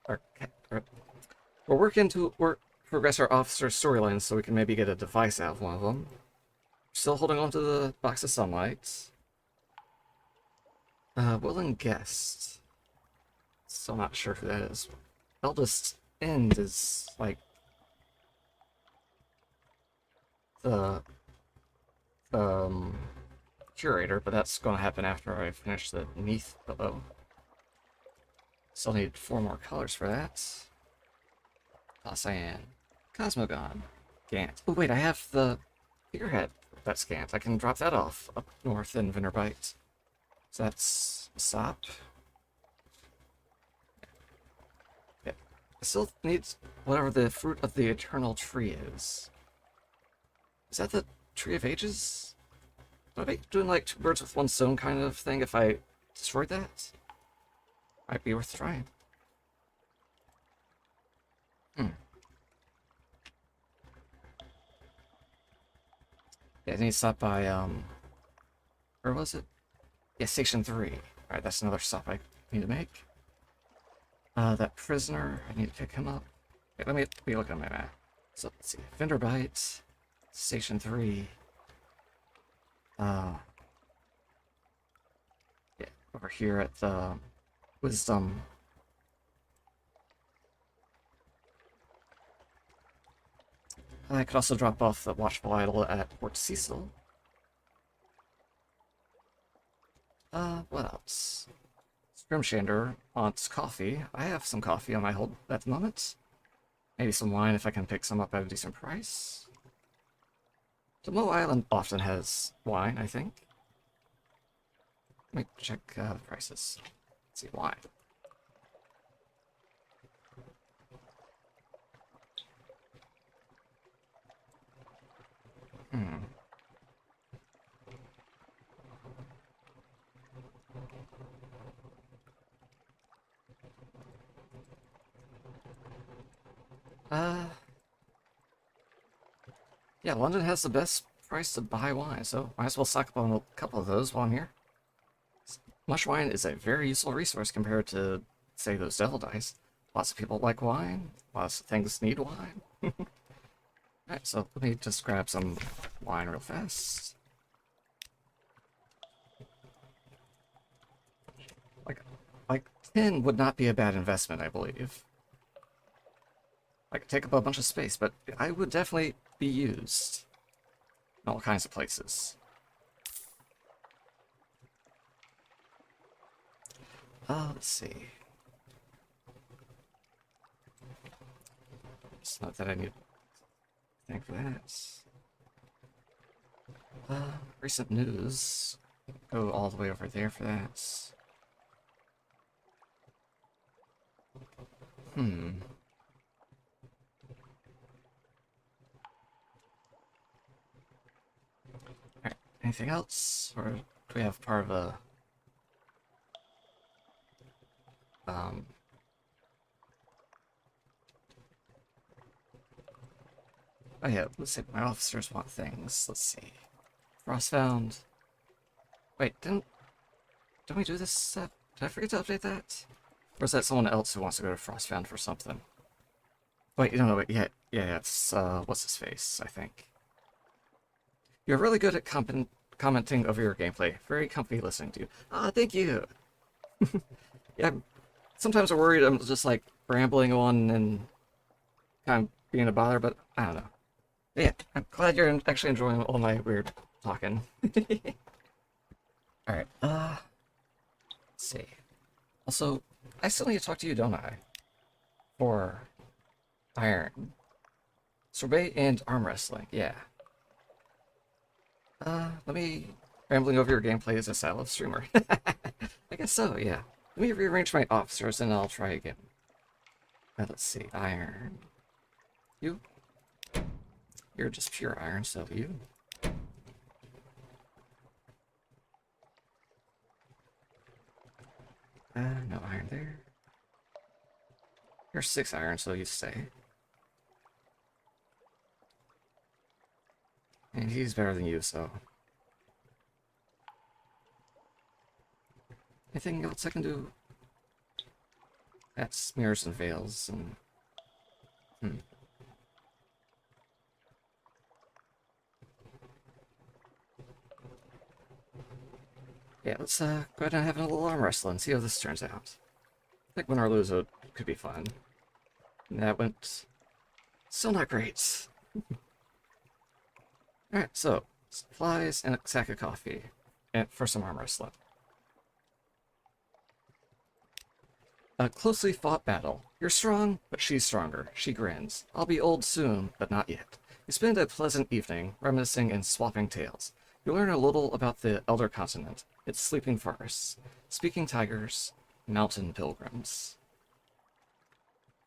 our we're working to progress our officer's storylines so we can maybe get a device out of one of them. Still holding on to the box of sunlight. Willing guest. Still not sure who that is. Eldest End is like the curator, but that's gonna happen after I finish the Neath below. Still need 4 more colors for that. Cyan, Cosmogon, Gant. Oh wait, I have the figurehead. That's Gant. I can drop that off up north in Vinterbite. So that's a stop. Yeah. I still need whatever the fruit of the eternal tree is. Is that the Tree of Ages? Would I be doing like 2 birds with 1 stone kind of thing if I destroyed that? Might be worth trying. Yeah, I need to stop by, where was it? Yeah, Station 3. Alright, that's another stop I need to make. That prisoner, I need to pick him up. Okay, let me look at my map. So, let's see. Vinterbite, Station 3. Yeah, over here at the Wisdom. I could also drop off the Watchful Idol at Port Cecil. What else? Scrimshander wants coffee. I have some coffee on my hold at the moment. Maybe some wine if I can pick some up at a decent price. Demoe Island often has wine, I think. Let me check the prices. Let's see, wine. Yeah, London has the best price to buy wine, so might as well stock up on a couple of those while I'm here. Mush wine is a very useful resource compared to, say, those devil dice. Lots of people like wine. Lots of things need wine. Alright, so let me just grab some wine real fast. Like 10 would not be a bad investment, I believe. I could take up a bunch of space, but I would definitely be used in all kinds of places. Let's see. Just note that I need to thank for that. Recent news. Go all the way over there for that. Alright, anything else? Or do we have part of a... Oh yeah, let's see, my officers want things. Let's see. Frostbound. Wait, didn't we do this? Did I forget to update that? Or is that someone else who wants to go to Frostbound for something? Wait, no, wait, yeah, it's, what's his face, I think. You're really good at commenting over your gameplay. Very comfy listening to you. Ah, thank you! Yeah, sometimes I'm worried I'm just, like, rambling on and kind of being a bother, but I don't know. Yeah, I'm glad you're actually enjoying all my weird talking. Alright, let's see. Also, I still need to talk to you, don't I? For Iron. Sorbet and arm wrestling, yeah. Let me... Rambling over your gameplay as a style streamer. I guess so, yeah. Let me rearrange my officers and I'll try again. Let's see, Iron. You? You're just pure iron, so you. No iron there. You're 6 iron, so you stay. he's better than you, so... Anything else I can do? That's mirrors and veils, and... Yeah, let's go ahead and have a little arm wrestle and see how this turns out. I think win or lose it could be fun. And that went... still not great. Alright, so, supplies and a sack of coffee. And for some arm wrestling. A closely fought battle. You're strong, but she's stronger. She grins. I'll be old soon, but not yet. You spend a pleasant evening, reminiscing and swapping tales. You learn a little about the Elder Continent, its sleeping forests, speaking tigers, mountain pilgrims.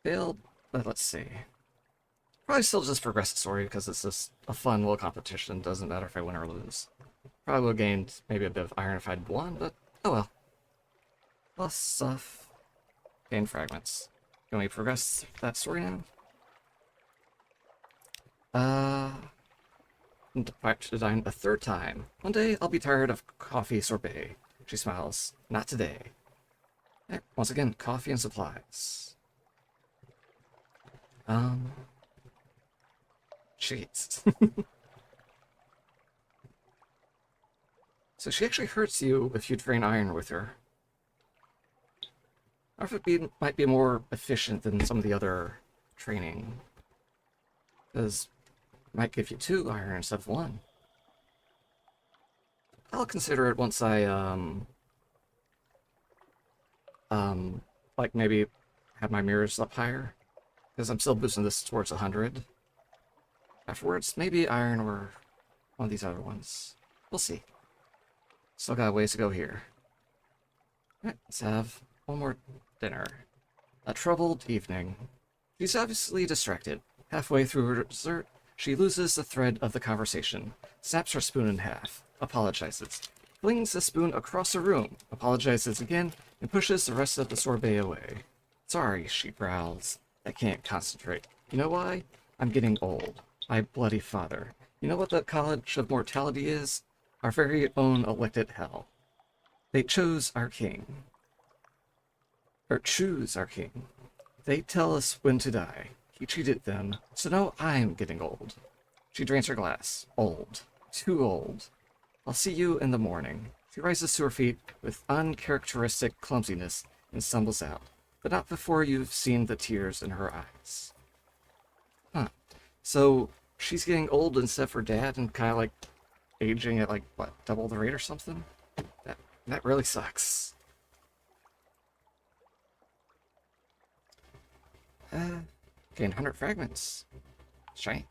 Failed, let's see. Probably still just progress the story because it's just a fun little competition. Doesn't matter if I win or lose. Probably would have gained maybe a bit of iron if I'd won, but oh well. Lost stuff. Gain fragments. Can we progress that story now? To dine a third time. One day I'll be tired of coffee sorbet. She smiles. Not today. Once again, coffee and supplies. Jeez. So she actually hurts you if you drain iron with her. I wonder if it might be more efficient than some of the other training. Because it might give you 2 iron instead of 1. I'll consider it once I, like maybe have my mirrors up higher. Because I'm still boosting this towards 100. Afterwards, maybe iron or one of these other ones. We'll see. Still got a ways to go here. Alright, let's have one more dinner. A troubled evening. She's obviously distracted. Halfway through her dessert, she loses the thread of the conversation, snaps her spoon in half, apologizes, flings the spoon across the room, apologizes again, and pushes the rest of the sorbet away. Sorry, she growls. I can't concentrate. You know why? I'm getting old. My bloody father. You know what the College of Mortality is? Our very own elected hell. They chose our king. Or choose our king. They tell us when to die. He cheated them, so now I'm getting old. She drains her glass. Old. Too old. I'll see you in the morning. She rises to her feet with uncharacteristic clumsiness and stumbles out, but not before you've seen the tears in her eyes. Huh. So she's getting old instead of her dad and kind of like aging at like, what, double the rate or something? That really sucks. Gain 100 fragments. Shiny.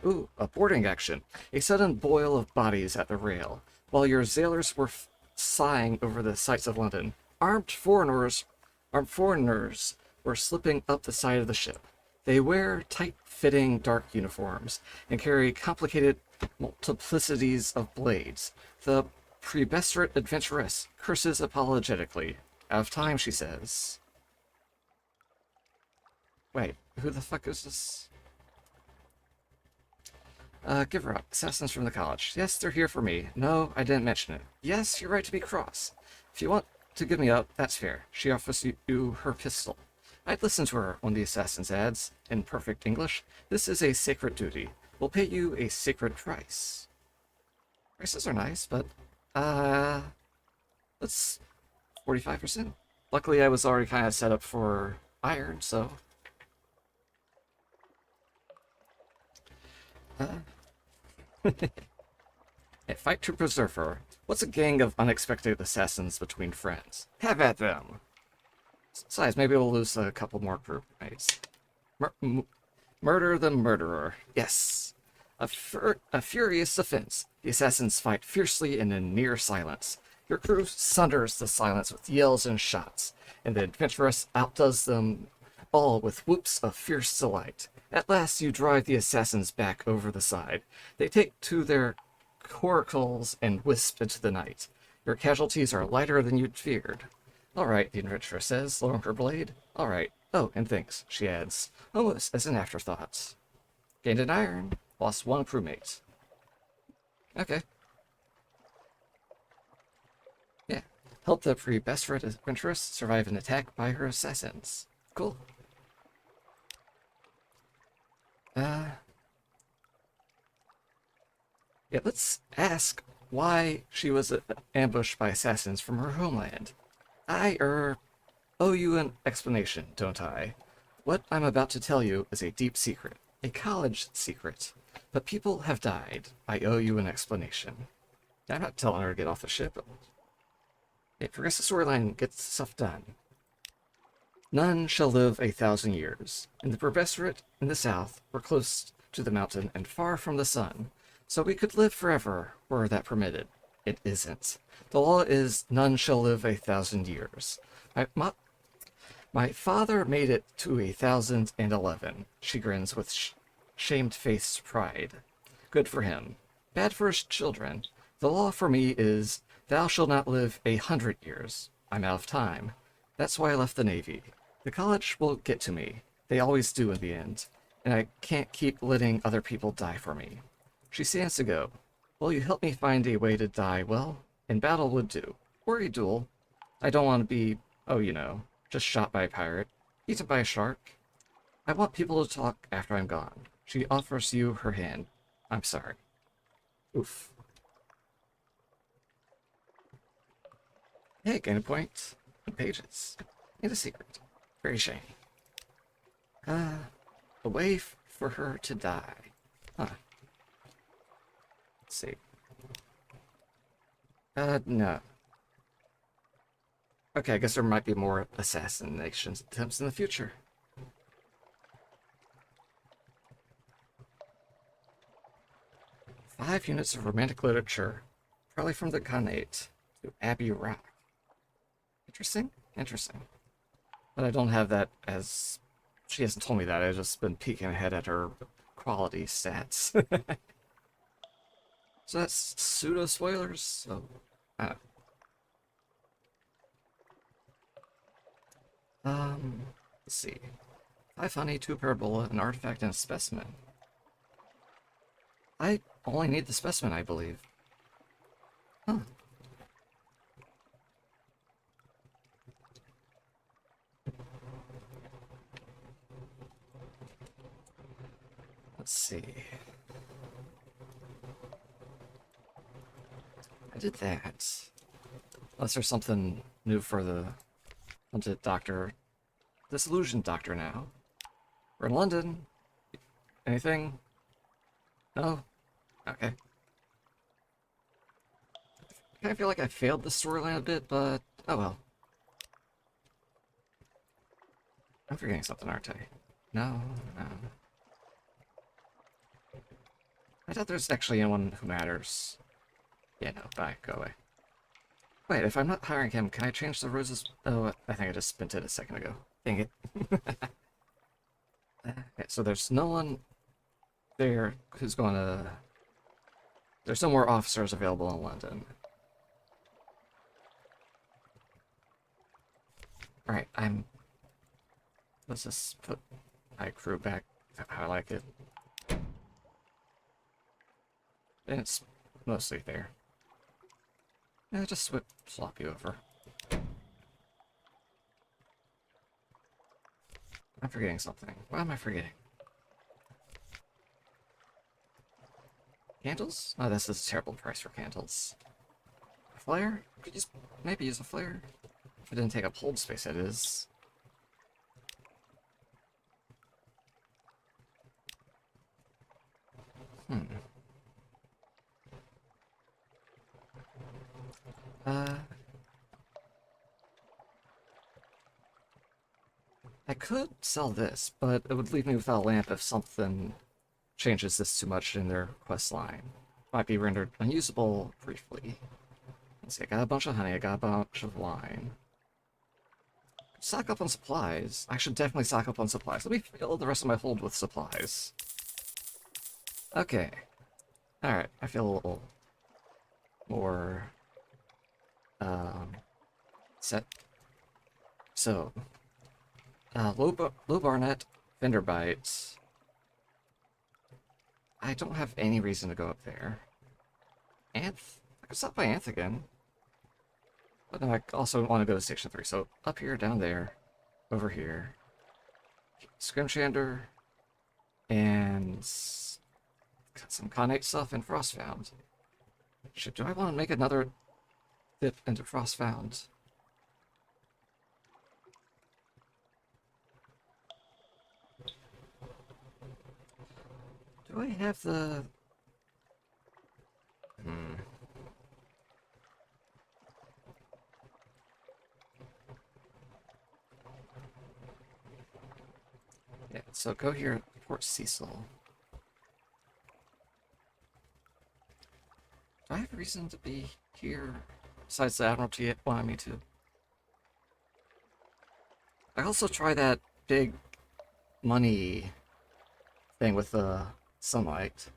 Ooh, a boarding action. A sudden boil of bodies at the rail. While your sailors were sighing over the sights of London, armed foreigners were slipping up the side of the ship. They wear tight-fitting dark uniforms and carry complicated multiplicities of blades. The prebestrate adventuress curses apologetically. Out of time, she says. Wait, who the fuck is this? Give her up. Assassins from the college. Yes, they're here for me. No, I didn't mention it. Yes, you're right to be cross. If you want to give me up, that's fair. She offers you her pistol. I'd listen to her, one of the assassins adds, in perfect English. This is a sacred duty. We'll pay you a sacred price. Prices are nice, but, that's 45%. Luckily, I was already kind of set up for iron, so... A fight to preserve her. What's a gang of unexpected assassins between friends? Have at them! Besides, maybe we'll lose a couple more group mates. Murder the murderer. Yes. A furious offense. The assassins fight fiercely and in near silence. Your crew sunders the silence with yells and shots, and the adventuress outdoes them all with whoops of fierce delight. At last you drive the assassins back over the side. They take to their coracles and wisp into the night. Your casualties are lighter than you'd feared. All right, the adventuress says, lowering her blade. All right. Oh, and thanks, she adds, almost as an afterthought. Gained an iron. Lost one crewmate. Okay. Yeah. Helped the best friend adventuress survive an attack by her assassins. Cool. Yeah, let's ask why she was ambushed by assassins from her homeland. I, owe you an explanation, don't I? What I'm about to tell you is a deep secret. A college secret. But people have died. I owe you an explanation. I'm not telling her to get off the ship. Hey, progress the storyline, get stuff done. None shall live 1,000 years. In the Professorate in the south, we're close to the mountain and far from the sun, so we could live forever were that permitted. It isn't. The law is none shall live 1,000 years. My father made it to 1,011. She grins with shamed-faced pride. Good for him. Bad for his children. The law for me is, thou shalt not live 100 years. I'm out of time. That's why I left the Navy. The college will get to me. They always do in the end. And I can't keep letting other people die for me. She stands to go. Will you help me find a way to die well? In battle would do. Or a duel. I don't want to be, just shot by a pirate. Eaten by a shark. I want people to talk after I'm gone. She offers you her hand. I'm sorry. Oof. Hey, gain a point. Pages. And a secret. Very shiny. A way for her to die. Huh. Let's see. No. Okay, I guess there might be more assassination attempts in the future. Five units of romantic literature. Probably from the Khanate to Abbey Rock. Interesting? Interesting. But I don't have that as... She hasn't told me that. I've just been peeking ahead at her quality stats. So that's pseudo-spoilers, so... let's see. 5 honey, 2 parabola, an artifact, and a specimen. I only need the specimen, I believe. Huh. Let's see. I did that. Unless there's something new for the Haunted Doctor. Disillusioned Doctor now. We're in London. Anything? No? Okay. I kind of feel like I failed the storyline a bit, but oh well. I'm forgetting something, aren't I? No, no. I thought there's actually anyone who matters. Yeah, no, bye, go away. Wait, if I'm not hiring him, can I change the roses? Oh, I think I just spent it a second ago. Dang it. Okay, so there's no one there who's going to... There's no more officers available in London. Alright, let's just put my crew back how I like it. And it's mostly there. Yeah, just swap you over. I'm forgetting something. What am I forgetting? Candles? Oh, this is a terrible price for candles. A flare? Could use, maybe use a flare. If it didn't take up hold space, it is. I could sell this, but it would leave me without a lamp if something changes this too much in their quest line. Might be rendered unusable briefly. Let's see, I got a bunch of honey, I got a bunch of wine. Stock up on supplies. I should definitely stock up on supplies. Let me fill the rest of my hold with supplies. Okay. Alright, I feel a little more set. So, low Barnet, Fender Bites. I don't have any reason to go up there. Anth? I could stop by Anth again. But no, I also want to go to Station 3. So up here, down there, over here. Scrimshander, and got some Connate stuff and Frostbound. Shit, do I want to make another dip into Frostbound? Do I have the... Yeah, so go here, Port Cecil. Do I have a reason to be here besides the Admiralty wanting me to? I also try that big money thing with the sunlight.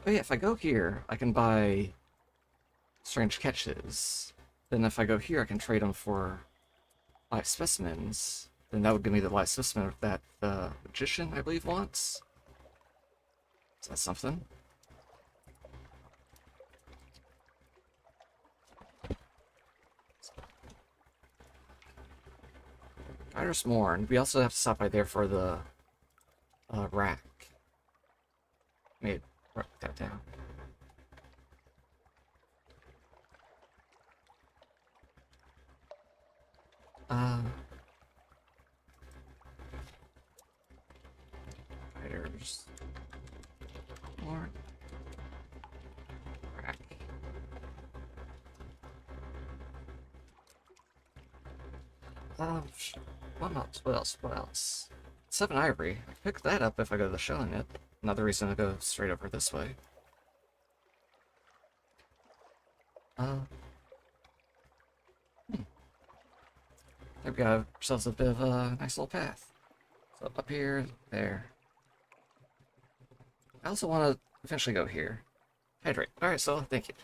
Oh yeah, if I go here, I can buy strange catches. Then if I go here, I can trade them for live specimens. Then that would give me the live specimen that the magician, I believe, wants. Is that something? Riders Mourn. We also have to stop by there for the rack. Maybe write that down. Riders Mourn. Rack. What else? What else? What else? 7 Ivory. I can pick that up if I go to the Shelling It. Another reason to go straight over this way. There we got ourselves a bit of a nice little path. So up here, there. I also want to eventually go here. Hydrate. Alright, so thank you.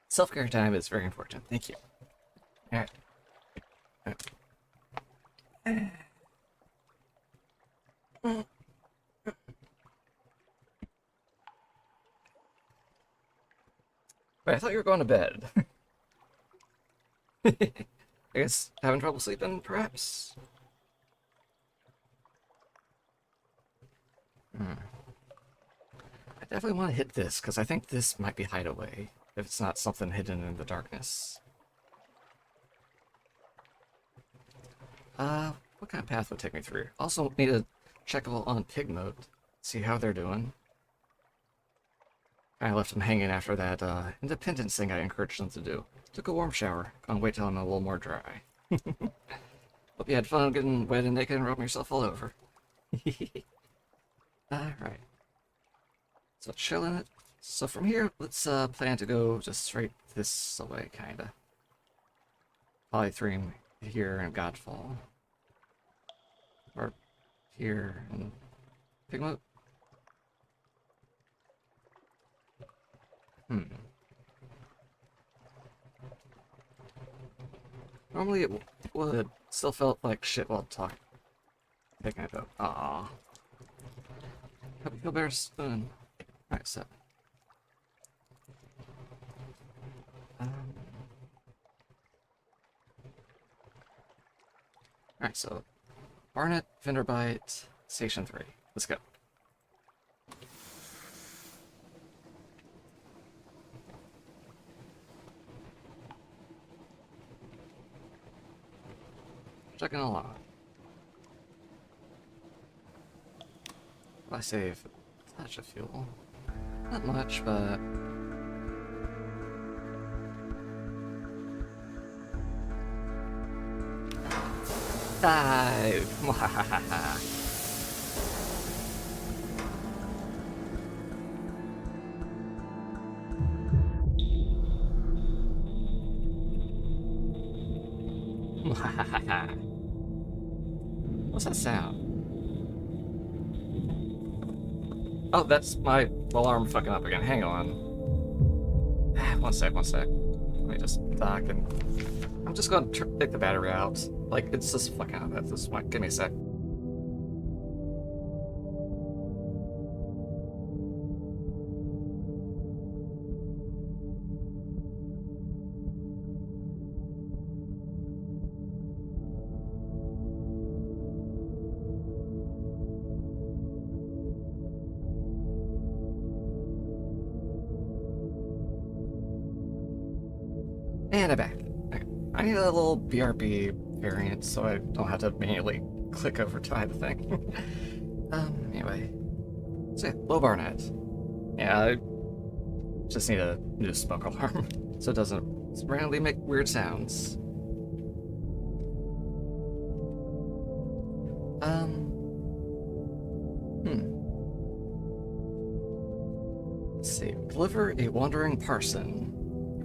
Self-care time is very important. Thank you. Alright. Wait, I thought you were going to bed. I guess having trouble sleeping, perhaps? I definitely want to hit this, because I think this might be Hideaway, if it's not something hidden in the darkness. What kind of path would take me through? Also need to check on Pig Mode, see how they're doing. I left them hanging after that independence thing I encouraged them to do. Took a warm shower. Gonna wait till I'm a little more dry. Hope you had fun getting wet and naked and rubbing yourself all over. Alright. So chilling it. So from here, let's plan to go just straight this way, kinda. Probably 3 here in Godfall. Or here in Pigmoat. Normally it would still felt like shit while talking. Picking it up. Aww. Hope you feel better soon. Alright, so. Alright, so. Barnet, Vinderbite, Station 3. Let's go. Checking along. I save a touch of fuel. Not much, but... Dive! What's that sound? Oh, that's my alarm fucking up again. Hang on. One sec. Let me just dock and... I'm just gonna take the battery out. Like, it's just fucking out at this point. Give me a sec. And I'm back. Okay. I need a little BRB variant so I don't have to manually click over to hide the thing. Anyway. So yeah, low Barnett. Yeah, I just need a new smoke alarm so it doesn't randomly make weird sounds. Let's see. Deliver a wandering parson.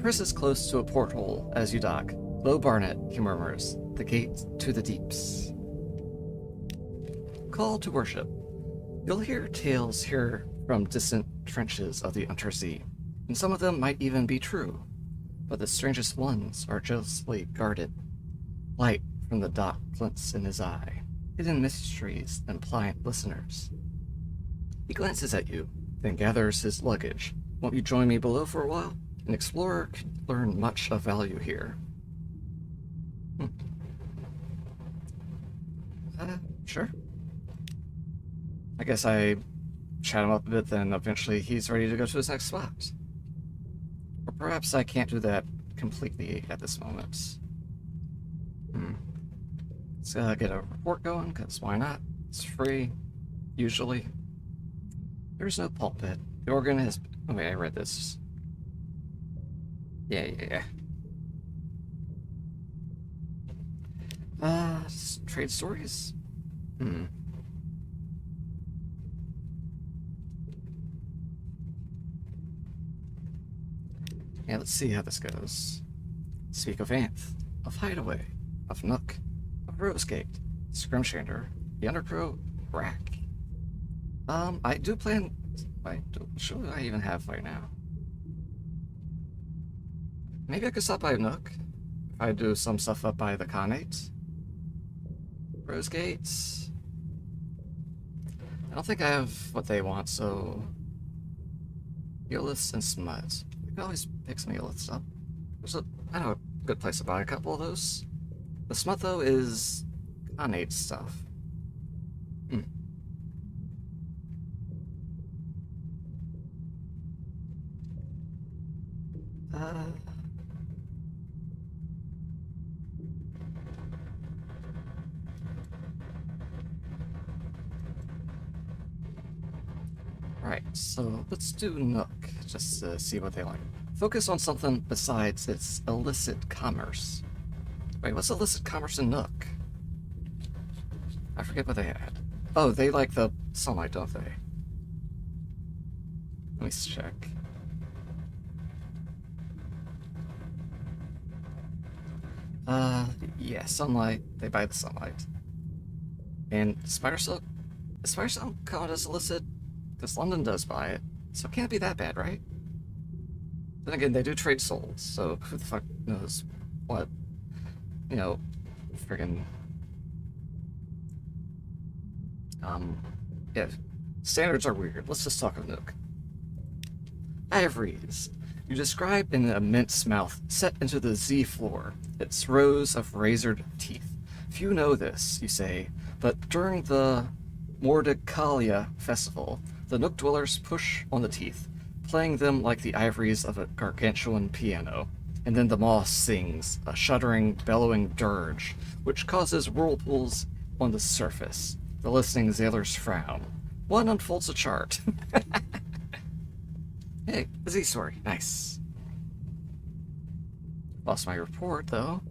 Presses close to a porthole as you dock. Low Barnett, he murmurs, the gate to the deeps. Call to worship. You'll hear tales here from distant trenches of the Untersea, and some of them might even be true, but the strangest ones are jealously guarded. Light from the dock glints in his eye, hidden mysteries and pliant listeners. He glances at you, then gathers his luggage. Won't you join me below for a while? An explorer could learn much of value here. Sure. I guess I chat him up a bit, then eventually he's ready to go to his next spot. Or perhaps I can't do that completely at this moment. Let's get a report going, because why not? It's free, usually. There's no pulpit. The organ has... Oh wait, I read this. Yeah. Trade stories? Yeah, let's see how this goes. Speak of Anth, of Hideaway, of Nook, of Rosegate, Scrimshander, the Undercrow, Rack. I do plan... What do I even have right now? Maybe I could stop by Nook if I do some stuff up by the Khanate. Rosegate. I don't think I have what they want, so... Eoliths and Smut. I can always pick some Eoliths up. There's I know a good place to buy a couple of those. The Smut, though, is Khanate stuff. Right, so let's do Nook, just to see what they like. Focus on something besides its illicit commerce. Wait, what's illicit commerce in Nook? I forget what they had. Oh, they like the sunlight, don't they? Let me check. Yeah, sunlight. They buy the sunlight. And spider silk? Is spider silk counted as illicit? Because London does buy it, so it can't be that bad, right? Then again, they do trade souls, so who the fuck knows what, you know, friggin'... yeah, standards are weird. Let's just talk of Nook. Ivories. You describe an immense mouth set into the Z floor, its rows of razored teeth. Few know this, you say, but during the Mordekalia festival, the Nook dwellers push on the teeth, playing them like the ivories of a gargantuan piano, and then the moss sings, a shuddering, bellowing dirge, which causes whirlpools on the surface. The listening sailors frown. One unfolds a chart. Hey, the Z story. Nice. Lost my report, though.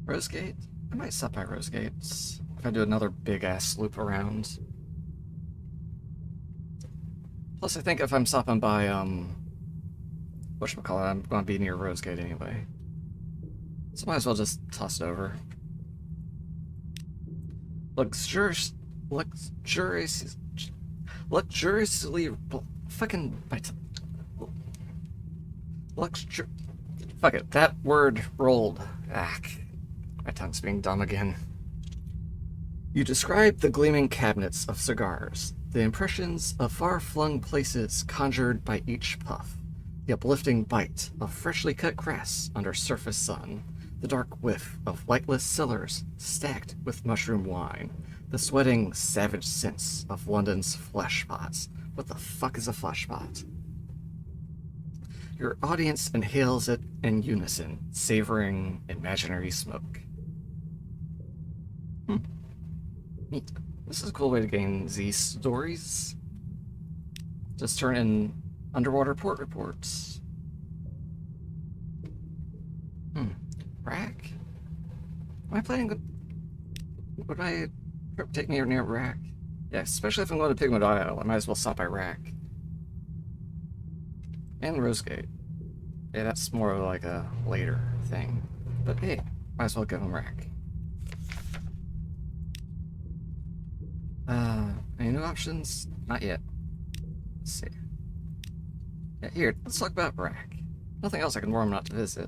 Rosegate? I might stop by Rosegate if I do another big-ass loop around. Plus, I think if I'm stopping by, whatchamacallit, I'm going to be near Rosegate anyway. So might as well just toss it over. luxurious, luxurious, luxuriously, fucking, luxur, fuck it, that word rolled. Ah, my tongue's being dumb again. You describe the gleaming cabinets of cigars, the impressions of far-flung places conjured by each puff, the uplifting bite of freshly cut grass under surface sun, the dark whiff of lightless cellars stacked with mushroom wine, the sweating, savage scents of London's flesh pots. What the fuck is a flesh pot? Your audience inhales it in unison, savoring imaginary smoke. Neat. This is a cool way to gain Z stories. Just turn in underwater port reports. Rack? Am I planning to... Would my trip take me near Rack? Yeah, especially if I'm going to Pigment Isle, I might as well stop by Rack. And Rosegate. Yeah, that's more of like a later thing. But hey, might as well give them Rack. Any new options? Not yet. Let's see. Yeah, here, let's talk about Rack. Nothing else I can warm not to visit.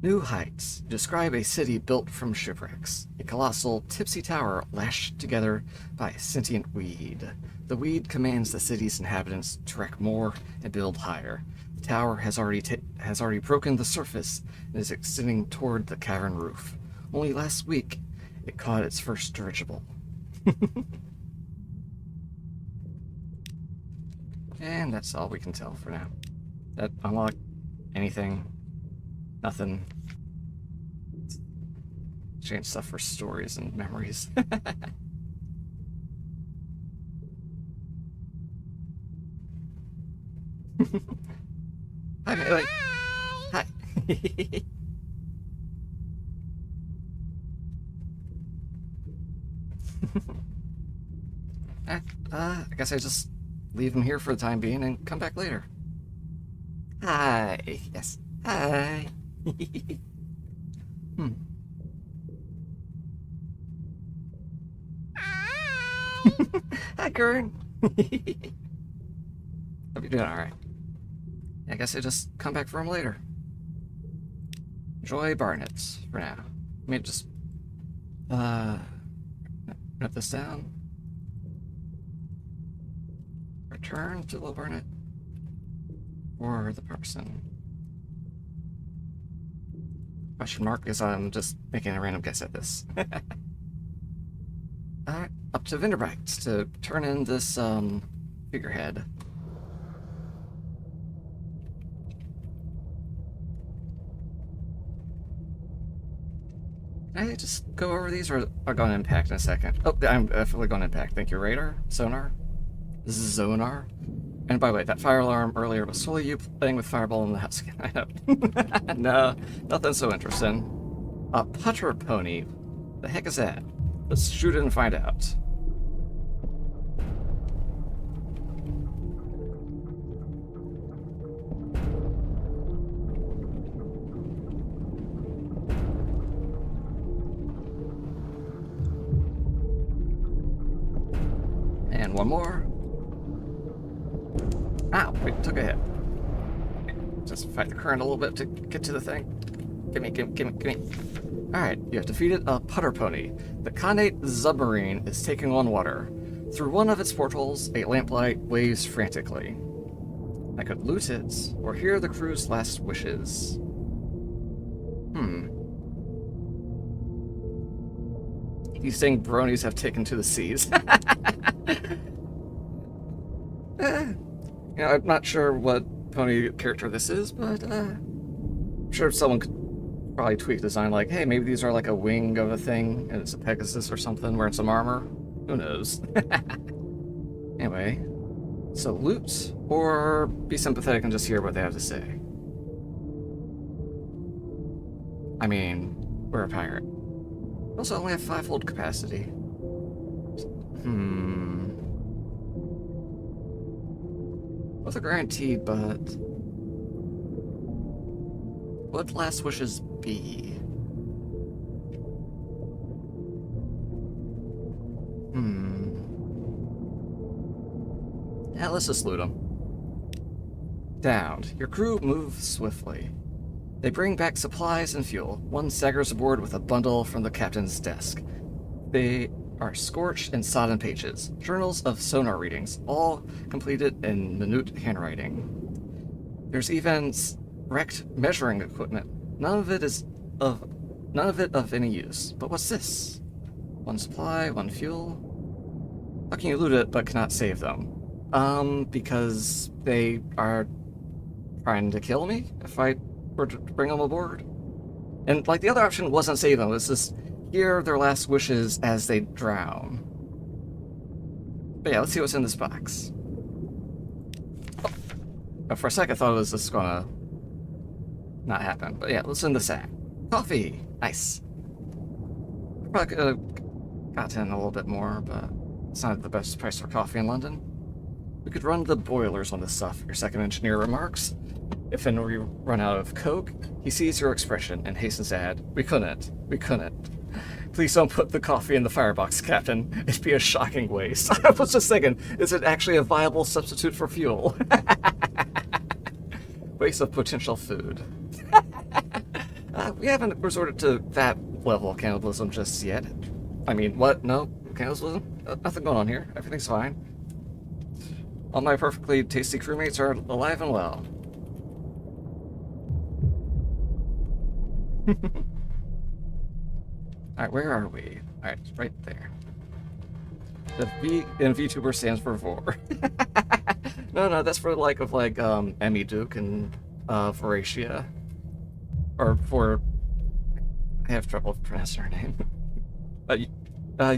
New Heights. Describe a city built from shipwrecks. A colossal, tipsy tower lashed together by a sentient weed. The weed commands the city's inhabitants to wreck more and build higher. The tower has already broken the surface and is extending toward the cavern roof. Only last week, it caught its first dirigible. And that's all we can tell for now. That unlock anything? Nothing. Change stuff for stories and memories. Hi, Melee. Hi. I guess I just leave him here for the time being and come back later. Hi. Yes. Hi. Hi, Kern. Hope you're doing alright. I guess I just come back for him later. Enjoy Barnett for now. Let me just note this down. Return to Low Barnett or the person. Question mark, because I'm just making a random guess at this. Alright, up to Vinderbites to turn in this figurehead. Can I just go over these, or I'll go on impact in a second? Oh, I'm definitely going to impact. Thank you, radar, sonar, zonar. And by the way, that fire alarm earlier was solely you playing with Fireball in the house again. I know. No, nothing so interesting. A putter pony. The heck is that? Let's shoot it and find out. And one more. Ow, wait, took a hit. Just fight the current a little bit to get to the thing. Gimme. Alright, you have defeated a putter pony. The Khanate submarine is taking on water. Through one of its portals, a lamplight waves frantically. I could loot it, or hear the crew's last wishes. These dang bronies have taken to the seas. You know, I'm not sure what pony character this is, but I'm sure someone could probably tweak design like, hey, maybe these are like a wing of a thing, and it's a Pegasus or something wearing some armor. Who knows? Anyway, so loot, or be sympathetic and just hear what they have to say. I mean, we're a pirate. We also only have 5-fold capacity. Both are guaranteed, but what last wishes be? let's just loot them. Downed. Your crew moves swiftly. They bring back supplies and fuel. One staggers aboard with a bundle from the captain's desk. They are scorched and sodden pages, journals of sonar readings, all completed in minute handwriting. There's even wrecked measuring equipment. None of it of any use. But what's this? One supply, one fuel. How can you loot it but cannot save them? Because they are trying to kill me if I were to bring them aboard. And like the other option wasn't save them, it's just hear their last wishes as they drown. But yeah, let's see what's in this box. Oh, for a second I thought it was just gonna not happen. But yeah, what's in the sack? Coffee! Nice. Probably could have gotten a little bit more, but it's not the best price for coffee in London. We could run the boilers on this stuff, your second engineer remarks. If and we run out of coke, he sees your expression and hastens to add, we couldn't. Please don't put the coffee in the firebox, Captain. It'd be a shocking waste. I was just thinking, is it actually a viable substitute for fuel? Waste of potential food. We haven't resorted to that level of cannibalism just yet. I mean, what? No? Cannibalism? Nothing going on here. Everything's fine. All my perfectly tasty crewmates are alive and well. Alright, where are we? Alright, right there. The V in VTuber stands for vor. No, that's for Emmy Duke and Voracia. Or for... I have trouble pronouncing her name.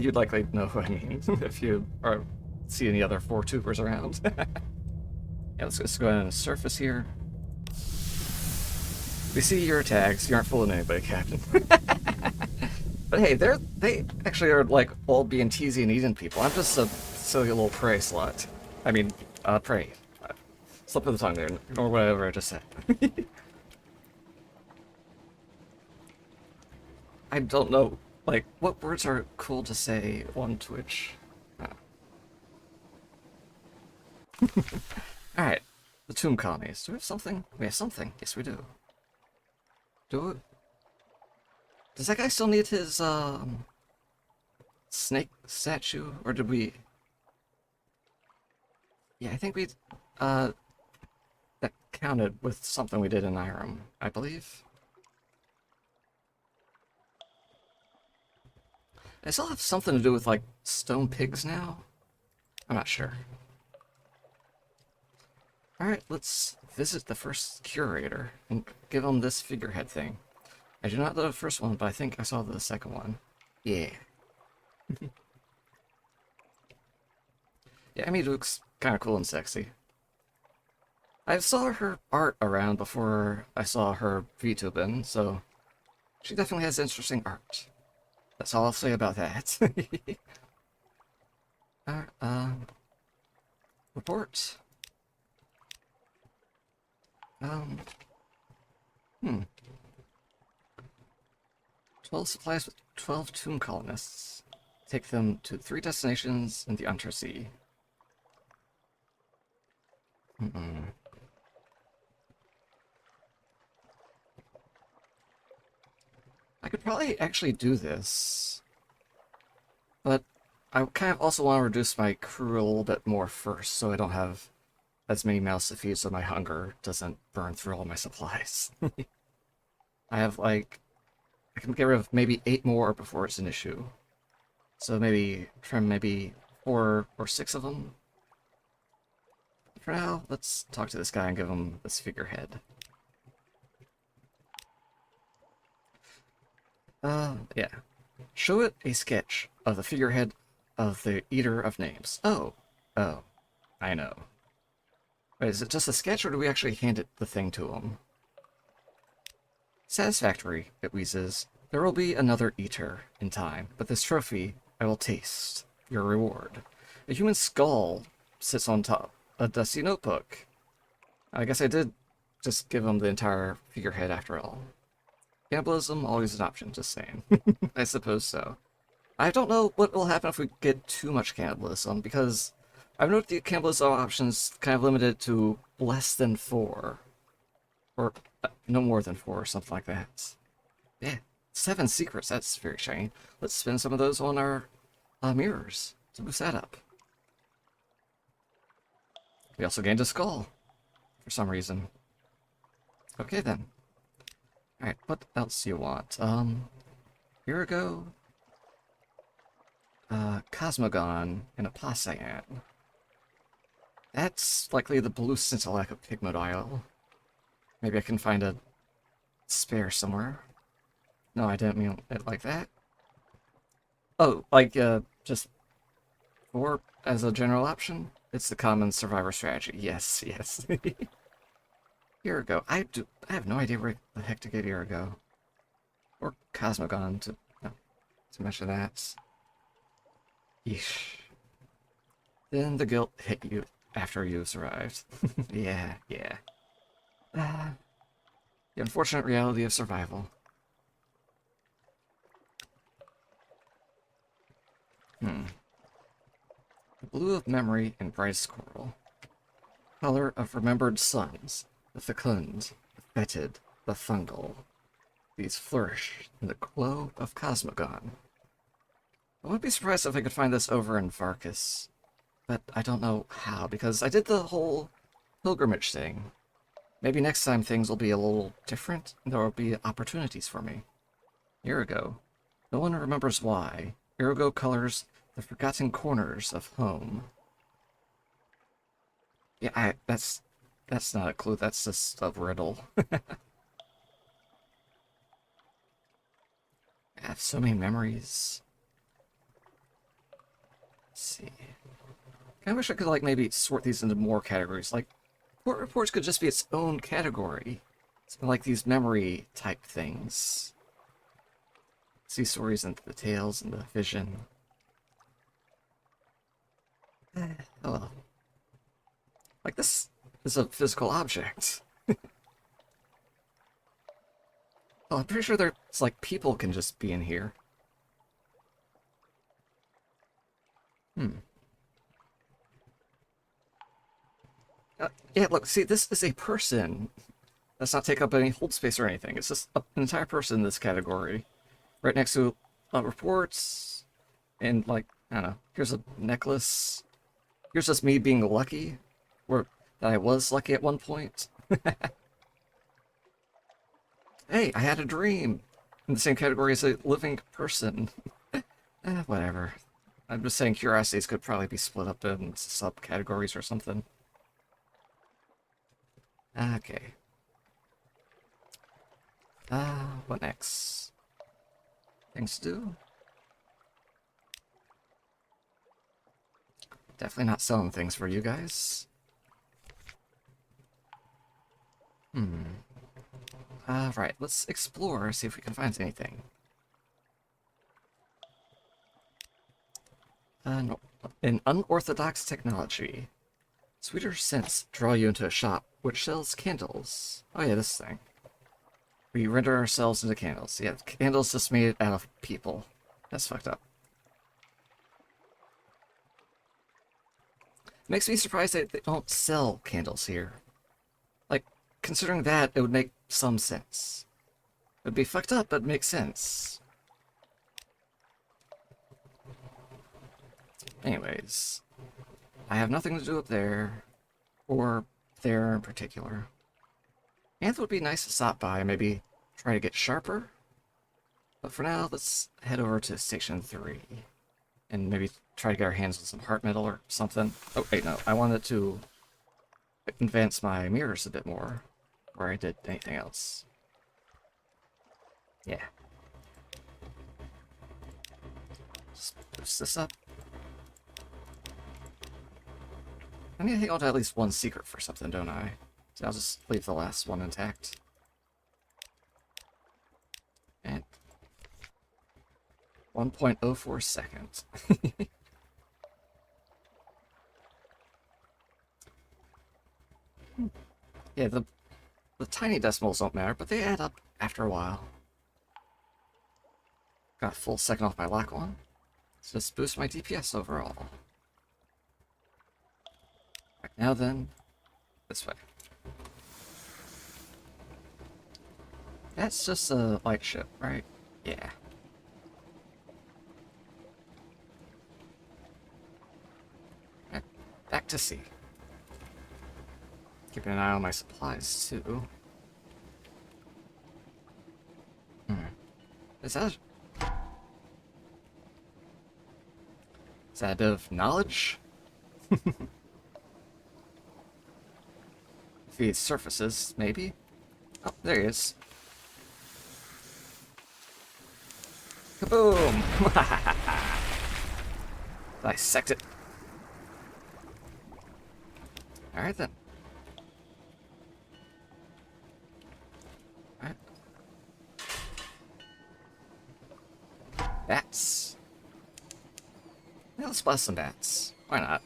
You'd likely know who I mean if you see any other VTubers around. Yeah, let's go ahead and surface here. We see your tags. You aren't fooling anybody, Captain. But hey, they actually are like all being teasy and eating people. I'm just a silly little prey slut. I mean, prey. Slip of the tongue there, or whatever I just said. I don't know, like, what words are cool to say on Twitch? Alright, the tomb colonies. Do we have something? We have something. Yes, we do. Do it? Does that guy still need his, snake statue? Or did we... Yeah, I think we, that counted with something we did in Irem, I believe. I still have something to do with, like, stone pigs now? I'm not sure. Alright, let's visit the first curator and give him this figurehead thing. I do not know the first one, but I think I saw the second one. Yeah. Yeah, Emmy looks kind of cool and sexy. I saw her art around before I saw her VTubing, so she definitely has interesting art. That's all I'll say about that. Report. 12 supplies with 12 tomb colonists. Take them to 3 destinations in the Untersea. I could probably actually do this, but I kind of also want to reduce my crew a little bit more first, so I don't have as many mouths to feed, so my hunger doesn't burn through all my supplies. I have, like, I can get rid of maybe 8 more before it's an issue. So maybe trim maybe 4 or 6 of them. For now, let's talk to this guy and give him this figurehead. Yeah. Show it a sketch of the figurehead of the Eater of Names. Oh, I know. Wait, is it just a sketch, or do we actually hand it the thing to him? Satisfactory, it wheezes. There will be another Eater in time, but this trophy I will taste. Your reward. A human skull sits on top. A dusty notebook. I guess I did just give him the entire figurehead after all. Cannibalism, always an option, just saying. I suppose so. I don't know what will happen if we get too much cannibalism, because I've noted the cannibalism options kind of limited to less than 4. Or no more than 4 or something like that. Yeah, 7 secrets, that's very shiny. Let's spend some of those on our mirrors to boost that up. We also gained a skull, for some reason. Okay then. Alright, what else do you want? Here we go. Cosmogon and a Pasayan. That's likely the blue scintillate of Pygmodile. Maybe I can find a spare somewhere. No, I didn't mean it like that. Oh, like, just 4 as a general option? It's the common survivor strategy. Yes, yes. Here we go. I have no idea where the heck to get Irigo. Or Cosmogon to, no, to measure that. Yeesh. Then the guilt hit you after you survived. Yeah, yeah. The unfortunate reality of survival. The blue of memory and brightest coral. Color of remembered suns. The fecund, the fetid, the fungal. These flourish in the glow of Cosmogon. I wouldn't be surprised if I could find this over in Varkas. But I don't know how, because I did the whole pilgrimage thing. Maybe next time things will be a little different, and there will be opportunities for me. Irigo. No one remembers why. Irigo colors the forgotten corners of home. Yeah, that's not a clue, that's just a riddle. I have so many memories. Let's see. I wish I could, like, maybe sort these into more categories. Like, Port Reports could just be its own category. It's like these memory type things. See stories and the tales and the vision. Oh well. Like, this is a physical object. Oh, I'm pretty sure there's, like, people can just be in here. Yeah, look, see, this is a person. Let's not take up any hold space or anything. It's just an entire person in this category. Right next to reports, and, like, I don't know, here's a necklace. Here's just me being lucky, or that I was lucky at one point. Hey, I had a dream! In the same category as a living person. Whatever. I'm just saying curiosities could probably be split up in subcategories or something. Okay. What next? Things to do? Definitely not selling things for you guys. Right, let's explore, see if we can find anything. No. An unorthodox technology. Sweeter scents draw you into a shop which sells candles. Oh yeah, this thing. We render ourselves into candles. Yeah, candles just made out of people. That's fucked up. Makes me surprised that they don't sell candles here. Like, considering that, it would make some sense. It would be fucked up, but make sense. Anyways, I have nothing to do up there, or there in particular. Anth would be nice to stop by, maybe try to get sharper. But for now, let's head over to Station 3. And maybe try to get our hands on some heart metal or something. Oh, wait, no. I wanted to advance my mirrors a bit more, before I did anything else. Yeah. Just boost this up. I need to hang on to at least one secret for something, don't I? So I'll just leave the last one intact. And 1.04 seconds. Yeah, the tiny decimals don't matter, but they add up after a while. Got a full second off my lock on. Let's just boost my DPS overall. Now then, this way. That's just a light ship, right? Yeah. Right, back to sea. Keeping an eye on my supplies, too. Is that a bit of knowledge? These surfaces, maybe? Oh, there he is. Kaboom! Dissect it. Alright then. Alright. Bats. Yeah, let's blast some bats. Why not?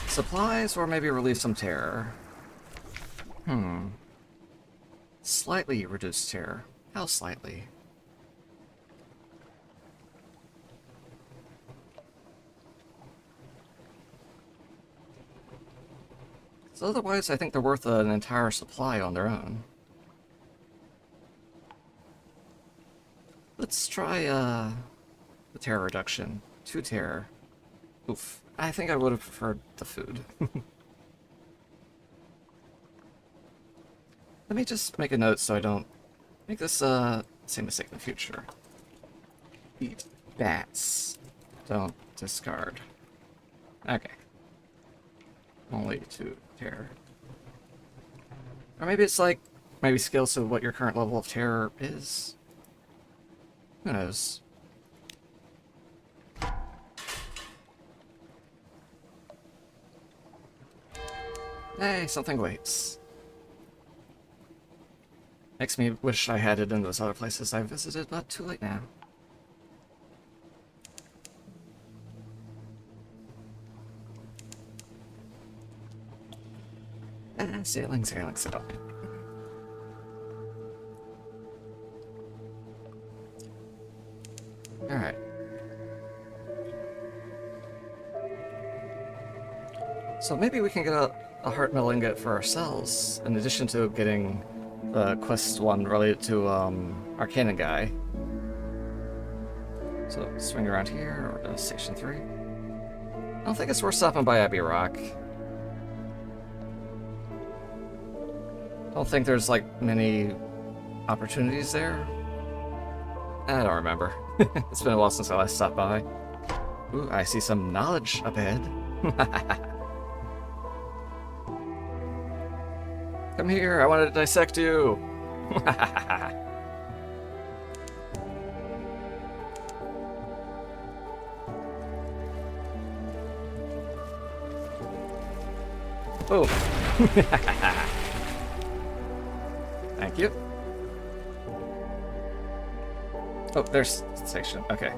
Supplies, or maybe relieve some terror. Slightly reduced terror. How slightly? So otherwise, I think they're worth an entire supply on their own. Let's try, the terror reduction. 2 terror. Oof. I think I would have preferred the food. Let me just make a note so I don't make this, same mistake in the future. Eat bats. Don't discard. Okay. Only 2 terror. Or maybe it's like, maybe skills to what your current level of terror is. Who knows? Hey, something waits. Makes me wish I had it in those other places I visited, but too late now. Sailing, sailing, sailing. Alright. So maybe we can get a heart mill ingot for ourselves, in addition to getting the quest one related to Arcana guy. So swing around here, or to Station 3. I don't think it's worth stopping by Abbey Rock. Don't think there's like many opportunities there. I don't remember. It's been a while since I last stopped by. Ooh, I see some knowledge up ahead. Come here, I want to dissect you. Boom. Thank you. Oh, there's section. Okay.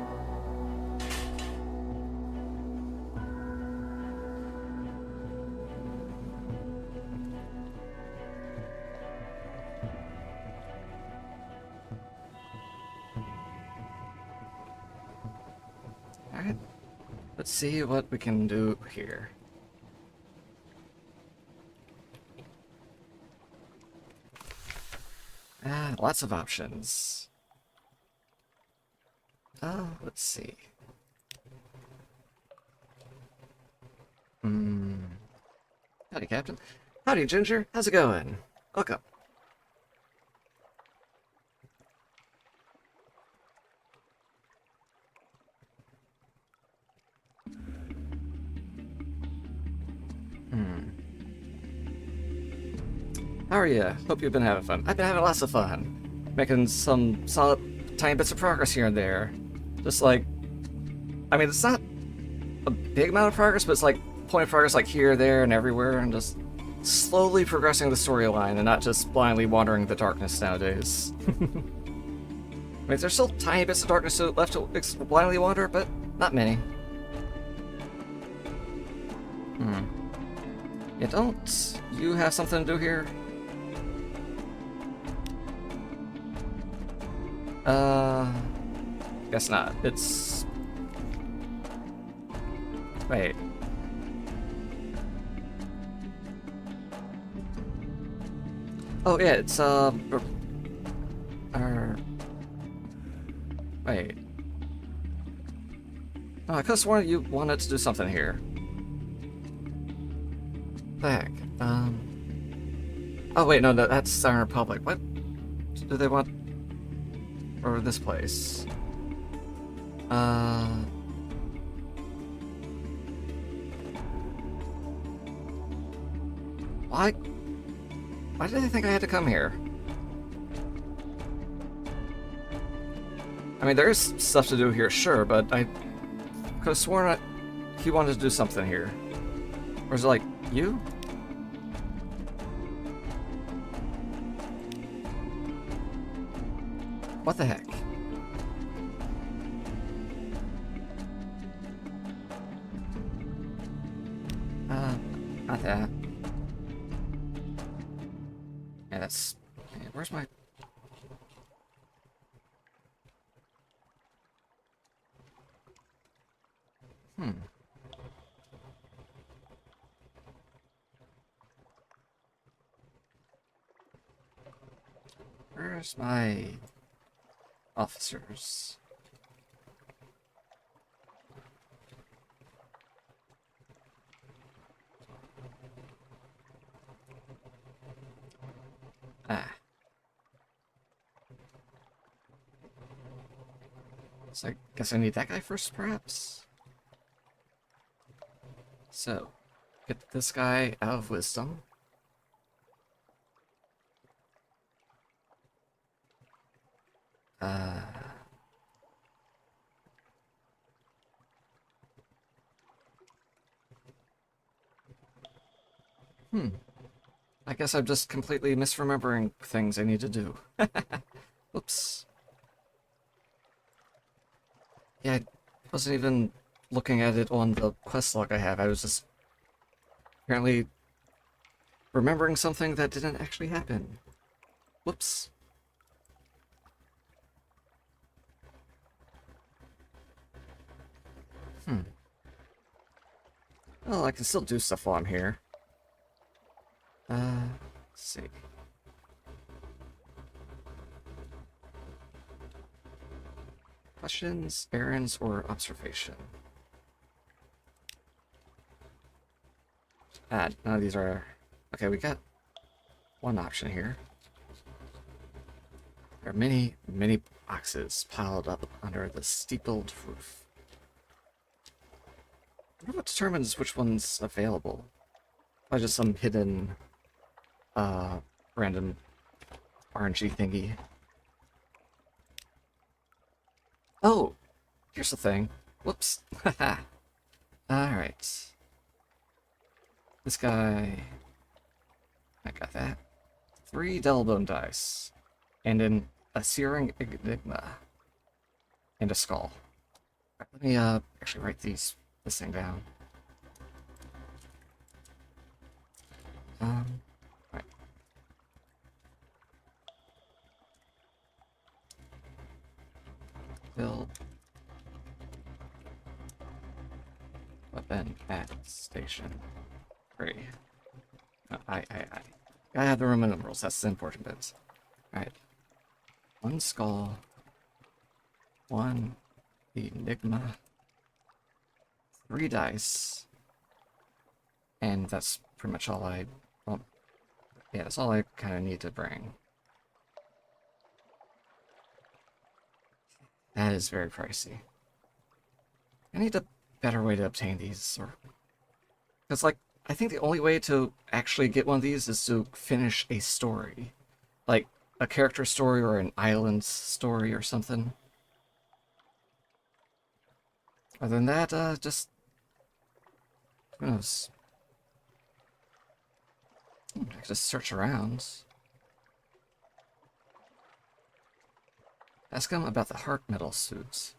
Alright. Let's see what we can do here. Lots of options. Let's see. Howdy, Captain. Howdy, Ginger. How's it going? Welcome. How are you? Hope you've been having fun. I've been having lots of fun. Making some solid tiny bits of progress here and there. Just like, I mean, it's not a big amount of progress, but it's like point of progress like here, there, and everywhere, and just slowly progressing the storyline and not just blindly wandering the darkness nowadays. I mean, there's still tiny bits of darkness left to blindly wander, but not many. Yeah, don't you have something to do here? Guess not. It's... Wait. Oh yeah, it's wait. Oh, I could've sworn you wanted to do something here. The heck? Oh wait, no, that's Siren Republic. What do they want for this place? Why? Why did they think I had to come here? I mean, there's stuff to do here, sure, but I could have sworn he wanted to do something here. Or is it like, you? What the heck? Not that. Yeah, that's... Where's my... Where's my... officers? Ah. So I guess I need that guy first, perhaps? So, get this guy out of wisdom. I guess I'm just completely misremembering things I need to do. Oops. Yeah, I wasn't even looking at it on the quest log I have. I was just apparently remembering something that didn't actually happen. Whoops. Well, I can still do stuff while I'm here. Let's see. Questions, errands, or observation? None of these are... Okay, we got one option here. There are many, many boxes piled up under the steepled roof. I wonder what determines which one's available. Probably just some hidden, random RNG thingy. Oh! Here's the thing. Whoops. Haha. Alright. This guy... I got that. 3 Delbone dice. And a Searing Enigma. And a skull. Right, let me, actually write this thing down. Right. Build weapon at station 3. I gotta have the Roman numerals, that's the important bit. Alright. 1 skull. 1 enigma. 3 dice. And that's pretty much all I... Well, yeah, that's all I kind of need to bring. That is very pricey. I need a better way to obtain these, or... Because, like, I think the only way to actually get one of these is to finish a story. Like, a character story or an island story or something. Other than that, just... Who knows? I can just search around. Ask him about the heart metal suits.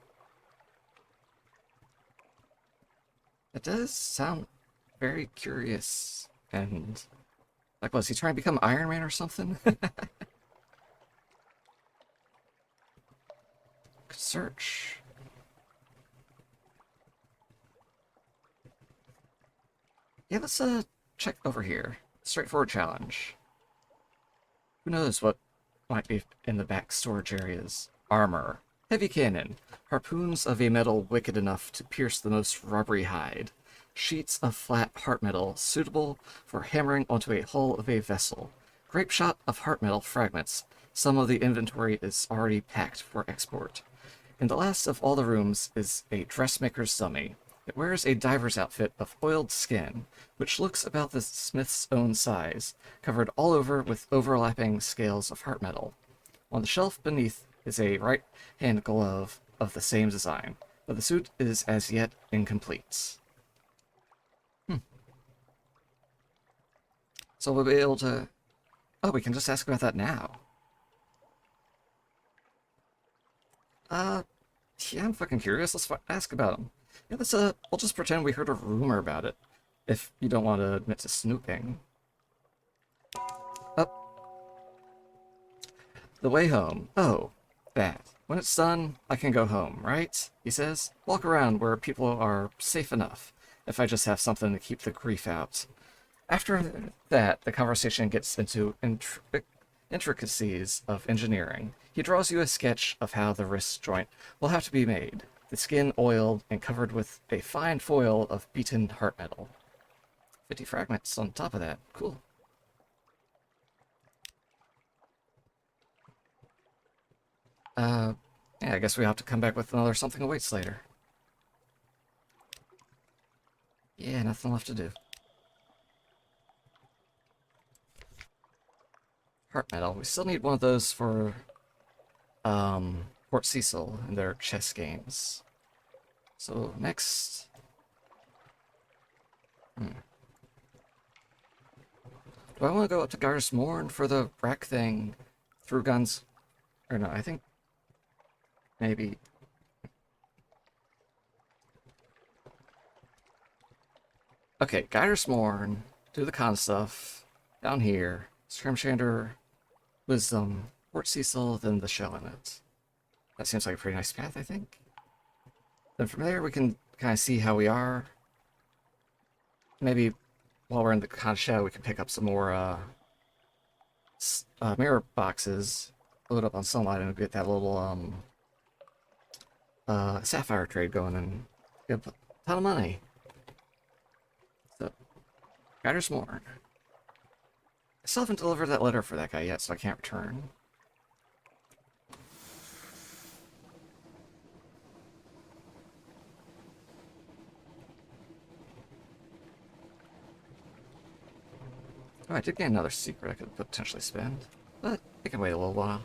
It does sound very curious. And... Like, was he trying to become Iron Man or something? Could search. Yeah, let's check over here. Straightforward challenge. Who knows what might be in the back storage areas? Armor. Heavy cannon. Harpoons of a metal wicked enough to pierce the most rubbery hide. Sheets of flat heart metal suitable for hammering onto a hull of a vessel. Grape shot of heart metal fragments. Some of the inventory is already packed for export. In the last of all the rooms is a dressmaker's dummy. It wears a diver's outfit of oiled skin, which looks about the smith's own size, covered all over with overlapping scales of heart metal. On the shelf beneath is a right-hand glove of the same design, but the suit is as yet incomplete. So we'll be able to... Oh, we can just ask about that now. Yeah, I'm fucking curious. Let's ask about him. Yeah, we'll just pretend we heard a rumor about it, if you don't want to admit to snooping. Up. The way home. Oh, that. When it's done, I can go home, right? He says. Walk around where people are safe enough, if I just have something to keep the grief out. After that, the conversation gets into intricacies of engineering. He draws you a sketch of how the wrist joint will have to be made, the skin oiled and covered with a fine foil of beaten heart metal. 50 fragments on top of that. Cool. Yeah, I guess we have to come back with another something awaits later. Yeah, nothing left to do. Heart metal. We still need one of those for Port Cecil and their chess games. So next, do I want to go up to Gar's Morn for the wreck thing through guns? Or no, I think maybe. Okay, Gyres Morn, do the con stuff down here. Skirmishander, Wisdom, Port Cecil, then the shell in it. That seems like a pretty nice path, I think. Then from there we can kind of see how we are. Maybe while we're in the con shell we can pick up some more mirror boxes, load up on Sunlight, and get that little sapphire trade going and get a ton of money. So, Gyres Morn. I still haven't delivered that letter for that guy yet, so I can't return. Oh, I did get another secret I could potentially spend, but I can wait a little while.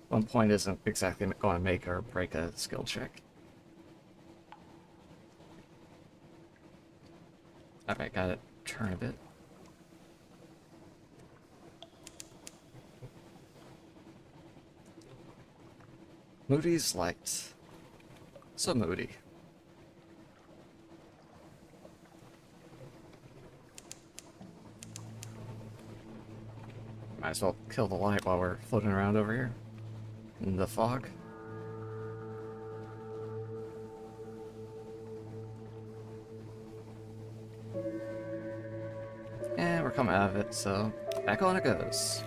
1 point isn't exactly going to make or break a skill check. Alright, gotta turn a bit. Moody's light. So moody. Might as well kill the light while we're floating around over here in the fog. And we're coming out of it, so back on it goes.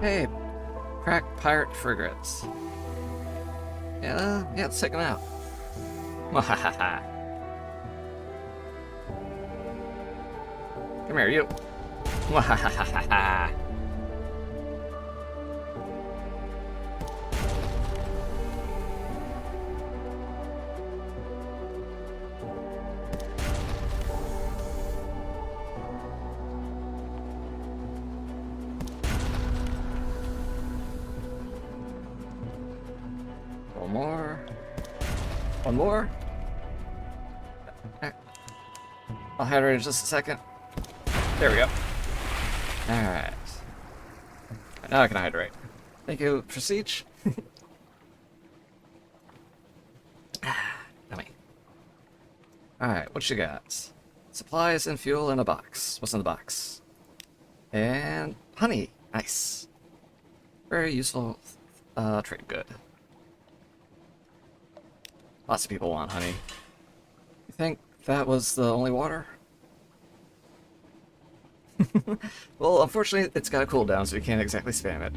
Hey, crack pirate frigates. Yeah, let's take them out. Mwahaha. Come here, you. Mwahaha. More. One more. I'll hydrate in just a second. There we go. Alright. Now I can hydrate. Thank you, Prestige. Yummy. Alright, what you got? Supplies and fuel in a box. What's in the box? And honey. Nice. Very useful trade good. Lots of people want honey. You think that was the only water? Well, unfortunately, it's got a cooldown, so you can't exactly spam it.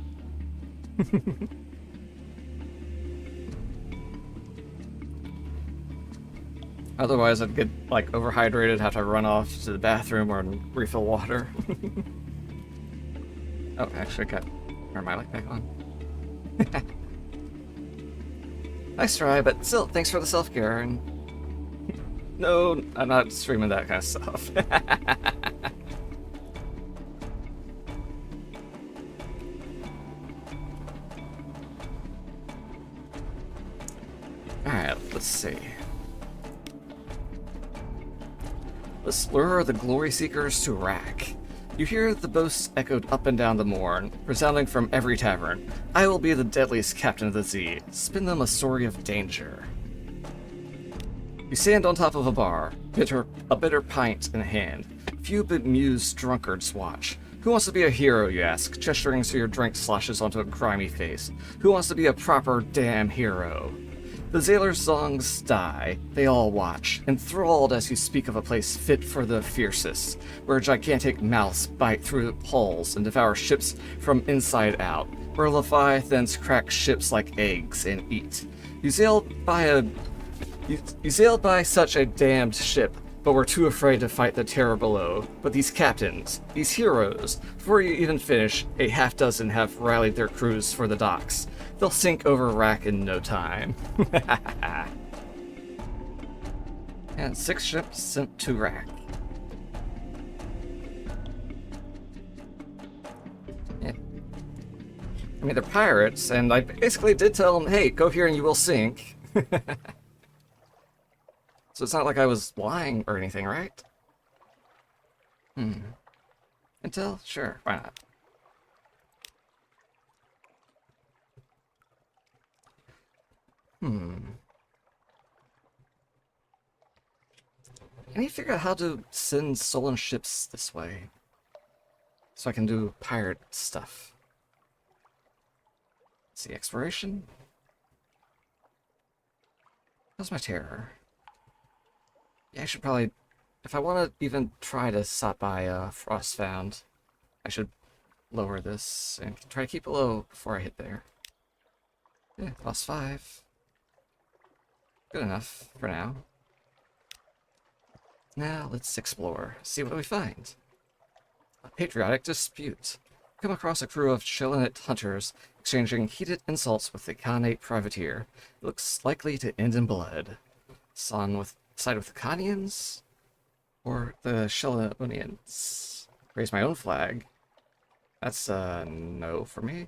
Otherwise, I'd get, like, overhydrated, have to run off to the bathroom or refill water. Oh, actually, I got my light back on. Nice try, but still, thanks for the self-care. And no, I'm not streaming that kind of stuff. Alright, let's see. Let's lure the glory seekers to Rack. You hear the boasts echoed up and down the morn, resounding from every tavern. I will be the deadliest captain of the sea. Spin them a story of danger. You stand on top of a bar, a bitter pint in hand. Few bemused drunkards watch. Who wants to be a hero, you ask, gesturing so your drink sloshes onto a grimy face. Who wants to be a proper damn hero? The sailors' songs die, they all watch, enthralled as you speak of a place fit for the fiercest, where gigantic mouths bite through hulls and devour ships from inside out, where leviathans crack ships like eggs and eat. You sailed by such a damned ship, but were too afraid to fight the terror below. But these captains, these heroes, before you even finish, a half-dozen have rallied their crews for the docks. They'll sink over Rack in no time. And 6 ships sent to Rack. Yeah. I mean, they're pirates, and I basically did tell them, hey, go here and you will sink. So it's not like I was lying or anything, right? Intel? Sure, why not? I need to figure out how to send stolen ships this way. So I can do pirate stuff. Let's see, exploration? How's my terror? Yeah, I should probably... If I want to even try to stop by Frostfound, I should lower this and try to keep it low before I hit there. Yeah, plus 5. Good enough for now. Now let's explore. See what we find. A patriotic dispute. Come across a crew of Shillinit hunters exchanging heated insults with the Khanate privateer. It looks likely to end in blood. Side with the Khanians? Or the Shillinonians? Raise my own flag. That's a no for me.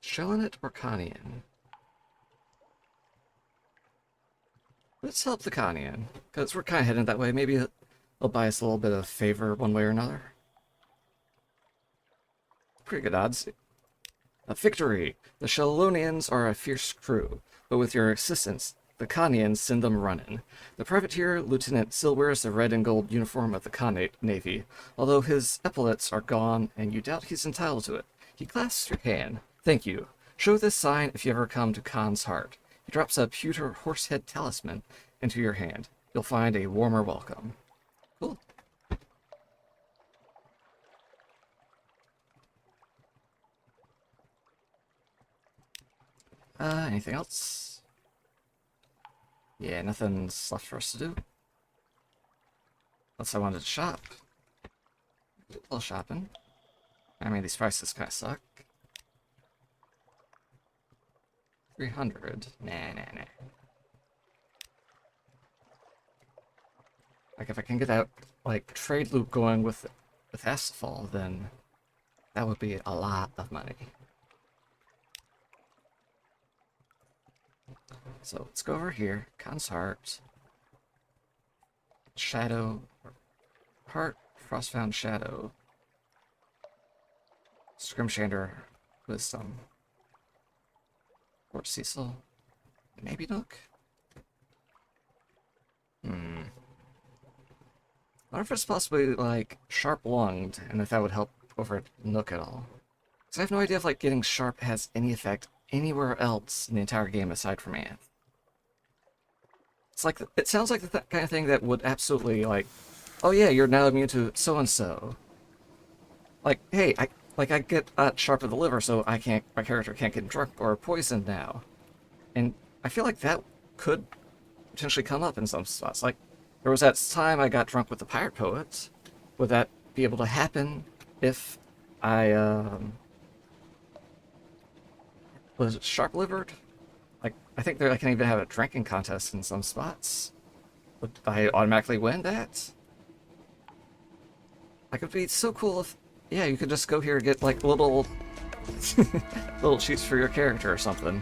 Shillinit or Khanian? Let's help the Khanian, because we're kind of heading that way. Maybe they'll buy us a little bit of favor one way or another. Pretty good odds. A victory! The Shillinonians are a fierce crew, but with your assistance, the Khanians send them running. The privateer, Lieutenant, still wears the red and gold uniform of the Khanate Navy, although his epaulets are gone and you doubt he's entitled to it. He clasps your hand. Thank you. Show this sign if you ever come to Khan's heart. He drops a pewter horsehead talisman into your hand. You'll find a warmer welcome. Cool. Anything else? Yeah, nothing's left for us to do. Unless I wanted to shop. A little shopping. I mean, these prices kind of suck. 300. Nah. Like, if I can get that, like, trade loop going with Asphalt, then That would be a lot of money. So let's go over here. Consort. Shadow. Heart. Frostbound Shadow. Scrimshander. Wisdom. Fort Cecil. Maybe Nook? I wonder if it's possibly, like, sharp-lunged, and if that would help over Nook at all. Because I have no idea if, like, getting sharp has any effect anywhere else in the entire game aside from Anth. It's like, it sounds like the kind of thing that would absolutely, like, oh yeah, you're now immune to so-and-so. Like, hey, I get sharp of the liver, so my character can't get drunk or poisoned now. And I feel like that could potentially come up in some spots. Like, there was that time I got drunk with the pirate poet. Would that be able to happen if I was sharp-livered? Like, I think I can even have a drinking contest in some spots. Would I automatically win that? Like, it'd be so cool if, yeah, you could just go here and get, like, little, little cheats for your character or something.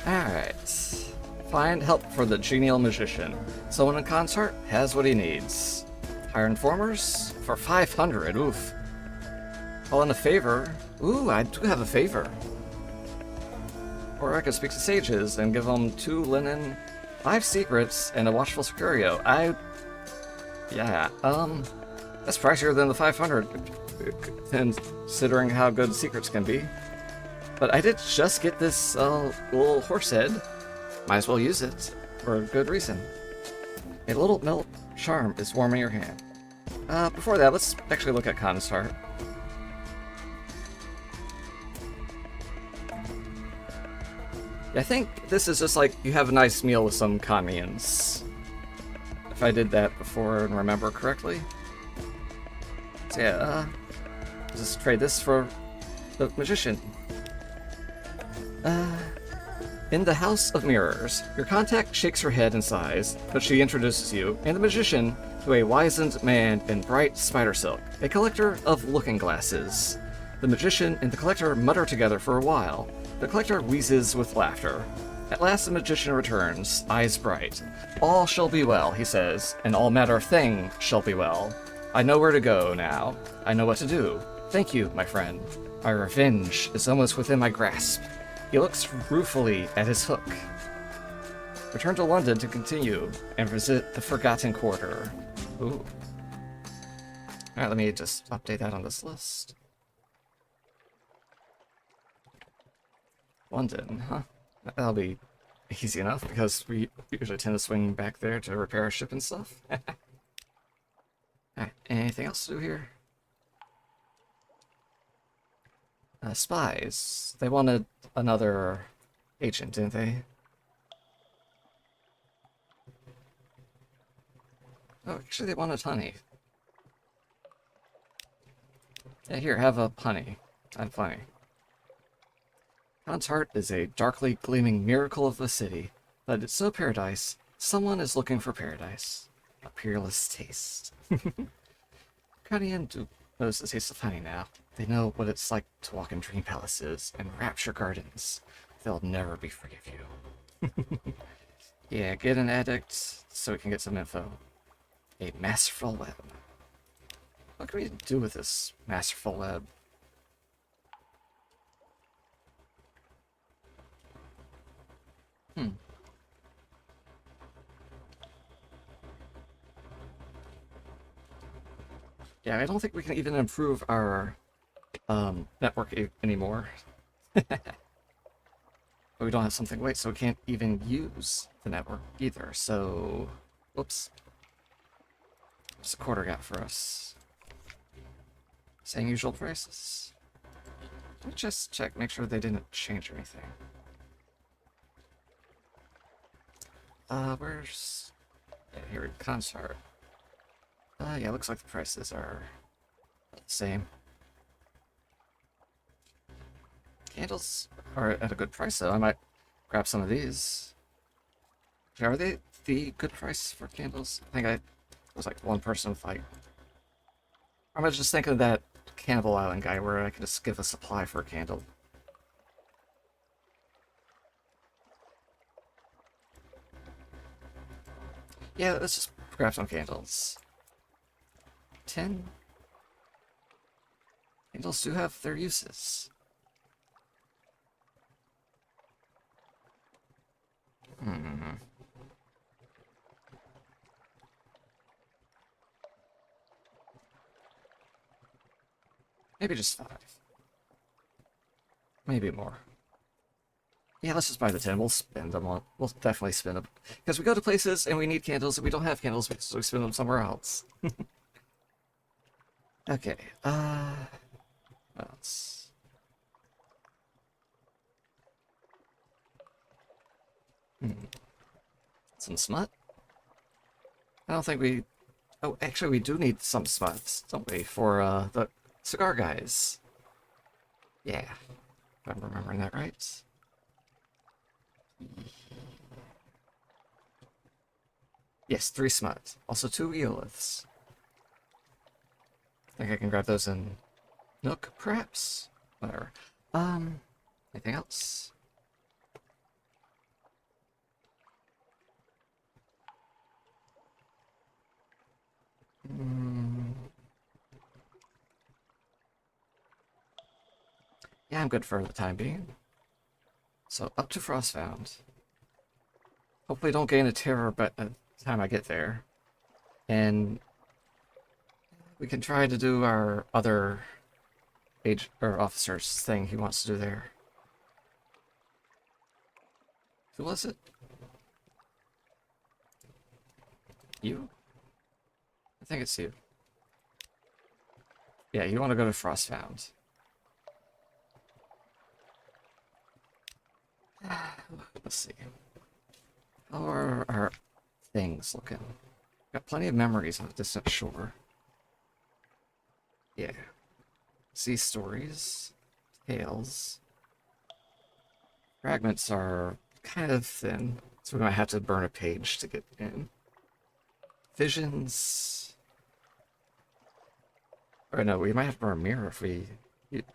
Alright. Find help for the genial magician. Someone in consort has what he needs. Hire informers? For 500, oof. Call in a favor? Ooh, I do have a favor. Or I could speak to sages and give them 2 linen, 5 secrets, and a watchful Sicario. Yeah, that's pricier than the 500, considering how good secrets can be. But I did just get this little horse head. Might as well use it for a good reason. A little melt charm is warming your hand. Before that, let's actually look at Consort. Yeah, I think this is just like you have a nice meal with some Conmians. If I did that before and remember correctly. So yeah, just trade this for the magician. In the House of Mirrors, your contact shakes her head and sighs, but she introduces you, and the magician, to a wizened man in bright spider silk, a collector of looking glasses. The magician and the collector mutter together for a while. The collector wheezes with laughter. At last the magician returns, eyes bright. All shall be well, he says, and all matter of thing shall be well. I know where to go now. I know what to do. Thank you, my friend. My revenge is almost within my grasp. He looks ruefully at his hook. Return to London to continue and visit the Forgotten Quarter. Ooh. Alright, let me just update that on this list. London, huh? That'll be easy enough because we usually tend to swing back there to repair our ship and stuff. Alright, anything else to do here? Spies. They wanted another agent, didn't they? Oh, actually they wanted honey. Yeah, here, have a honey. I'm funny. Consort is a darkly gleaming miracle of the city, but it's no paradise. Someone is looking for paradise. A peerless taste. Guardian knows the taste of honey now. They know what it's like to walk in dream palaces and rapture gardens. They'll never be free of you. Yeah, get an addict so we can get some info. A masterful web. What can we do with this masterful web? Yeah, I don't think we can even improve our network anymore. But we don't have something wait, so we can't even use the network either. So, whoops. What's the quarter got for us? Same usual prices. Let me just check, make sure they didn't change anything. Where's... Yeah, here, Consort. Yeah, looks like the prices are the same. Candles are at a good price, though. I might grab some of these. Are they the good price for candles? I think it was like one person with like... I was just thinking of that Cannibal Island guy where I could just give a supply for a candle. Yeah, let's just grab some candles. 10? Candles do have their uses. Hmm. Maybe just 5. Maybe more. Yeah, let's just buy the 10. We'll spend them on... We'll definitely spend them. Because we go to places and we need candles and we don't have candles, so we spend them somewhere else. Okay, what else? Hmm. Some smut? I don't think we... Oh, actually, we do need some smuts, don't we? For, the cigar guys. Yeah. If I'm remembering that right. Yes, 3 smut. Also 2 eoliths. I think I can grab those in Nook, perhaps? Whatever. Anything else? Mm. Yeah, I'm good for the time being. So, up to Frostbound. Hopefully don't gain a terror by the time I get there. And we can try to do our other age or officer's thing he wants to do there. Who was it? You? I think it's you. Yeah, you want to go to Frostbound. Let's see. How are our things looking? Got plenty of memories on a distant shore. Yeah. Sea stories, tales. Fragments are kind of thin, so we might have to burn a page to get in. Visions. Or no, we might have to burn a mirror if we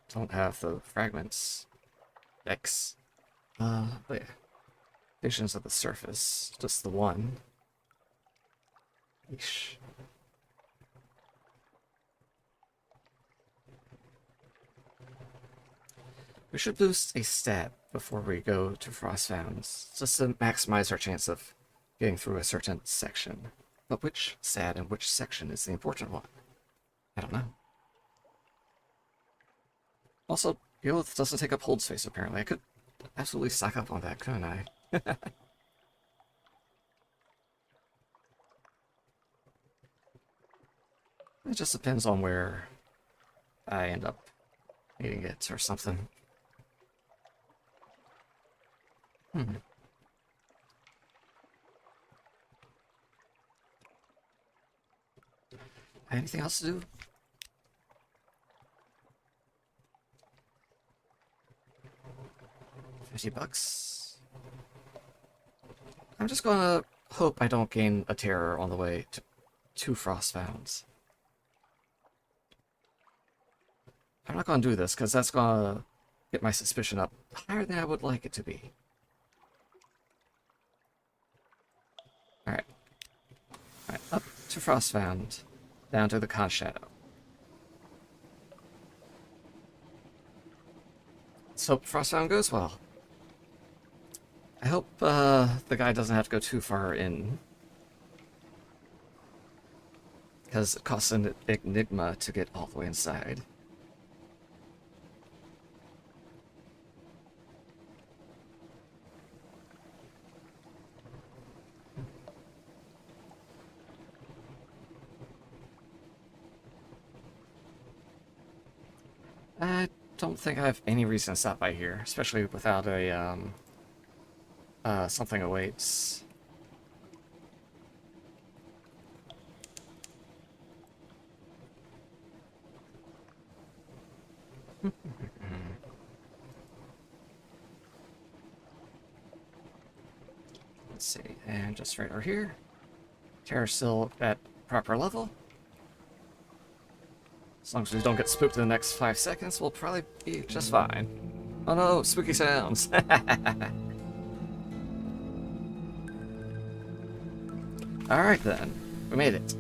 don't have the fragments. X. But yeah. Visions of the surface. Just the one. Yeesh. We should boost a stat before we go to Frostbound, just to maximize our chance of getting through a certain section. But which stat and which section is the important one? I don't know. Also, Eolith doesn't take up hold space, apparently. I could absolutely stock up on that, couldn't I? It just depends on where I end up needing it or something. Hmm. Anything else to do? $50. I'm just gonna hope I don't gain a terror on the way to Frostbound. I'm not gonna do this, because that's gonna get my suspicion up higher than I would like it to be. Alright. Alright, up to Frostbound, down to the Con Shadow. Let's hope Frostbound goes well. I hope the guy doesn't have to go too far in. Because it costs an enigma to get all the way inside. I don't think I have any reason to stop by here, especially without a, something awaits. Let's see, and just right over here. Terror's still at proper level. As long as we don't get spooked in the next 5 seconds, we'll probably be just fine. Oh no, spooky sounds! Alright then, we made it.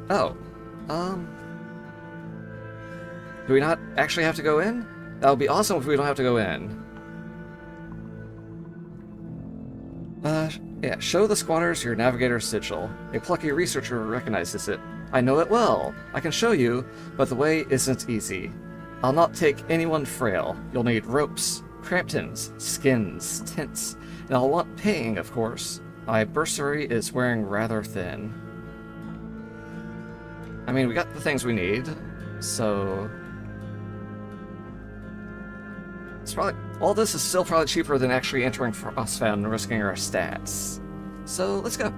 Oh, do we not actually have to go in? That would be awesome if we don't have to go in. Yeah, show the squatters your navigator's sigil. A plucky researcher recognizes it. I know it well. I can show you, but the way isn't easy. I'll not take anyone frail. You'll need ropes, cramptons, skins, tents, and I'll want paying, of course. My bursary is wearing rather thin. I mean, we got the things we need, so... It's probably... All this is still probably cheaper than actually entering Frostbound and risking our stats. So, let's go.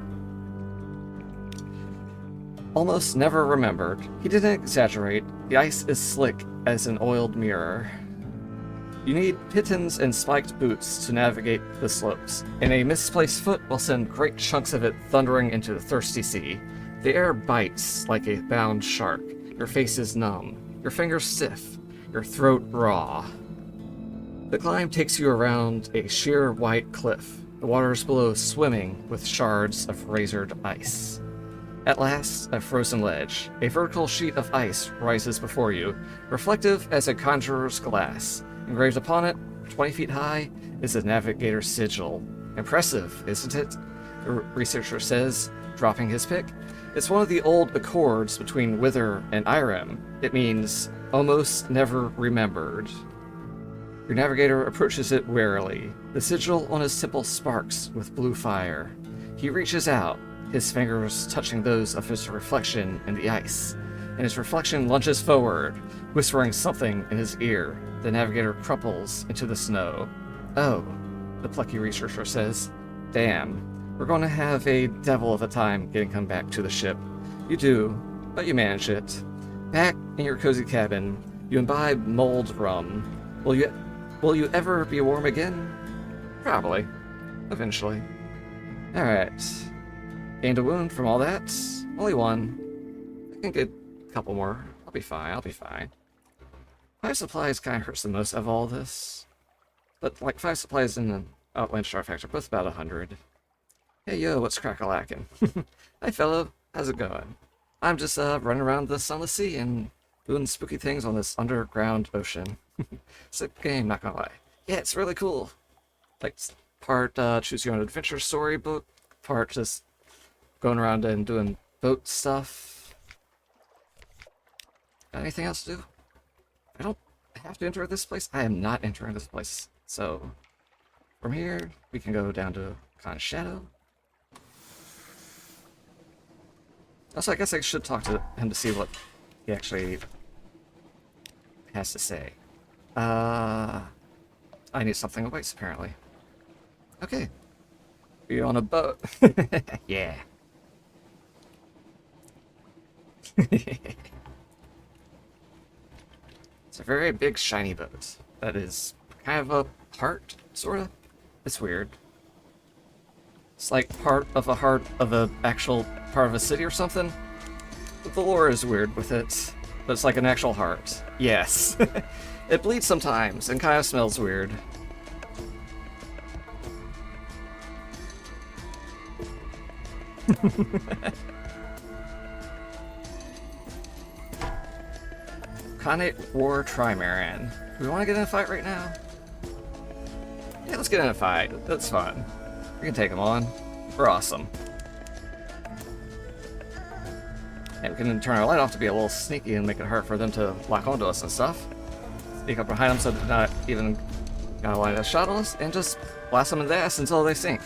Almost never remembered. He didn't exaggerate. The ice is slick as an oiled mirror. You need pitons and spiked boots to navigate the slopes, and a misplaced foot will send great chunks of it thundering into the thirsty sea. The air bites like a bound shark. Your face is numb, your fingers stiff, your throat raw. The climb takes you around a sheer white cliff, the waters below swimming with shards of razored ice. At last, a frozen ledge. A vertical sheet of ice rises before you, reflective as a conjurer's glass. Engraved upon it, 20 feet high, is a navigator's sigil. Impressive, isn't it? The researcher says, dropping his pick. It's one of the old accords between Wither and Irem. It means, almost never remembered. Your navigator approaches it warily. The sigil on his temple sparks with blue fire. He reaches out, his fingers touching those of his reflection in the ice, and his reflection lunges forward, whispering something in his ear. The navigator crumples into the snow. Oh, the plucky researcher says. Damn, we're going to have a devil of a time getting him back to the ship. You do, but you manage it. Back in your cozy cabin, you imbibe mulled rum. Will you ever be warm again? Probably. Eventually. Alright. Gained a wound from all that. Only one. I can get a couple more. I'll be fine. 5 supplies kind of hurts the most of all this. But, like, 5 supplies and an outlandish artifact are both about 100. Hey, yo, what's crack-a-lackin'? Hi, fellow. How's it going? I'm just, running around the Sunless Sea and doing spooky things on this underground ocean. Sick game, not gonna lie. Yeah, it's really cool. Like, part, choose your own adventure storybook, part just going around and doing boat stuff. Got anything else to do? I don't have to enter this place. I am not entering this place. So, from here, we can go down to Khan's Shadow. Also, I guess I should talk to him to see what he actually has to say. I need something of ice, apparently. Okay. Be on a boat. Yeah. It's a very big, shiny boat. That is kind of a heart, sorta. It's weird. It's like part of a heart of a actual part of a city or something. But the lore is weird with it. But it's like an actual heart. Yes. It bleeds sometimes and kind of smells weird. Khanate War Trimaran. Do we want to get in a fight right now? Yeah, let's get in a fight. That's fun. We can take them on. We're awesome. And we can turn our light off to be a little sneaky and make it hard for them to lock onto us and stuff. Sneak up behind them so they're not even gonna line a shot on us, and just blast them in the ass until they sink.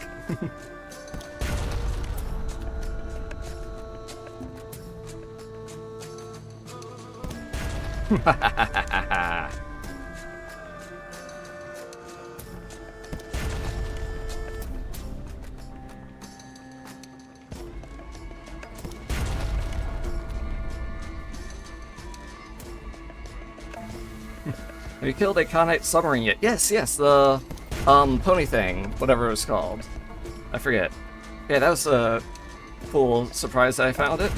Have you killed a Conite submarine yet? Yes, yes, the pony thing, whatever it was called. I forget. Yeah, that was a cool surprise that I found it.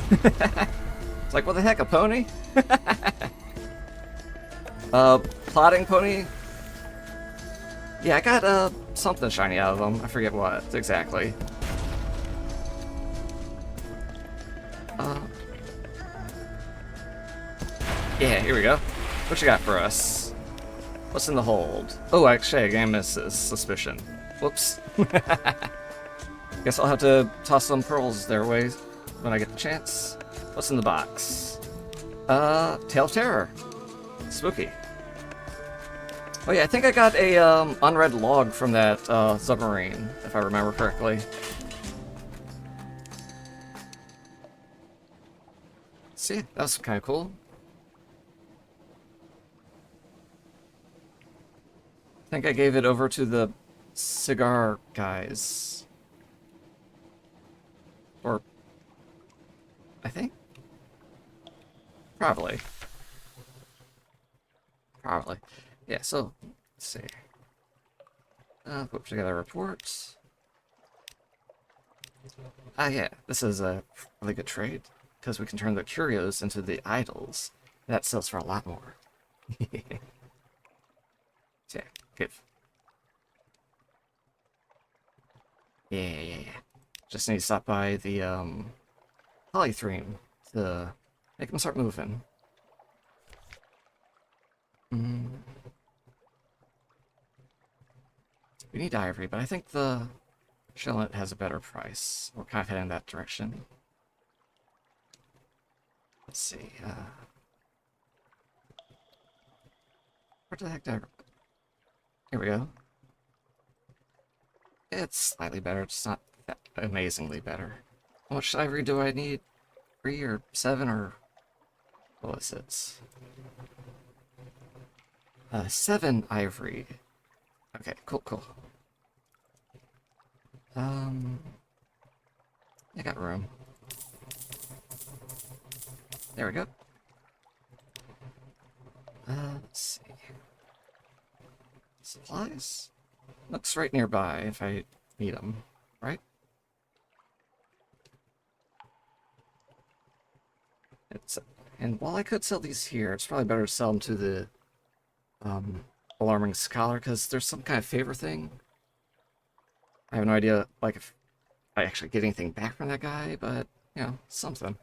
It's like, what the heck, a pony? Plotting pony? Yeah, I got something shiny out of them. I forget what exactly. Yeah, here we go. What you got for us? What's in the hold? Oh, actually, I gained Mrs. Suspicion. Whoops. Guess I'll have to toss some pearls their way when I get the chance. What's in the box? Tale of Terror. Spooky. Oh yeah, I think I got a unread log from that submarine, if I remember correctly. See, that was kind of cool. I think I gave it over to the cigar guys. Or... I think? Probably. Probably. Yeah, so, let's see. Put together reports. Ah, yeah, this is a really good trade, because we can turn the curios into the idols. That sells for a lot more. Yeah, give. Yeah. Just need to stop by the, polythreme to make them start moving. We need ivory, but I think the shellnet has a better price. We're kind of heading in that direction. Let's see, where the heck did I... Here we go. It's slightly better, it's not that amazingly better. How much ivory do I need? 3 or 7 or... what was it? 7 ivory. Okay, cool. I got room. There we go. Let's see. Supplies? Looks right nearby if I need them, right? And while I could sell these here, it's probably better to sell them to the Alarming Scholar, because there's some kind of favor thing. I have no idea, like, if I actually get anything back from that guy, but, you know, something.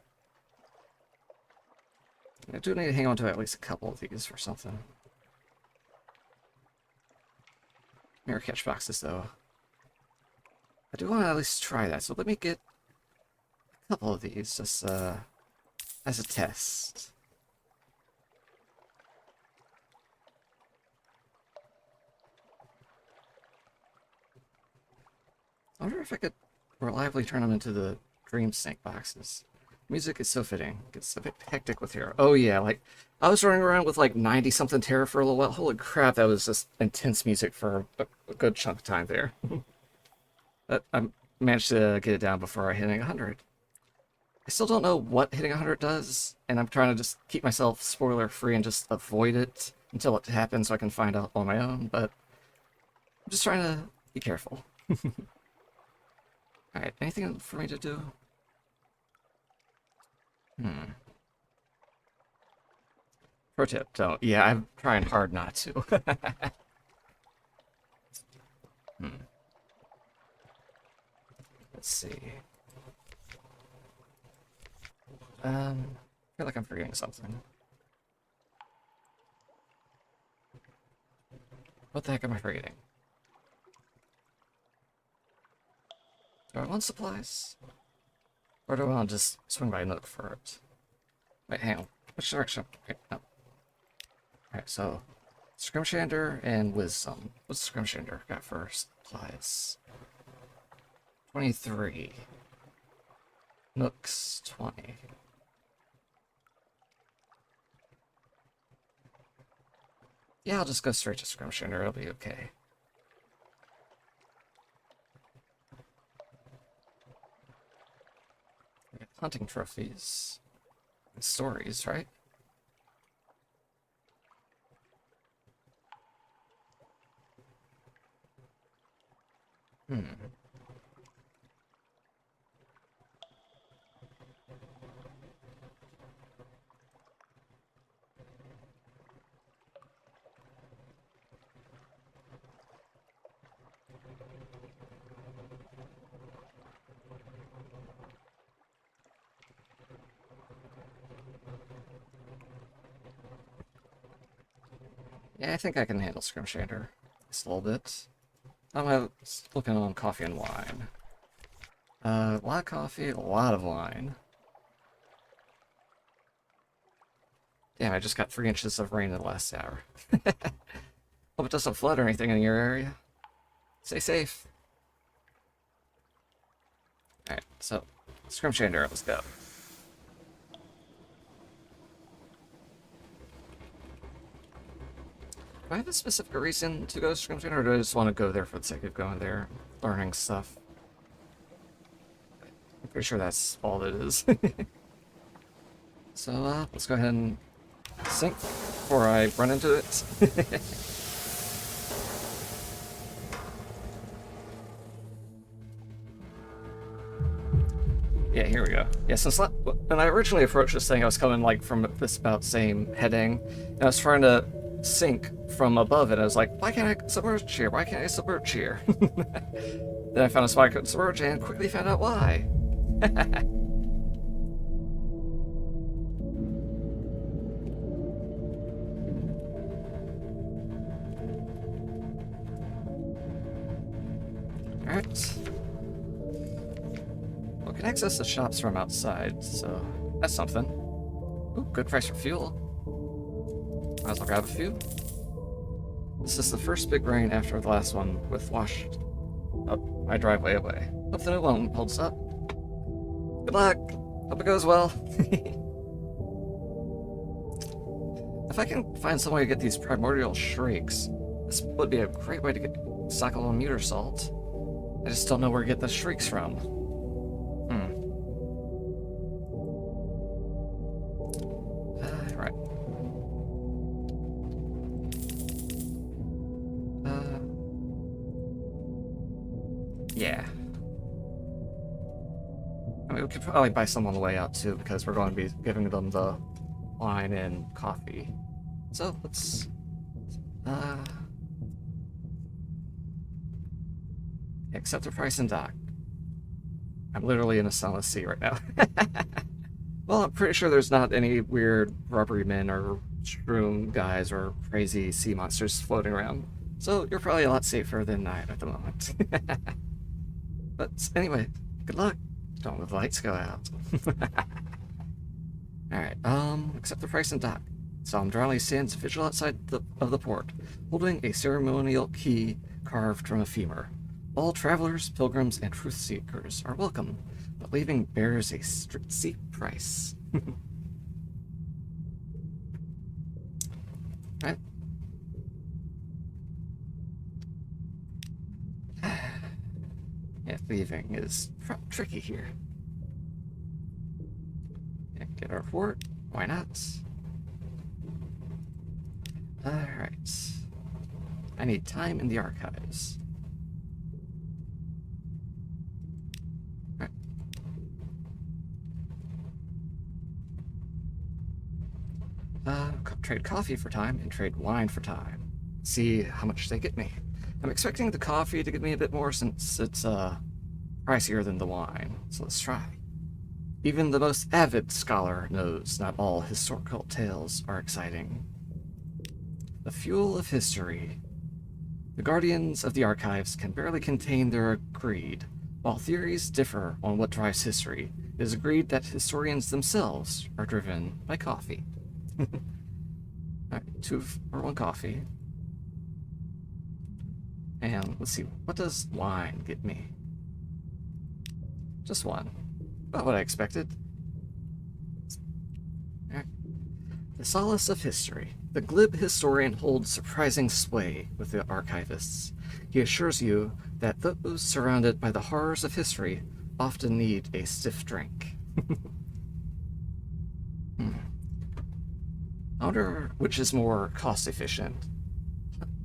I do need to hang on to at least a couple of these for something. Mirror catch boxes, though. I do want to at least try that, so let me get a couple of these, just, as a test. I wonder if I could reliably turn them into the Dream Snake boxes. Music is so fitting. It gets a bit hectic with here. Oh yeah, like, I was running around with like 90-something terror for a little while. Holy crap, that was just intense music for a good chunk of time there. But I managed to get it down before I hit 100. I still don't know what hitting 100 does, and I'm trying to just keep myself spoiler-free and just avoid it until it happens so I can find out on my own, but I'm just trying to be careful. Alright, anything for me to do? Pro tip, don't. Yeah, I'm trying hard not to. Let's see. I feel like I'm forgetting something. What the heck am I forgetting? Do I want supplies? Or do I want to just swing by Nook for it? Wait, hang on. Which direction? Okay, no. Alright, so Scrimshander and Wisdom. What's Scrimshander got for supplies? 23. Nook's 20. Yeah, I'll just go straight to Scrimshander. It'll be okay. Hunting trophies. And stories, right? Hmm. Yeah, I think I can handle Scrimshander just a little bit. I'm looking on coffee and wine. A lot of coffee, a lot of wine. Damn, I just got 3 inches of rain in the last hour. Hope it doesn't flood or anything in your area. Stay safe. Alright, so, Scrimshander, let's go. Do I have a specific reason to go to Scrimshander, or do I just want to go there for the sake of going there, learning stuff? I'm pretty sure that's all it is. So, let's go ahead and sink before I run into it. Yeah, here we go. Yeah, since when I originally approached this thing, I was coming like from this about same heading, and I was trying to sink from above it. I was like, why can't I submerge here? Why can't I submerge here? Then I found a spot I couldn't submerge and quickly found out why. Alright. Well, we can access the shops from outside, so that's something. Ooh, good price for fuel. Might as well grab a few. This is the first big rain after the last one with washed up my driveway away. Hope the new one holds up. Good luck! Hope it goes well. If I can find some way to get these primordial shrieks, this would be a great way to get cycle on meter salt. I just don't know where to get the shrieks from. Right. Yeah. I mean, we could probably buy some on the way out too, because we're going to be giving them the wine and coffee. So let's accept the price and dock. I'm literally in a Sunless Sea right now. Well, I'm pretty sure there's not any weird rubbery men or shroom guys or crazy sea monsters floating around. So you're probably a lot safer than I am at the moment. But anyway, good luck. Don't let the lights go out. Alright, accept the price and dock. Solemn stands vigil outside of the port, holding a ceremonial key carved from a femur. All travelers, pilgrims, and truth seekers are welcome, but leaving bears a strict steep price. Right. Yeah, leaving is tricky here. Yeah, get our fort. Why not? Alright. I need time in the archives. Right. Trade coffee for time and trade wine for time. See how much they get me. I'm expecting the coffee to give me a bit more since it's pricier than the wine, so let's try. Even the most avid scholar knows not all historical tales are exciting. The fuel of history. The guardians of the archives can barely contain their greed. While theories differ on what drives history, it is agreed that historians themselves are driven by coffee. Alright, 2 or 1 coffee. And let's see, what does wine get me? Just 1. About what I expected. Right. The solace of history. The glib historian holds surprising sway with the archivists. He assures you that those surrounded by the horrors of history often need a stiff drink. I wonder which is more cost efficient.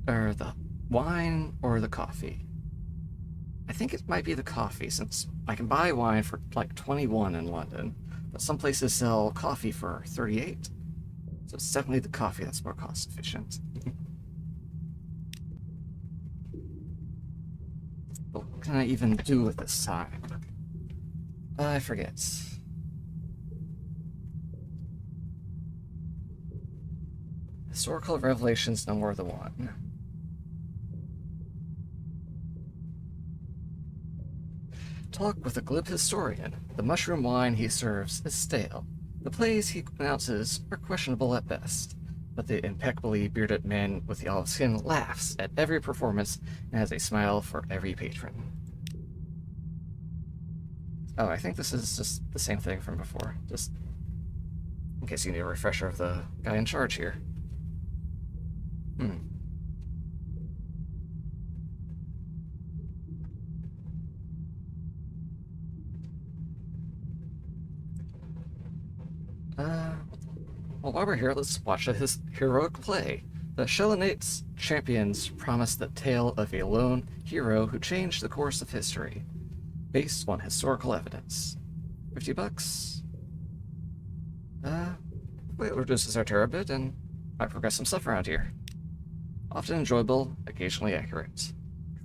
Or the wine or the coffee? I think it might be the coffee, since I can buy wine for like 21 in London, but some places sell coffee for 38. So it's definitely the coffee that's more cost efficient. But what can I even do with this time? I forget. Historical revelations no more than one. Talk with a glib historian. The mushroom wine he serves is stale. The plays he announces are questionable at best. But the impeccably bearded man with the olive skin laughs at every performance and has a smile for every patron. Oh, I think this is just the same thing from before. Just in case you need a refresher of the guy in charge here. Well, while we're here, let's watch a heroic play. The Shellenate's champions promise the tale of a lone hero who changed the course of history, based on historical evidence. $50? It reduces our terror a bit, and might progress some stuff around here. Often enjoyable, occasionally accurate.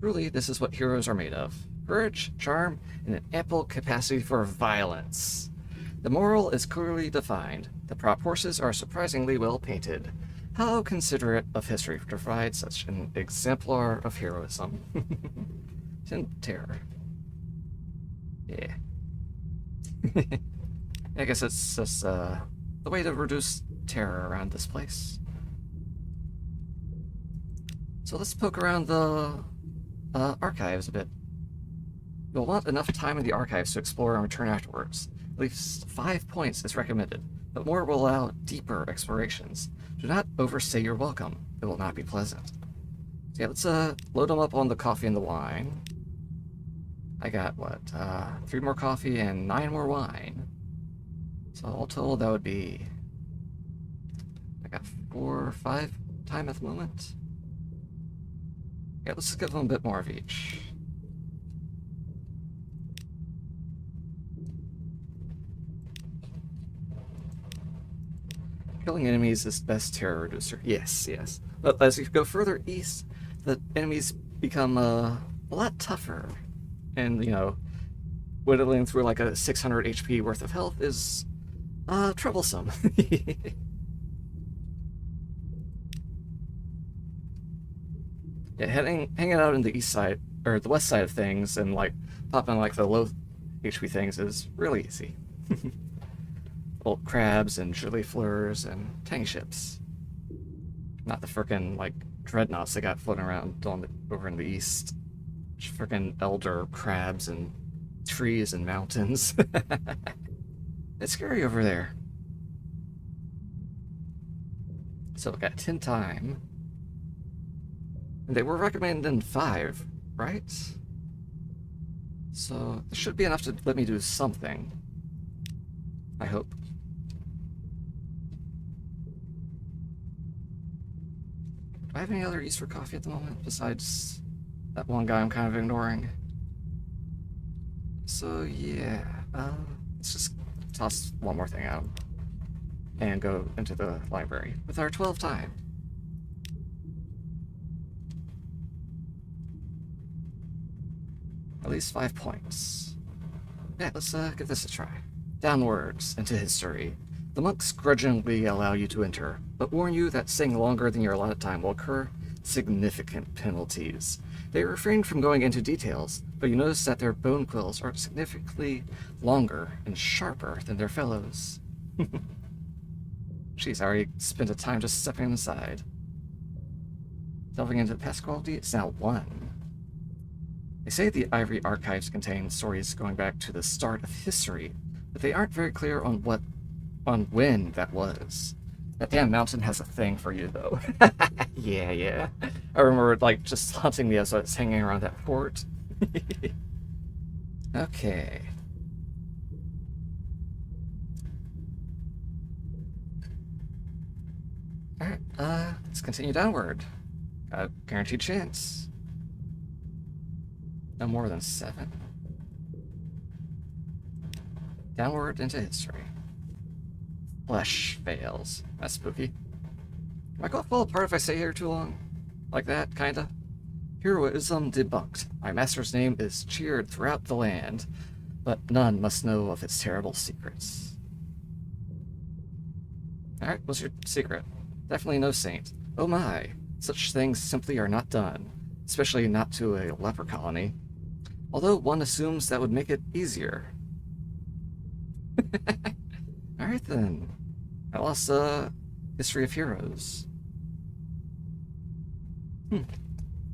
Truly, this is what heroes are made of. Courage, charm, and an ample capacity for violence. The moral is clearly defined. The prop horses are surprisingly well painted. How considerate of history to provide such an exemplar of heroism. And terror. Yeah. I guess it's just the way to reduce terror around this place. So let's poke around the archives a bit. You'll want enough time in the archives to explore and return afterwards. At least 5 points is recommended, but more will allow deeper explorations. Do not overstay your welcome. It will not be pleasant. So yeah, let's load them up on the coffee and the wine. I got, what, 3 more coffee and 9 more wine. So all told, that would be... I got 4 or 5 time at the moment. Yeah, let's give them a bit more of each. Killing enemies is the best terror reducer. Yes, yes. But as you go further east, the enemies become a lot tougher. And, you know, whittling through like a 600 HP worth of health is troublesome. Yeah, hanging out in the east side, or the west side of things, and like popping like the low HP things is really easy. Old crabs and gillifleurs and tang ships. Not the frickin' like dreadnoughts they got floating around over in the east. Frickin' elder crabs and trees and mountains. It's scary over there. So we got 10 time. And they were recommending 5, right? So there should be enough to let me do something. I hope. Do I have any other use for coffee at the moment besides that one guy I'm kind of ignoring? So yeah, let's just toss one more thing out and go into the library with our 12 time. At least 5 points. Yeah, let's give this a try. Downwards into history. The monks grudgingly allow you to enter, but warn you that staying longer than your allotted time will incur significant penalties. They refrain from going into details, but you notice that their bone quills are significantly longer and sharper than their fellows. Jeez, I already spent a time just stepping aside. Delving into the past quality, it's now 1. They say the Ivory Archives contain stories going back to the start of history, but they aren't very clear on when that was. That damn mountain has a thing for you, though. Yeah. I remember, like, just haunting me as I was hanging around that fort. Okay. Alright, let's continue downward. Got a guaranteed chance. No more than 7. Downward into history. Flesh fails. That's spooky. Am I gonna fall apart if I stay here too long? Like that, kinda? Heroism debunked. My master's name is cheered throughout the land, but none must know of its terrible secrets. Alright, what's your secret? Definitely no saint. Oh my, such things simply are not done, especially not to a leper colony. Although one assumes that would make it easier. Alright then. I lost History of Heroes.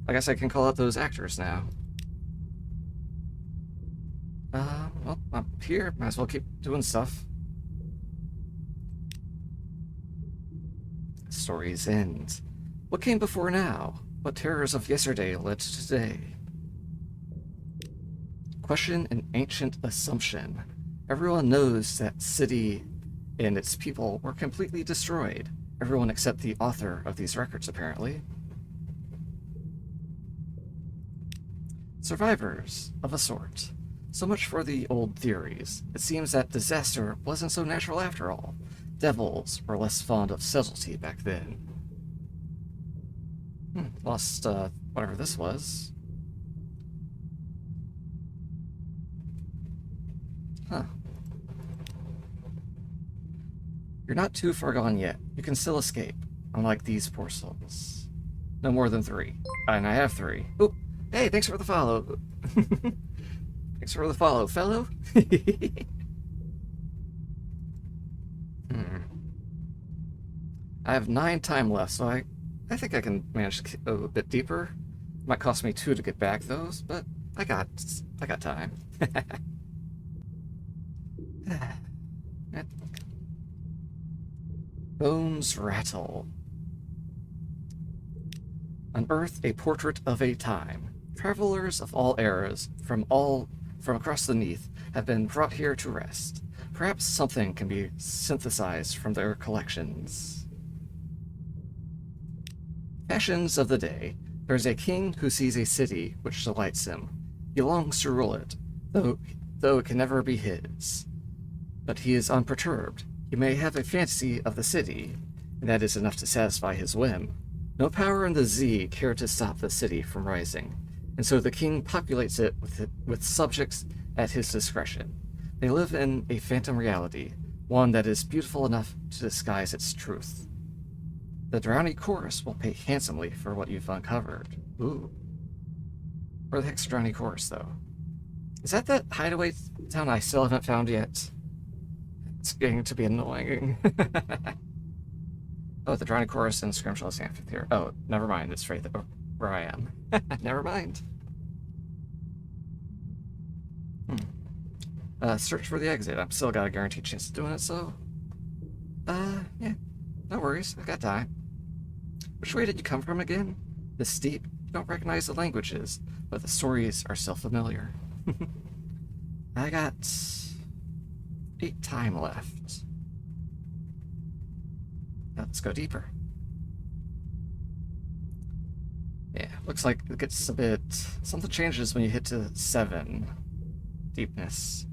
I guess I can call out those actors now. Well, I'm here. Might as well keep doing stuff. Story's end. What came before now? What terrors of yesterday led to today? Question an ancient assumption. Everyone knows that city and its people were completely destroyed. Everyone except the author of these records, apparently. Survivors, of a sort. So much for the old theories. It seems that disaster wasn't so natural after all. Devils were less fond of subtlety back then. Lost, whatever this was. Huh. You're not too far gone yet. You can still escape, unlike these poor souls. No more than 3. And I have 3. Oop! Hey, thanks for the follow. Thanks for the follow, fellow. I have 9 time left, so I think I can manage to go a bit deeper. Might cost me 2 to get back those, but I got time. Bones rattle. Unearth a portrait of a time. Travelers of all eras, from across the Neath, have been brought here to rest. Perhaps something can be synthesized from their collections. Fashions of the day. There is a king who sees a city which delights him. He longs to rule it, though it can never be his. But he is unperturbed. He may have a fantasy of the city, and that is enough to satisfy his whim. No power in the Z care to stop the city from rising, and so the king populates it with subjects at his discretion. They live in a phantom reality, one that is beautiful enough to disguise its truth. The Drowny Chorus will pay handsomely for what you've uncovered. Ooh. Where the heck's Drowny Chorus, though? Is that hideaway town I still haven't found yet? It's getting to be annoying. Oh, the Drowny Chorus and Scrimshaw's Amphitheater. Oh, never mind. It's right there where I am. Never mind. Search for the exit. I've still got a guaranteed chance of doing it, so... yeah. No worries. I got time. Which way did you come from again? This steep? You don't recognize the languages, but the stories are still familiar. I got 8 time left. Now let's go deeper. Yeah, looks like it gets a bit... Something changes when you hit to 7 deepness.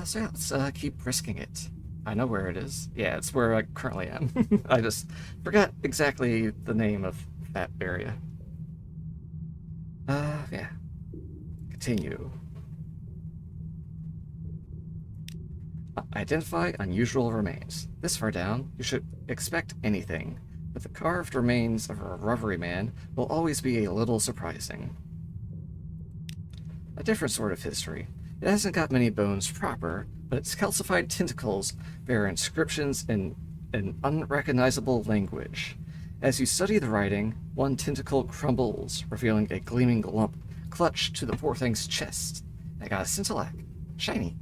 So yeah, let's keep risking it. I know where it is. Yeah, it's where I currently am. I just forgot exactly the name of that area. Yeah. Continue. Identify unusual remains. This far down, you should expect anything, but the carved remains of a Reverie Man will always be a little surprising. A different sort of history. It hasn't got many bones proper, but its calcified tentacles bear inscriptions in an unrecognizable language. As you study the writing, one tentacle crumbles, revealing a gleaming lump clutched to the poor thing's chest. I got a scintillac. Shiny.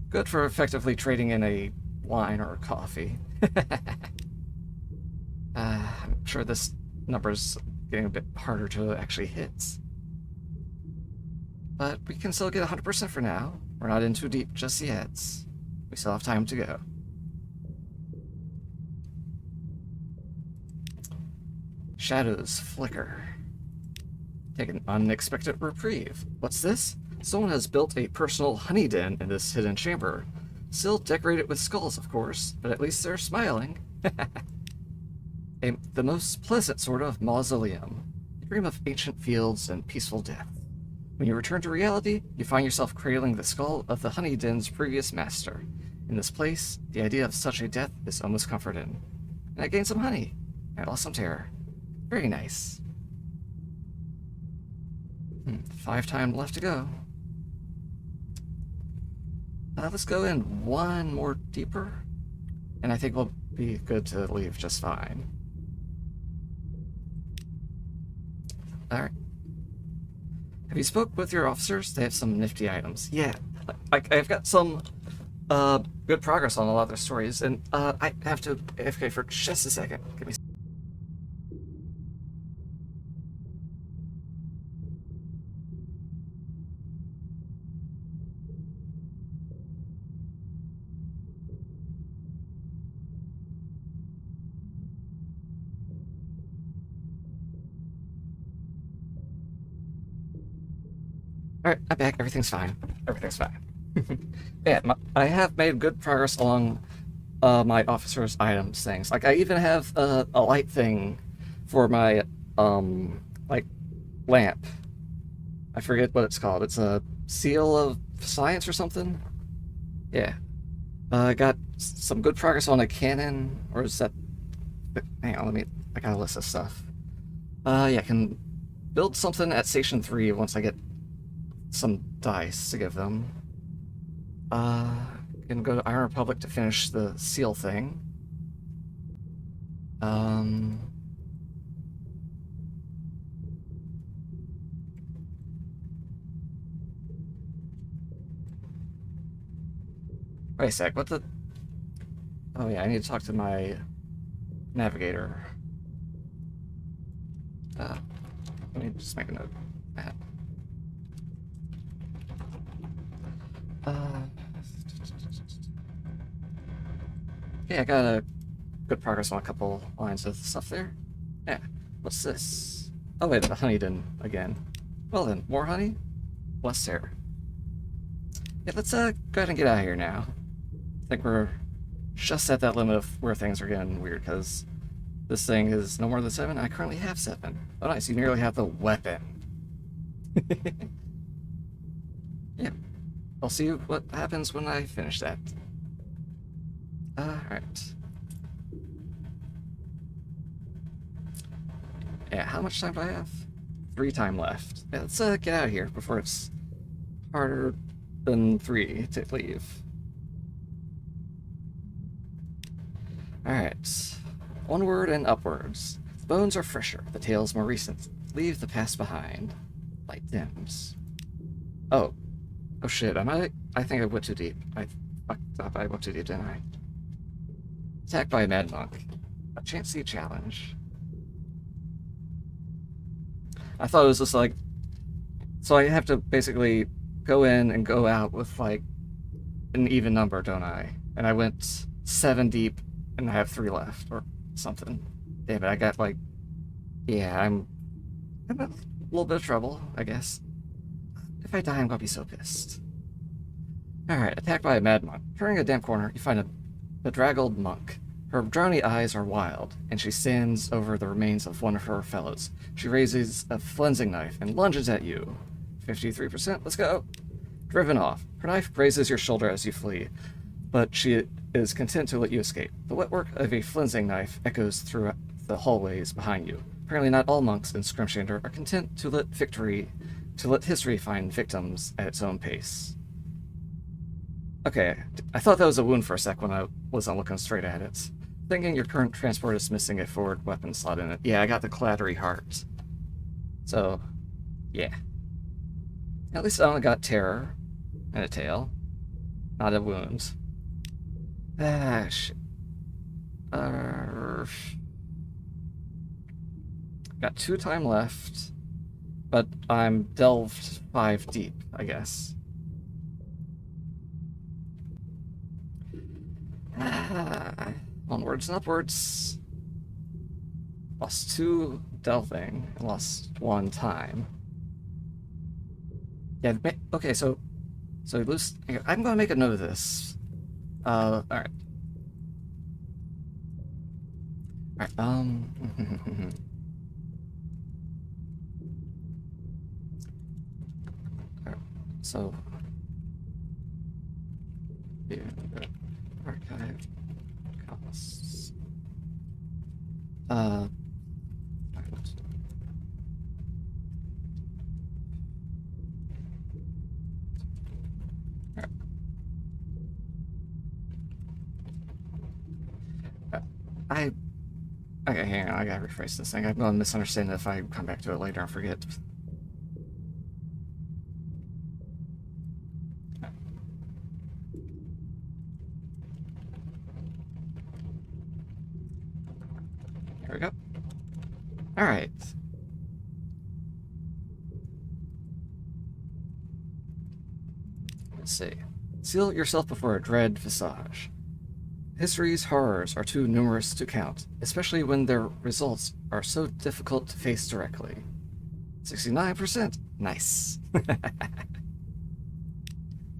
Good for effectively trading in a wine or a coffee. I'm sure this number's getting a bit harder to actually hit. But we can still get 100% for now. We're not in too deep just yet. We still have time to go. Shadows flicker. Take an unexpected reprieve. What's this? Someone has built a personal honey den in this hidden chamber. Still decorated with skulls, of course, but at least they're smiling. The most pleasant sort of mausoleum. You dream of ancient fields and peaceful death. When you return to reality, you find yourself cradling the skull of the honey den's previous master. In this place, the idea of such a death is almost comforting. And I gained some honey. I lost some terror. Very nice. 5 time left to go. Let's go in one more deeper, and I think we'll be good to leave just fine. Alright. Have you spoke with your officers? They have some nifty items. Yeah, I've got some good progress on a lot of their stories, and I have to AFK for just a second. Give me. Alright, I'm back. Everything's fine. Everything's fine. Yeah, I have made good progress along my officer's items things. Like, I even have a light thing for my, like, lamp. I forget what it's called. It's a seal of science or something? Yeah. I got some good progress on a cannon, or is that... Hang on, I gotta list this stuff. Yeah, I can build something at Station 3 once I get some dice to give them. Can go to Iron Republic to finish the seal thing. Wait a sec, what the... Oh yeah, I need to talk to my navigator. Let me just make a note of that. Yeah, I got a good progress on a couple lines of stuff there. Yeah, what's this? Oh wait, the honey den again. Well then, more honey? Less terror. Yeah, let's go ahead and get out of here now. I think we're just at that limit of where things are getting weird, because this thing is no more than 7. I currently have 7. Oh nice, you nearly have the weapon. Yeah. I'll see what happens when I finish that. Alright. Yeah, how much time do I have? 3 time left. Yeah, let's get out of here before it's harder than 3 to leave. Alright. Onward and upwards. The bones are fresher, the tales more recent. Leave the past behind. Light dims. Oh. Oh shit, I think I went too deep. I fucked up, I went too deep, didn't I? Attacked by a mad monk. A chancy challenge. I thought it was just like... So I have to basically go in and go out with like an even number, don't I? And I went 7 deep and I have 3 left, or something. Damn it, I got like... Yeah, I'm in a little bit of trouble, I guess. If I die, I'm gonna be so pissed. Alright, attacked by a mad monk. Turning a damp corner, you find a bedraggled monk. Her drowny eyes are wild, and she stands over the remains of one of her fellows. She raises a flensing knife and lunges at you. 53%, let's go. Driven off. Her knife grazes your shoulder as you flee, but she is content to let you escape. The wetwork of a flensing knife echoes through the hallways behind you. Apparently not all monks in Scrimshander are content to let history find victims at its own pace. Okay, I thought that was a wound for a sec when I wasn't looking straight at it. Thinking your current transport is missing a forward weapon slot in it. Yeah, I got the clattery heart. So, yeah. At least I only got terror and a tail. Not a wound. Ah, shit. Got 2 time left, but I'm delved 5 deep, I guess. Onwards and upwards. Lost 2 delving, and lost 1 time. Yeah, okay, so you lose... I'm gonna make a note of this. Alright. Alright, Alright, so... Yeah, archive costs. Alright. Okay, hang on, I gotta rephrase this thing. I'm gonna misunderstand it if I come back to it later and forget. There we go. Alright. Let's see. Seal yourself before a dread visage. History's horrors are too numerous to count, especially when their results are so difficult to face directly. 69%. Nice.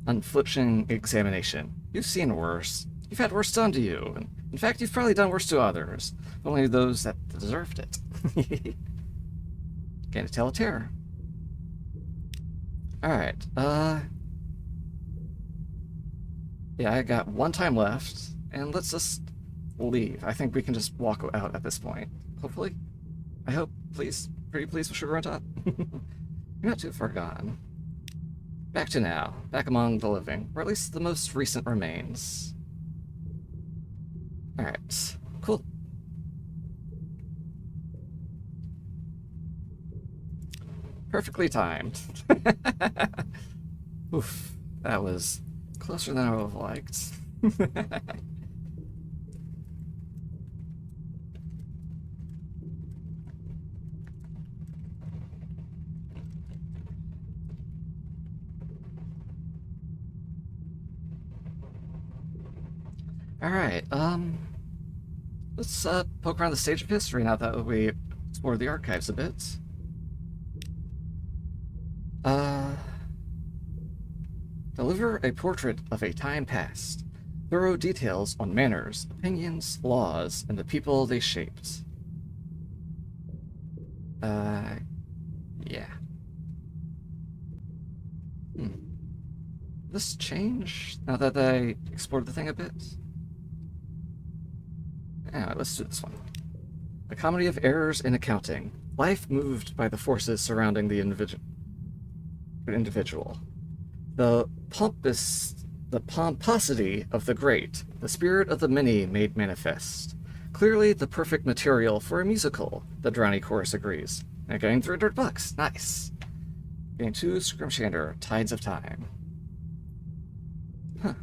Unflinching examination. You've seen worse. You've had worse done to you. And in fact, you've probably done worse to others. Only those that deserved it. Can't tell a terror. Alright, yeah, I got 1 time left, and let's just leave. I think we can just walk out at this point. Hopefully. I hope. Please. Pretty please with sugar on top. You're not too far gone. Back to now. Back among the living. Or at least the most recent remains. Alright. Cool. Perfectly timed. Oof. That was closer than I would have liked. Alright, let's poke around the stage of history now that we explore the archives a bit. Deliver a portrait of a time past. Thorough details on manners, opinions, laws, and the people they shaped. Yeah. This change now that I explored the thing a bit? Anyway, let's do this one. A comedy of errors in accounting. Life moved by the forces surrounding the individual. The pomposity of the great, the spirit of the many made manifest. Clearly the perfect material for a musical, the Drowny chorus agrees. And getting $300. Nice. Getting 2 Scrimshander, Tides of Time. Huh.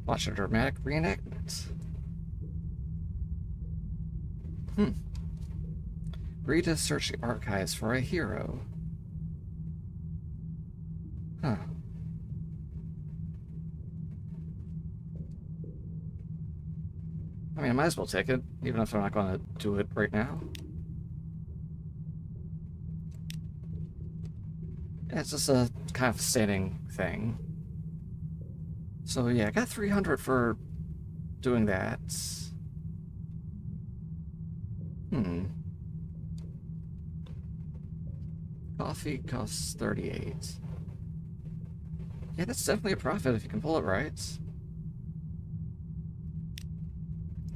Watch a dramatic reenactment. Agree to search the archives for a hero. Huh. I mean, I might as well take it, even if I'm not going to do it right now. Yeah, it's just a kind of standing thing. So yeah, I got 300 for doing that. Coffee costs 38. Yeah, that's definitely a profit if you can pull it right.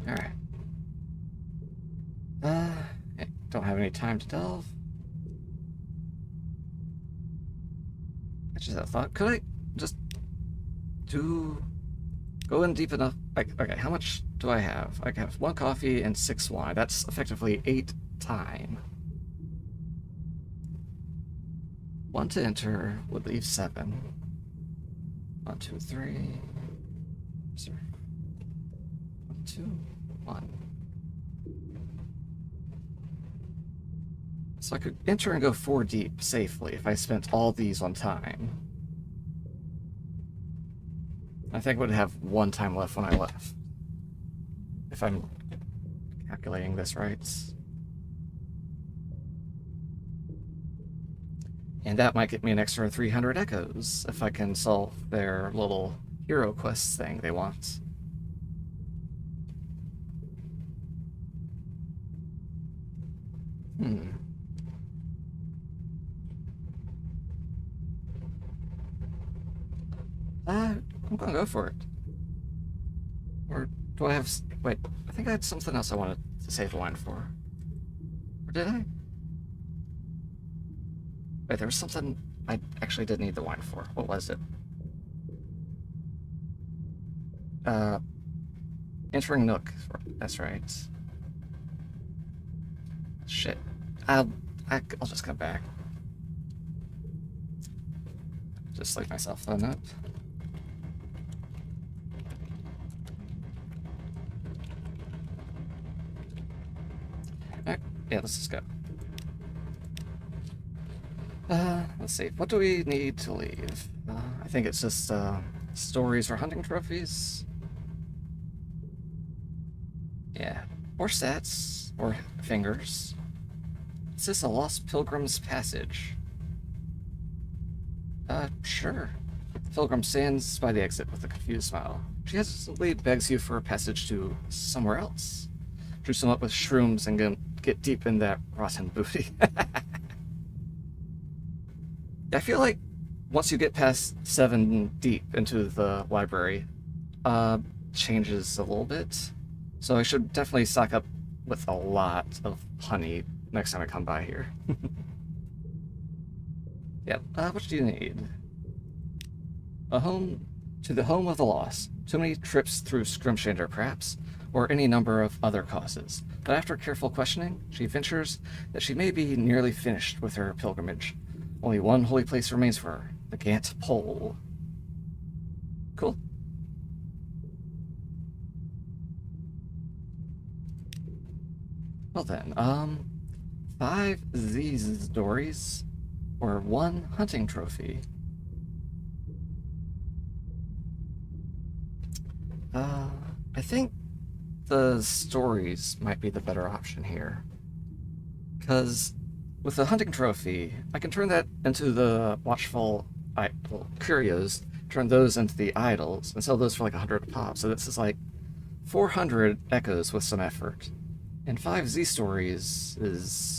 Alright. Don't have any time to delve. I just had a thought. Could I just go in deep enough? Okay, how much do I have? I have 1 coffee and 6 wine. That's effectively 8 time. 1 to enter would leave 7. 1, 2, 3. Sorry. 1, 2, 1. So I could enter and go 4 deep safely if I spent all these on time. I think it would have 1 time left when I left. If I'm calculating this right. And that might get me an extra 300 echoes if I can solve their little hero quest thing they want. I'm gonna go for it. Or do I have... Wait, I think I had something else I wanted to save the wine for. Or did I? Wait, there was something I actually did need the wine for. What was it? Entering Nook. That's right. Shit. I'll just come back. Just leave myself a note. Alright, yeah, let's just go. Let's see. What do we need to leave? I think it's just stories or hunting trophies. Yeah, or stats or fingers. Is this a Lost Pilgrim's Passage? Sure. Pilgrim stands by the exit with a confused smile. She hesitantly begs you for a passage to somewhere else. Juice them up with shrooms and get deep in that rotten booty. I feel like once you get past 7 deep into the library, changes a little bit. So I should definitely stock up with a lot of honey next time I come by here. Yep, what do you need? A home to the home of the lost. Too many trips through Scrimshander, perhaps, or any number of other causes. But after careful questioning, she ventures that she may be nearly finished with her pilgrimage. Only one holy place remains for her, the Gant Pole. Cool. Well then, 5 Z's stories, or 1 hunting trophy. I think the stories might be the better option here. Because with the hunting trophy, I can turn that into the watchful curios, turn those into the idols, and sell those for like 100 pop. So this is like 400 echoes with some effort. And 5 Z stories is...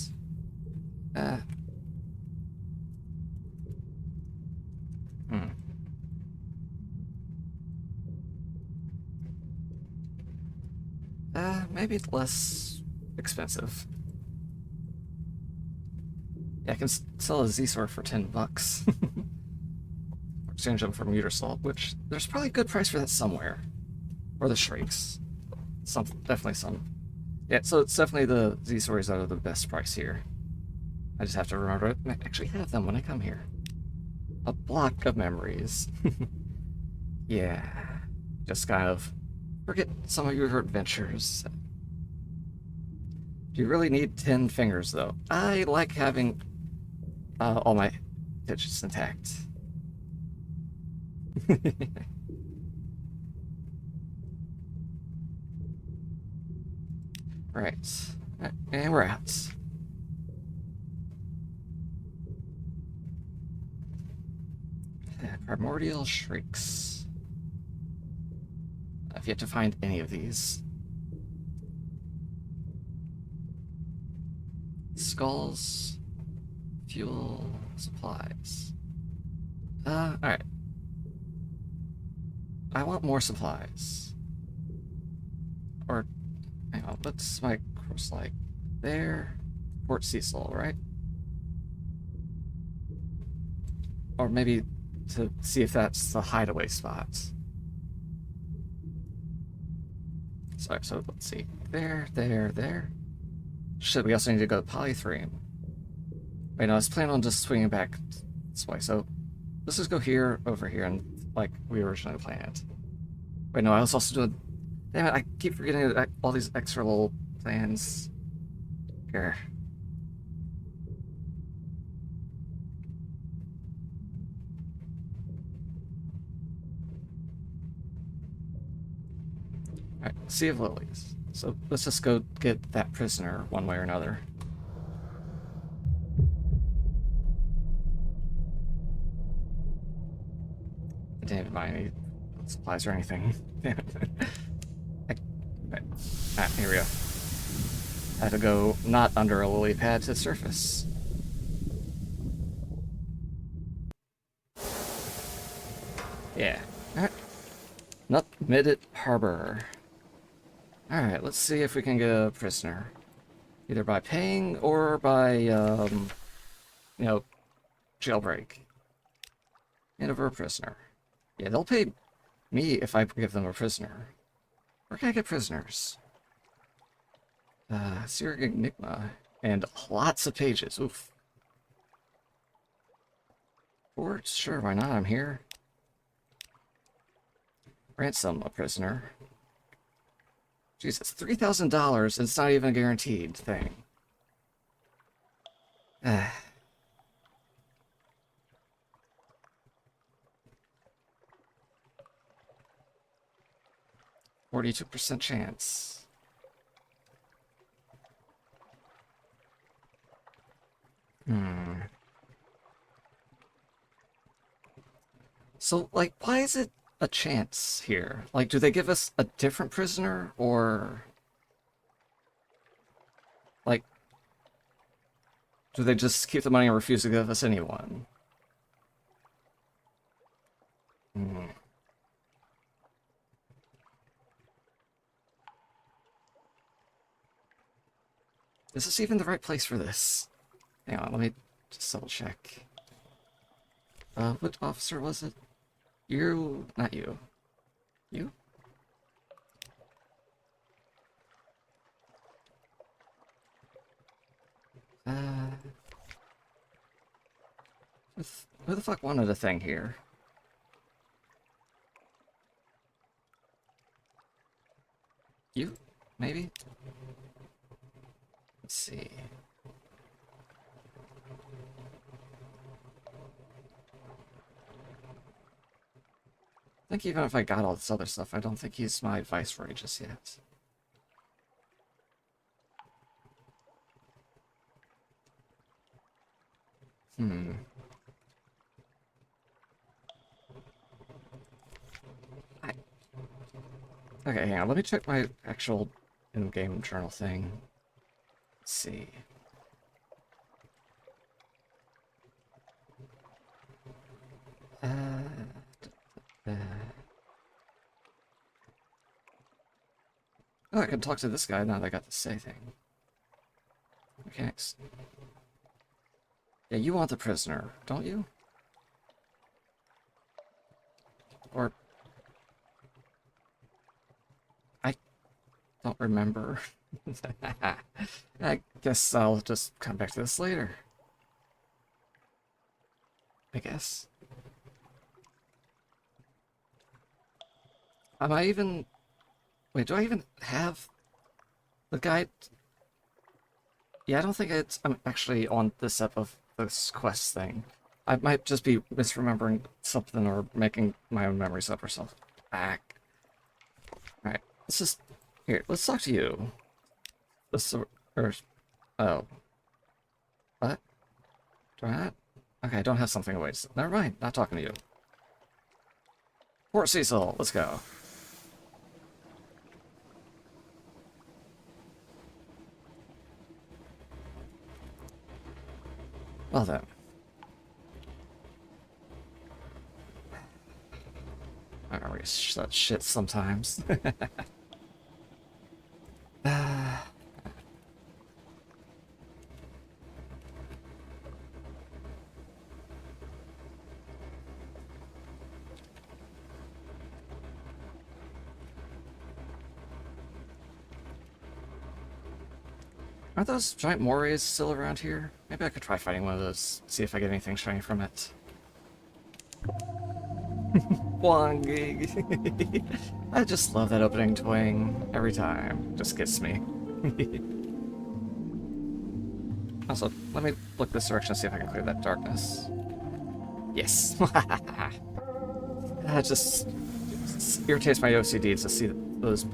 maybe less expensive. Yeah, I can sell a Z-sword for 10 bucks. Exchange them for Muter Salt, which there's probably a good price for that somewhere. Or the Shrieks. Definitely some. Yeah, so it's definitely the Z-swords that are the best price here. I just have to remember it. I actually have them when I come here. A block of memories. Yeah. Just kind of forget some of your adventures. Do you really need 10 fingers, though? I like having all my digits intact. Right. And we're out. Primordial Shrieks. I've yet to find any of these. Skulls. Fuel. Supplies. Alright. I want more supplies. Or, hang on, what's my course like? There. Port Cecil, right? Or maybe to see if that's the hideaway spot. Sorry, so let's see. There. Shit, we also need to go to Polythreme. Wait, no, I was planning on just swinging back this way, so let's just go here, over here, and like we originally planned. Wait, no, I was also doing... Damn it, I keep forgetting all these extra little plans. Here. Alright, Sea of Lilies. So let's just go get that prisoner one way or another. I didn't even buy any supplies or anything. Damn it. Here we go. I had to go not under a lily pad to surface. Yeah. Alright. Not Midget Harbor. Alright, let's see if we can get a prisoner. Either by paying or by, you know, jailbreak. Hand over a prisoner. Yeah, they'll pay me if I give them a prisoner. Where can I get prisoners? Syric Enigma. And lots of pages. Oof. Fort? Sure, why not? I'm here. Ransom a prisoner. Jesus, $3,000 and it's not even a guaranteed thing. 42% chance. So, like, why is it a chance here? Like, do they give us a different prisoner, or... like, do they just keep the money and refuse to give us anyone? Is this even the right place for this? Hang on, let me just double check. What officer was it? You... not you. You? Who the fuck wanted a thing here? You? Maybe? Let's see. I think even if I got all this other stuff, I don't think he's my viceroy just yet. Okay, hang on. Let me check my actual in-game journal thing. Let's see. Oh, I can talk to this guy now that I got the say thing. Mechanics. Yeah, you want the prisoner, don't you? Or... I don't remember. I guess I'll just come back to this later. I guess. Am I even... wait, do I even have the guide? Yeah, I don't think I'm actually on this step of this quest thing. I might just be misremembering something or making my own memories up or something. Back. Alright, let's just... here, let's talk to you. This... or... oh. What? Do I not? Okay, I don't have something to wait. Never mind, not talking to you. Port Cecil, let's go. Well then. I don't really that shit sometimes. Aren't those giant morays still around here? Maybe I could try fighting one of those, see if I get anything shiny from it. 1 gig. I just love that opening twang every time. Just gets me. Also, let me look this direction, see if I can clear that darkness. Yes. It just irritates my OCD to see those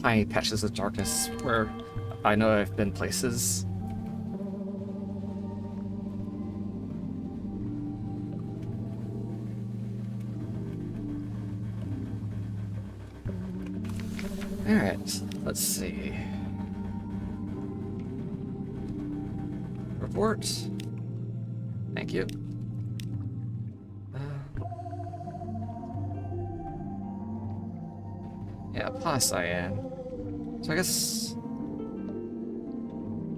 tiny patches of darkness where I know I've been places. Alright, let's see. Report. Thank you. Yeah, cyan. So I guess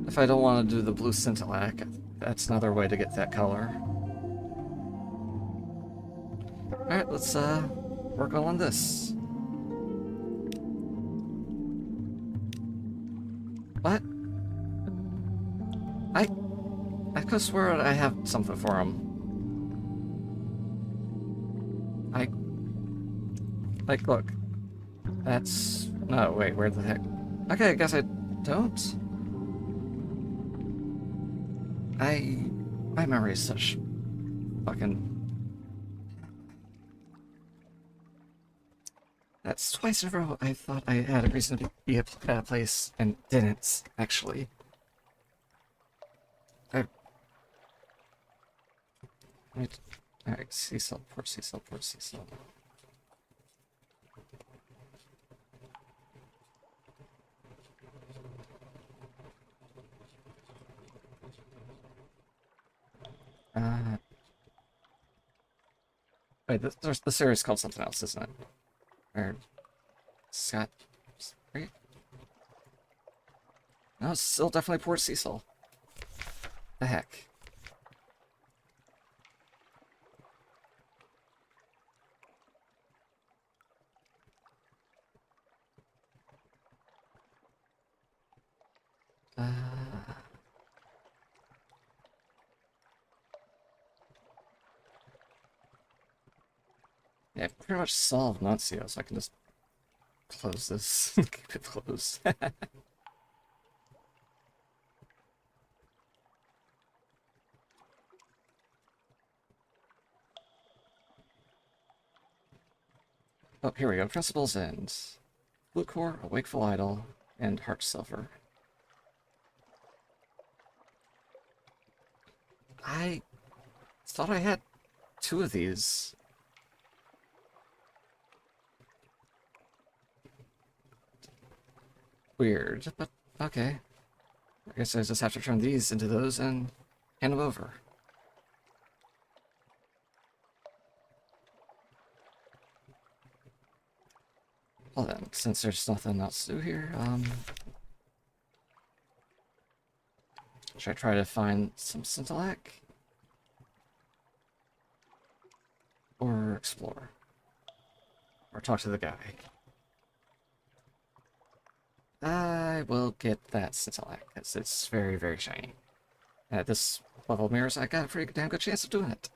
if I don't want to do the blue scintillac, that's another way to get that color. Alright, let's work on this. What? I could swear I have something for him. Like, look. That's... No, wait, where the heck? Okay, I guess I don't. My memory is such fucking... That's twice in a row I thought I had a reason to be at a place and didn't, actually. Alright, sea salt, port sea salt, port sea salt. Wait, the series is called something else, isn't it? Or Scott, right? No, it's still definitely Port Cecil. The heck? Yeah, I pretty much solved Nuncio, so I can just close this. Keep it closed. Oh, here we go. Principles and Blue Core, a Wakeful Idol, and Heart Silver. I thought I had 2 of these. Weird, but okay. I guess I just have to turn these into those and hand them over. Well then, since there's nothing else to do here, should I try to find some scintillac? Or explore? Or talk to the guy? I will get that scintillac, because it's very, very shiny. At this level of mirrors, I got a pretty damn good chance of doing it.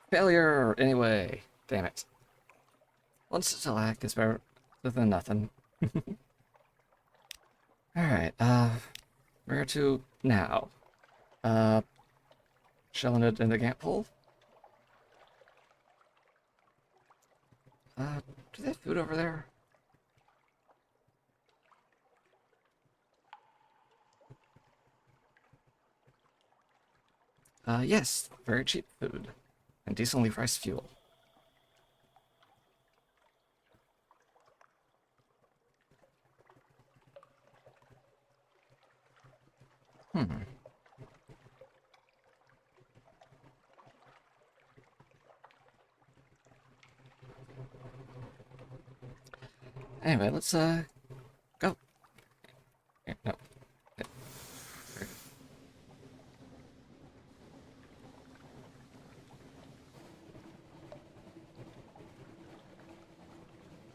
Failure, anyway. Damn it. One scintillac is better than nothing. Alright, where to now? Shelling it in the gant pole? Do they have food over there? Yes, very cheap food. And decently priced fuel. Anyway, let's, go. No.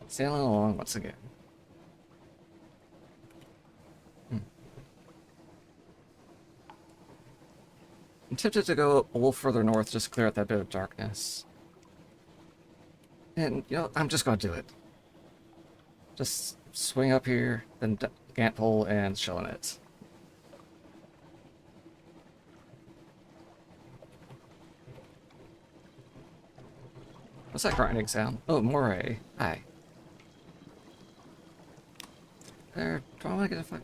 Sailing along once again. I'm tempted to go a little further north just to clear out that bit of darkness. And, you know, I'm just gonna do it. Just swing up here, then gant pole, and showing it. What's that grinding sound? Oh, Moray. Hi. There. Do I want to get a fight?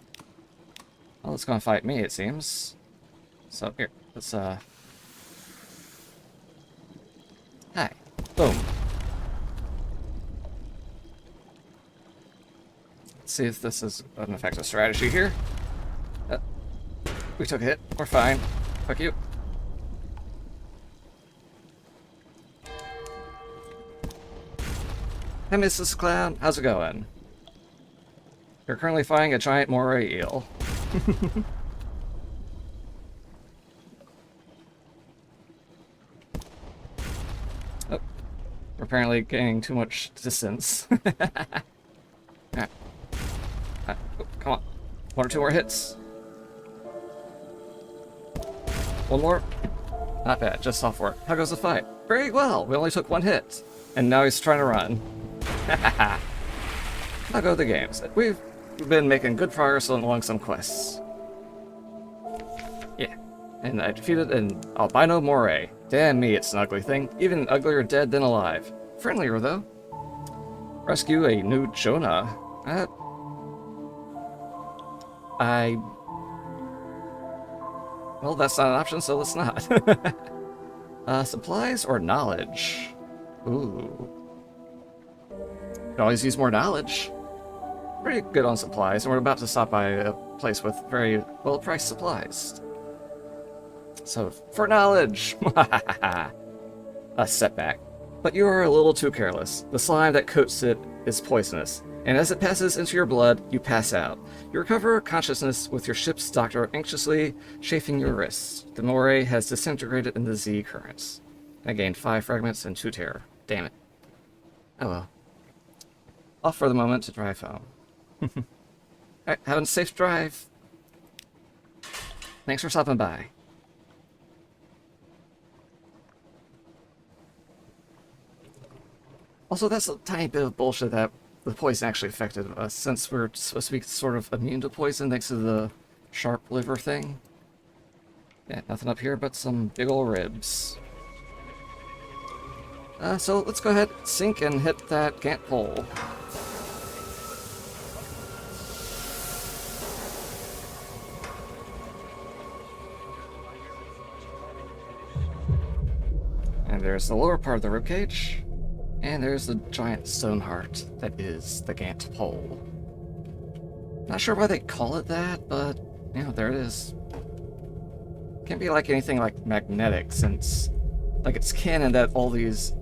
Well, it's gonna fight me, it seems. So, here. Let's, Hi. Boom. Let's see if this is an effective strategy here. We took a hit. We're fine. Fuck you. Hey, Mrs. Clown. How's it going? You're currently fighting a giant moray eel. Oh, we're apparently gaining too much distance. Alright. Oh, come on. 1 or 2 more hits. 1 more. Not bad, just soft work. How goes the fight? Very well. We only took 1 hit. And now he's trying to run. How go the games? We've been making good progress along some quests. Yeah. And I defeated an albino moray. Damn me, it's an ugly thing. Even uglier dead than alive. Friendlier, though. Rescue a new Jonah. Well, that's not an option, so let's not. Supplies or knowledge? Ooh. Could always use more knowledge. Pretty good on supplies, and we're about to stop by a place with very well-priced supplies. So, for knowledge! A setback. But you are a little too careless. The slime that coats it is poisonous, and as it passes into your blood, you pass out. You recover consciousness with your ship's doctor anxiously chafing your wrists. The moray has disintegrated in the Z currents. I gained 5 fragments and 2 terror. Damn it. Oh well. Off for the moment to drive home. Alright, having a safe drive. Thanks for stopping by. Also, that's a tiny bit of bullshit that the poison actually affected us, since we're supposed to be sort of immune to poison thanks to the sharp liver thing. Yeah, nothing up here but some big ol' ribs. So let's go ahead, sink, and hit that Gant pole. And there's the lower part of the ribcage. And there's the giant stone heart that is the Gant pole. Not sure why they call it that, but, you know, there it is. Can't be like anything like magnetic, since, like, it's canon that all these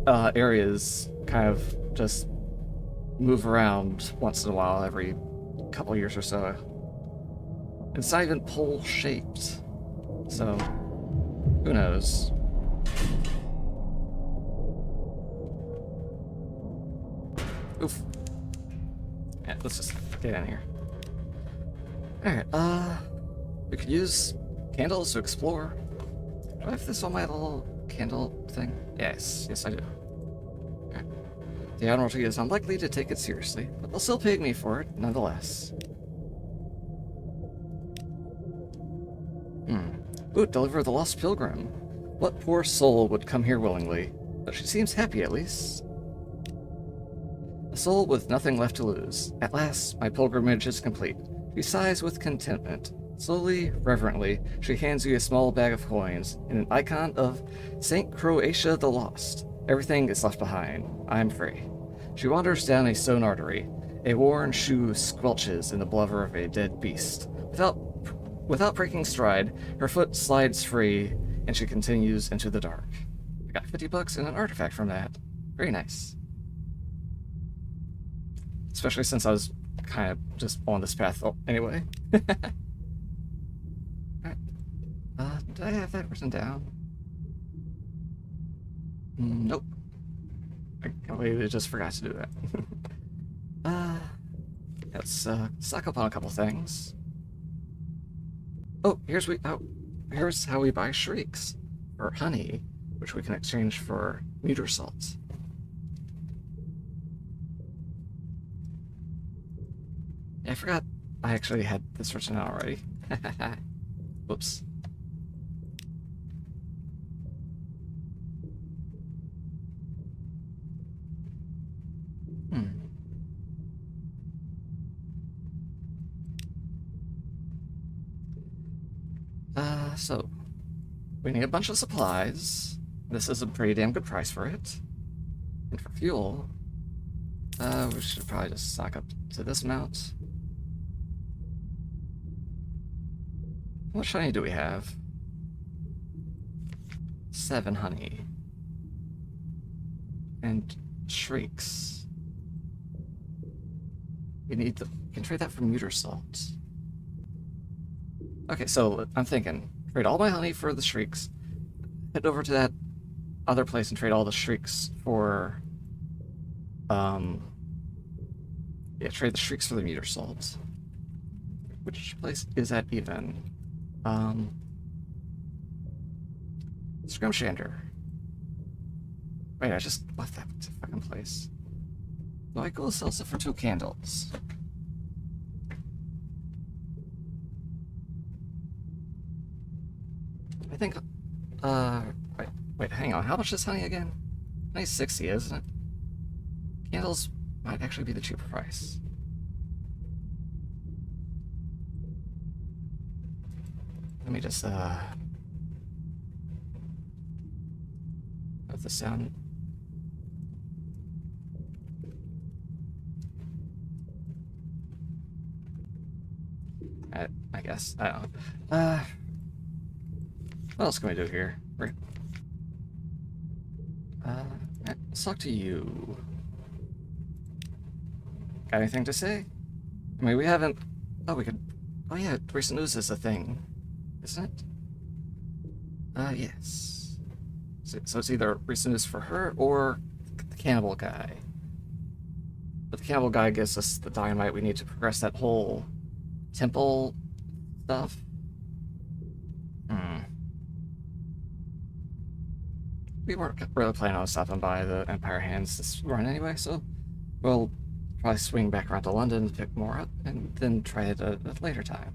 areas kind of just move around once in a while, every couple years or so. It's not even pole-shaped, so who knows? Oof. Yeah, let's just get in here. Alright, we could use candles to explore. Do I have this on my little candle thing? Yes, yes I do. Alright. The Admiralty is unlikely to take it seriously, but they'll still pay me for it, nonetheless. Ooh, deliver the lost pilgrim. What poor soul would come here willingly? But she seems happy, at least. A soul with nothing left to lose. At last, my pilgrimage is complete. She sighs with contentment. Slowly, reverently, she hands you a small bag of coins and an icon of Saint Croatia the Lost. Everything is left behind. I am free. She wanders down a stone artery. A worn shoe squelches in the blubber of a dead beast. Without breaking stride, her foot slides free, and she continues into the dark. I got $50 and an artifact from that. Very nice. Especially since I was kind of just on this path anyway. Alright. Did I have that written down? Nope. I completely just forgot to do that. Let's stock up on a couple things. Oh, here's how we buy shrieks. Or honey, which we can exchange for meteor salt. Yeah, I forgot I actually had this written out already. Whoops. So, we need a bunch of supplies. This is a pretty damn good price for it. And for fuel, we should probably just stock up to this amount. How much honey do we have? 7 honey. And shrieks. We can trade that for muter salt. Okay, so I'm thinking, trade all my honey for the shrieks, head over to that other place and trade all the shrieks for, yeah, trade the shrieks for the muter salt. Which place is that even? Scrumshander. Wait, I just left that fucking place. Michael sells it for 2 candles. I think, wait, hang on. How much is honey again? Honey's 60, isn't it? Candles might actually be the cheaper price. Let me just, have the sound. I guess. I don't know. What else can we do here? Let's talk to you. Got anything to say? I mean, we haven't... Oh, we could... Oh yeah, recent news is a thing, isn't it? Yes. So it's either recent news for her or the cannibal guy. But the cannibal guy gives us the dynamite we need to progress that whole temple stuff. We weren't really planning on stopping by the Empire Hands this run anyway, so we'll probably swing back around to London to pick more up, and then try it at a later time.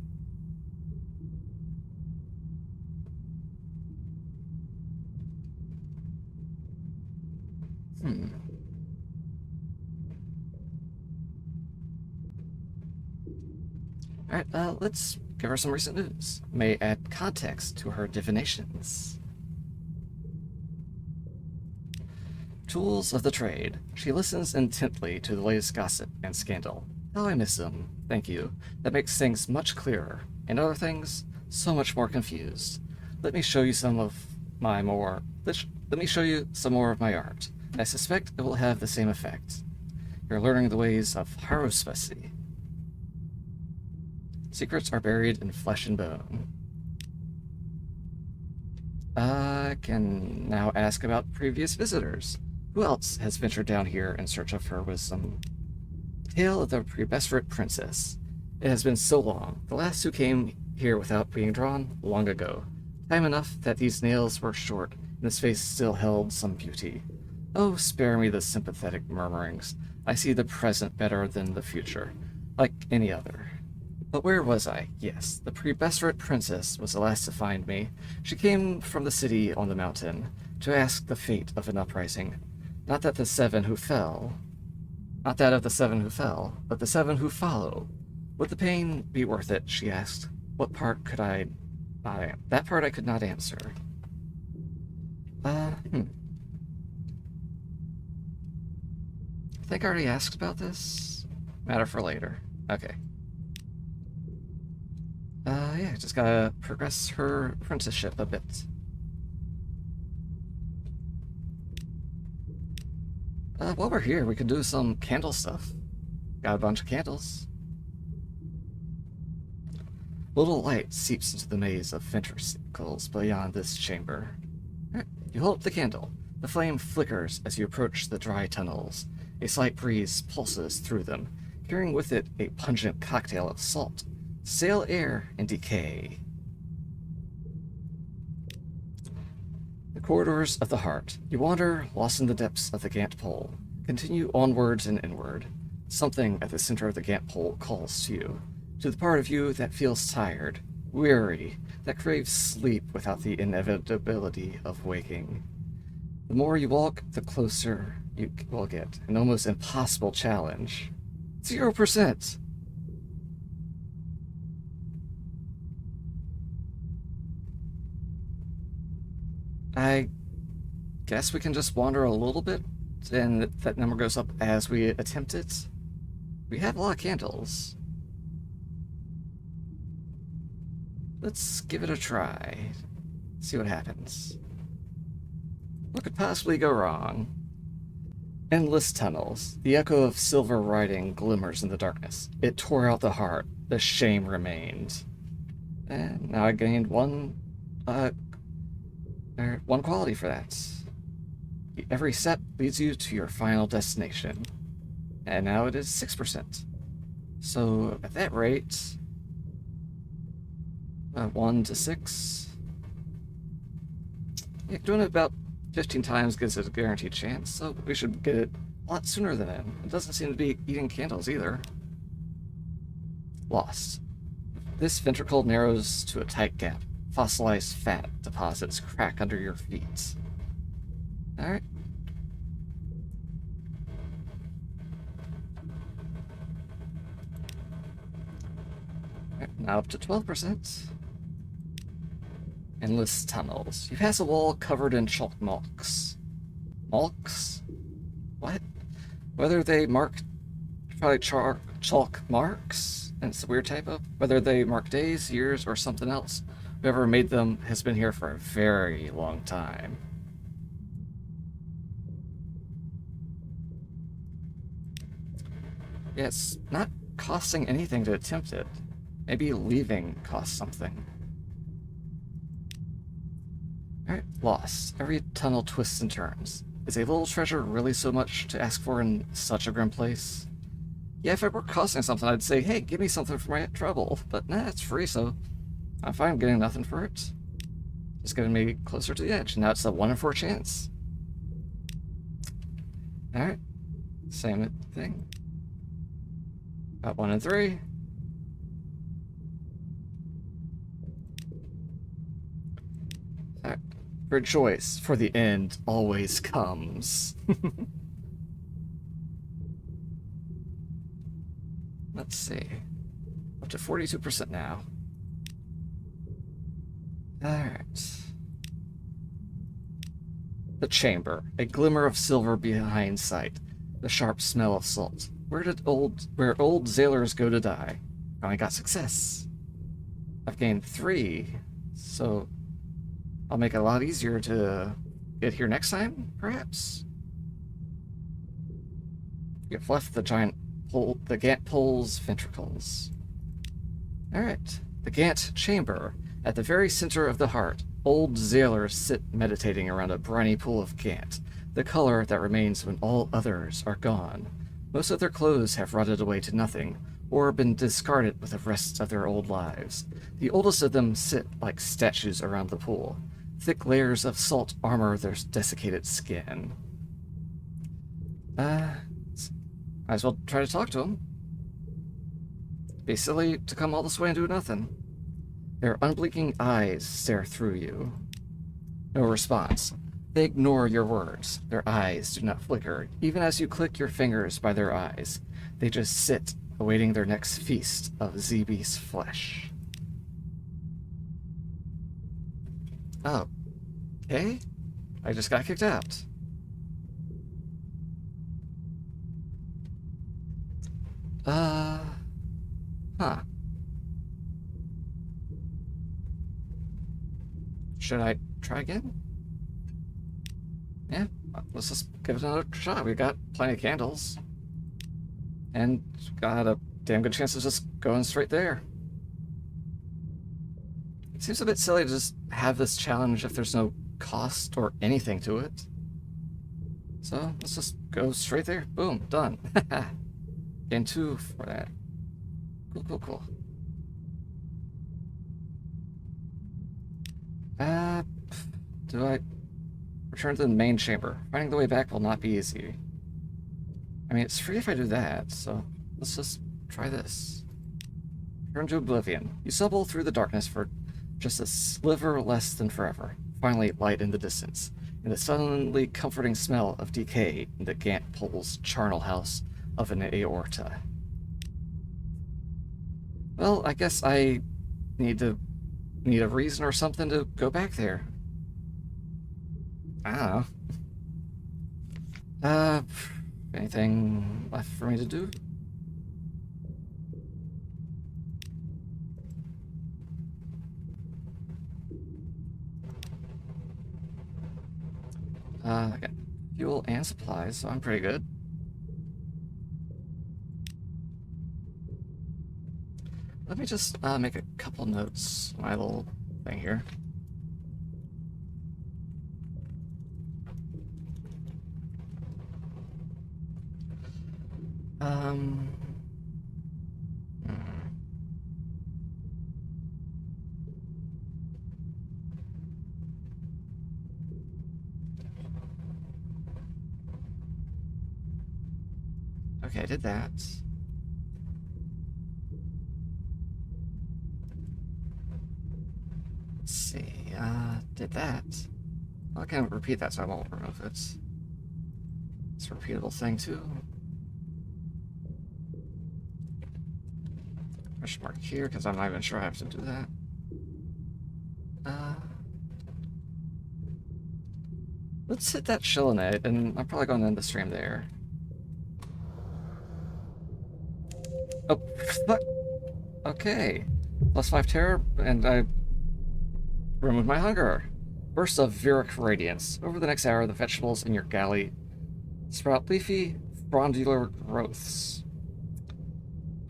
Alright, let's give her some recent news. May add context to her divinations. Tools of the trade. She listens intently to the latest gossip and scandal. Oh, I miss them. Thank you. That makes things much clearer. And other things, so much more confused. Let me show you some of my more... Let me show you some more of my art. I suspect it will have the same effect. You're learning the ways of haruspicy. Secrets are buried in flesh and bone. I can now ask about previous visitors. Who else has ventured down here in search of her wisdom? Tale of the Prebesperate Princess. It has been so long. The last who came here without being drawn, long ago. Time enough that these nails were short, and this face still held some beauty. Oh, spare me the sympathetic murmurings. I see the present better than the future, like any other. But where was I? Yes, the Prebesperate Princess was the last to find me. She came from the city on the mountain to ask the fate of an uprising. Not that of the 7 who fell, but the 7 who follow. Would the pain be worth it, she asked. What part could I not answer? That part I could not answer. I think I already asked about this. Matter for later. Okay. Yeah, just gotta progress her apprenticeship a bit. While we're here, we could do some candle stuff. Got a bunch of candles. Little light seeps into the maze of ventricles beyond this chamber. You hold up the candle. The flame flickers as you approach the dry tunnels. A slight breeze pulses through them, carrying with it a pungent cocktail of salt, stale air, and decay. The corridors of the heart. You wander, lost in the depths of the Gant Pole. Continue onwards and inward. Something at the center of the Gant Pole calls to you. To the part of you that feels tired, weary, that craves sleep without the inevitability of waking. The more you walk, the closer you will get. An almost impossible challenge. 0%! I guess we can just wander a little bit, and that number goes up as we attempt it. We have a lot of candles. Let's give it a try. See what happens. What could possibly go wrong? Endless tunnels. The echo of silver writing glimmers in the darkness. It tore out the heart. The shame remained. And now I gained one quality for that. Every step leads you to your final destination. And now it is 6%. So at that rate, 1 to 6. Yeah, doing it about 15 times gives it a guaranteed chance, so we should get it a lot sooner than that. It doesn't seem to be eating candles either. Lost. This ventricle narrows to a tight gap. Fossilized fat deposits crack under your feet. Alright. Now up to 12%. Endless tunnels. You pass a wall covered in chalk marks. Marks? What? Whether they mark... probably chalk marks, and it's a weird typo. Whether they mark days, years, or something else. Whoever made them has been here for a very long time. Yeah, it's not costing anything to attempt it. Maybe leaving costs something. Alright, lost. Every tunnel twists and turns. Is a little treasure really so much to ask for in such a grim place? Yeah, if it were costing something, I'd say, hey, give me something for my trouble. But nah, it's free, so I'm fine getting nothing for it. Just getting me closer to the edge. Now it's a 1 in 4 chance. Alright. Same thing. About 1 in 3. Alright. Rejoice, for the end always comes. Let's see. Up to 42% now. Alright. The chamber. A glimmer of silver behind sight. The sharp smell of salt. Where old sailors go to die. Finally got success. I've gained 3, so I'll make it a lot easier to get here next time, perhaps? You've left the Gant pulls ventricles. Alright. The Gant chamber. At the very center of the heart, old sailors sit meditating around a briny pool of Gant, the color that remains when all others are gone. Most of their clothes have rotted away to nothing, or been discarded with the rest of their old lives. The oldest of them sit like statues around the pool. Thick layers of salt armor their desiccated skin. Might as well try to talk to them. Be silly to come all this way and do nothing. Their unblinking eyes stare through you. No response. They ignore your words. Their eyes do not flicker, even as you click your fingers by their eyes. They just sit, awaiting their next feast of ZB's flesh. Oh. Okay? I just got kicked out. Huh. Should I try again? Yeah, let's just give it another shot. We got plenty of candles. And got a damn good chance of just going straight there. It seems a bit silly to just have this challenge if there's no cost or anything to it. So let's just go straight there. Boom, done. Gain 2 for that. Cool. Do I return to the main chamber? Finding the way back will not be easy. I mean, it's free if I do that, so let's just try this. Return to oblivion. You stumble through the darkness for just a sliver less than forever. Finally, light in the distance, and the suddenly comforting smell of decay in the Gant Pole's charnel house of an aorta. Well, I guess I need a reason or something to go back there. I don't know. Uh, anything left for me to do? I got fuel and supplies, so I'm pretty good. Let me just make a couple notes on my little thing here. Um, hmm. Okay, I did that. Let's see, did that. Well, I can repeat that so I won't remove it. It's a repeatable thing too. Question mark here, because I'm not even sure I have to do that. Let's hit that Shillinite, and I'm probably going to end the stream there. Oh, fuck. Okay. +5 terror, and I removed my hunger. Burst of Viric Radiance. Over the next hour, the vegetables in your galley sprout leafy, frondular growths.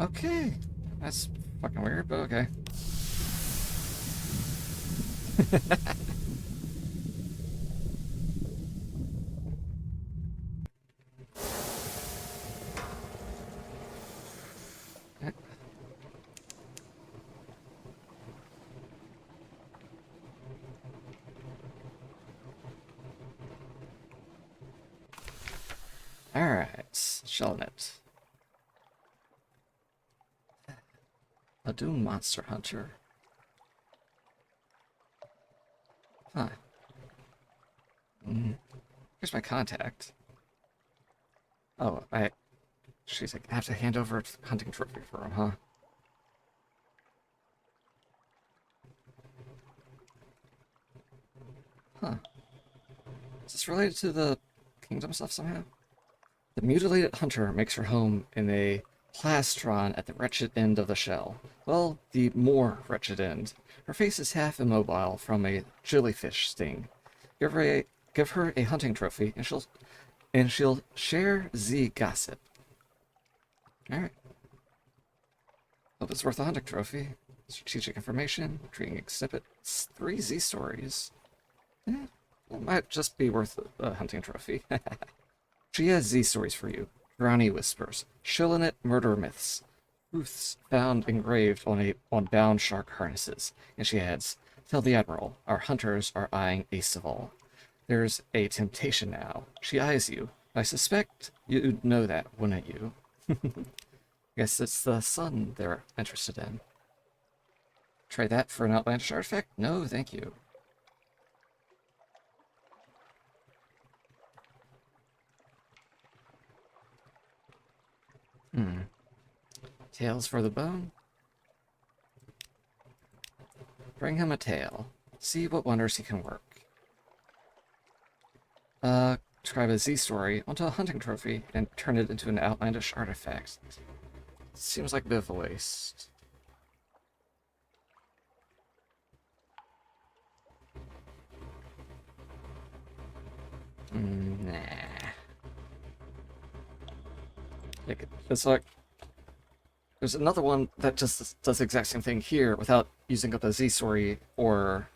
Okay. That's fucking weird, but okay. Alright, Shellnet. A Doom Monster Hunter. Huh. Here's my contact. Oh, she's like, I have to hand over a hunting trophy for him, huh? Huh. Is this related to the kingdom stuff somehow? The mutilated hunter makes her home in a plastron at the wretched end of the shell. Well, the more wretched end. Her face is half immobile from a jellyfish sting. Give her a hunting trophy, and she'll share the gossip. All right. Hope it's worth a hunting trophy. Strategic information, intriguing snippets, 3 Z stories. It might just be worth a hunting trophy. She has Z stories for you. Brownie whispers, Shillinit murder myths, truths found engraved on bound shark harnesses. And she adds, tell the Admiral, our hunters are eyeing a civil. There's a temptation now. She eyes you. I suspect you'd know that, wouldn't you? Guess it's the sun they're interested in. Trade that for an outlandish artifact? No, thank you. Tails for the bone? Bring him a tail. See what wonders he can work. Describe a Z story onto a hunting trophy and turn it into an outlandish artifact. Seems like a bit of a waste. Nah. It's like there's another one that just does the exact same thing here without using up a Z story or,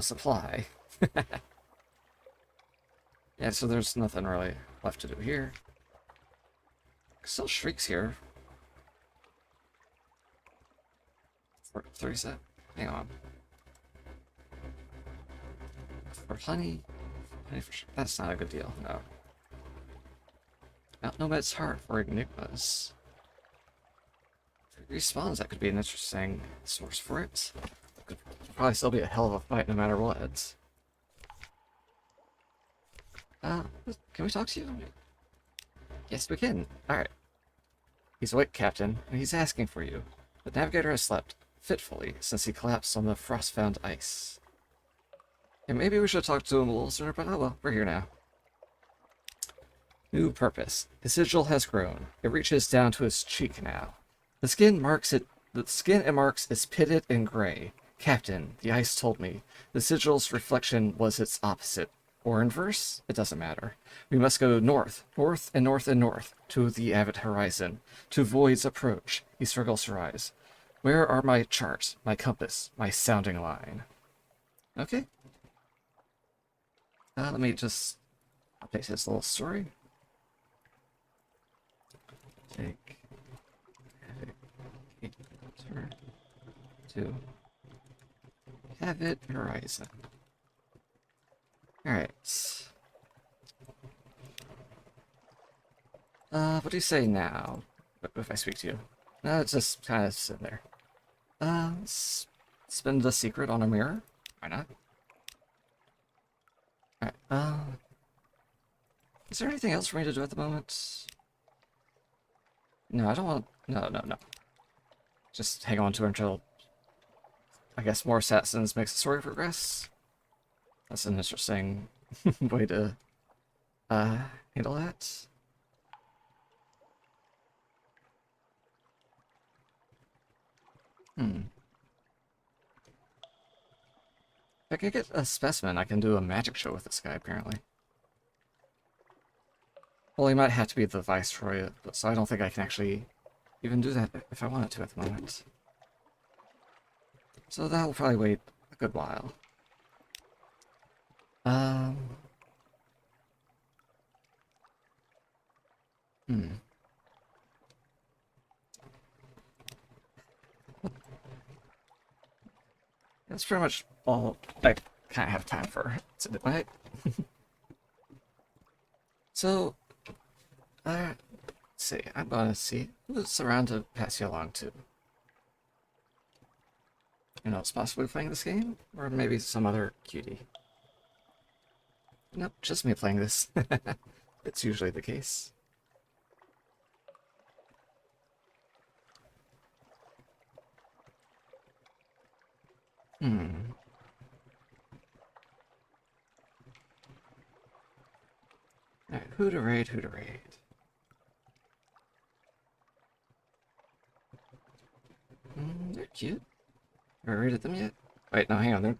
supply. Yeah, so there's nothing really left to do here. Still shrieks here. For 37. Hang on. For honey for sure. That's not a good deal, no. Nomad's heart for enigmas. If it respawns, that could be an interesting source for it. Could probably still be a hell of a fight no matter what. Can we talk to you? Yes, we can. Alright. He's awake, Captain, and he's asking for you. The navigator has slept fitfully since he collapsed on the frost-bound ice. And maybe we should talk to him a little sooner, but oh well, we're here now. New purpose. His sigil has grown. It reaches down to his cheek now. The skin it marks is pitted and gray. Captain, the ice told me. The sigil's reflection was its opposite. Or inverse? It doesn't matter. We must go north, north and north and north, to the avid horizon, to Void's approach. He struggles to rise. Where are my charts, my compass, my sounding line? Okay. Let me just update his little story. Take navigator to avid horizon. Alright. What do you say now? If I speak to you? No, it's just kind of sitting there. Spend the secret on a mirror? Why not? Alright, is there anything else for me to do at the moment? No, I don't want... No. Just hang on to her until... I guess more assassins makes the story progress. That's an interesting way to handle that. If I could get a specimen, I can do a magic show with this guy, apparently. Well, he might have to be the Viceroy, so I don't think I can actually even do that if I wanted to at the moment. So that'll probably wait a good while. That's pretty much all I kind of have time for today. So, let's see. I'm gonna see who's around to pass you along to. You know, it's possibly playing this game, or maybe some other cutie. Nope, just me playing this. It's usually the case. Alright, who to raid, who to raid? They're cute. Have I raided them yet? Wait, no, hang on,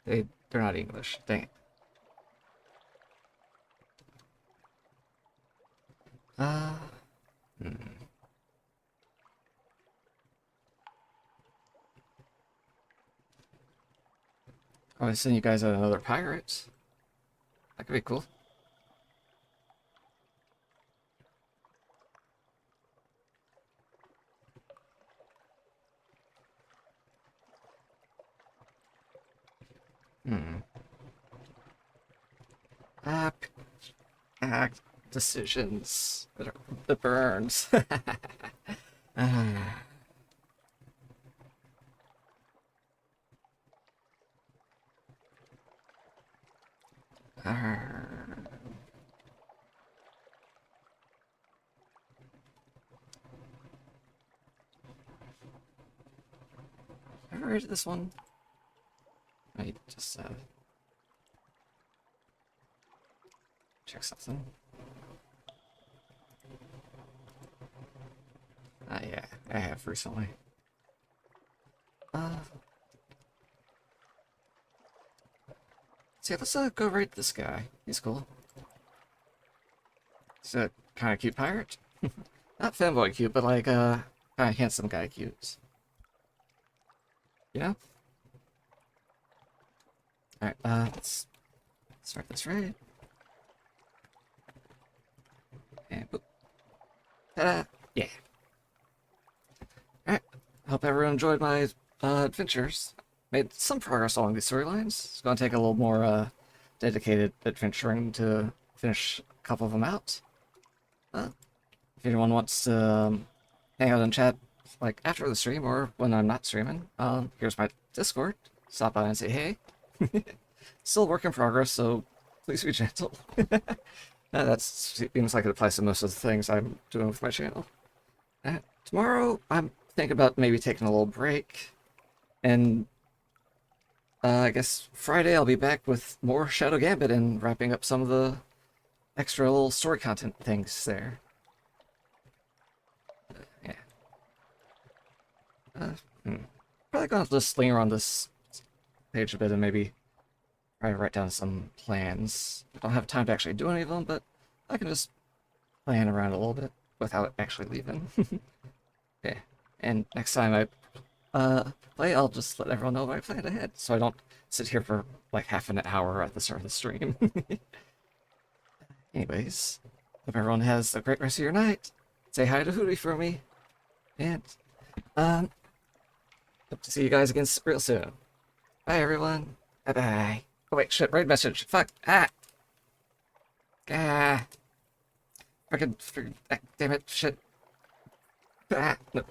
they're not English. Dang it. Oh, I send you guys out another pirate. That could be cool. Act decisions. The burns. Have I rated this one? I just check something. Yeah, I have recently. So yeah, let's go raid this guy. He's cool. He's a kind of cute pirate. Not fanboy cute, but like kind of handsome guy cute. You know? Alright, let's start this raid. And boop. Ta-da! Yeah. Alright, hope everyone enjoyed my adventures. Made some progress along these storylines. It's going to take a little more dedicated adventuring to finish a couple of them out. If anyone wants to hang out and chat like after the stream or when I'm not streaming, here's my Discord. Stop by and say hey. Still a work in progress, so please be gentle. That seems like it applies to most of the things I'm doing with my channel. Tomorrow, I'm thinking about maybe taking a little break and I guess Friday I'll be back with more Shadow Gambit and wrapping up some of the extra little story content things there. Yeah. Uh, hmm. Probably gonna just linger on this page a bit and maybe try to write down some plans. I don't have time to actually do any of them, but I can just plan around a little bit without actually leaving. Okay. And next time play, I'll just let everyone know what I planned ahead, so I don't sit here for like half an hour at the start of the stream. Anyways, hope everyone has a great rest of your night. Say hi to Hootie for me, and um, hope to see you guys again real soon. Bye, everyone. Bye bye. Oh wait, shit, right message. Fuck. Ah. Freaking, damn it, shit. No.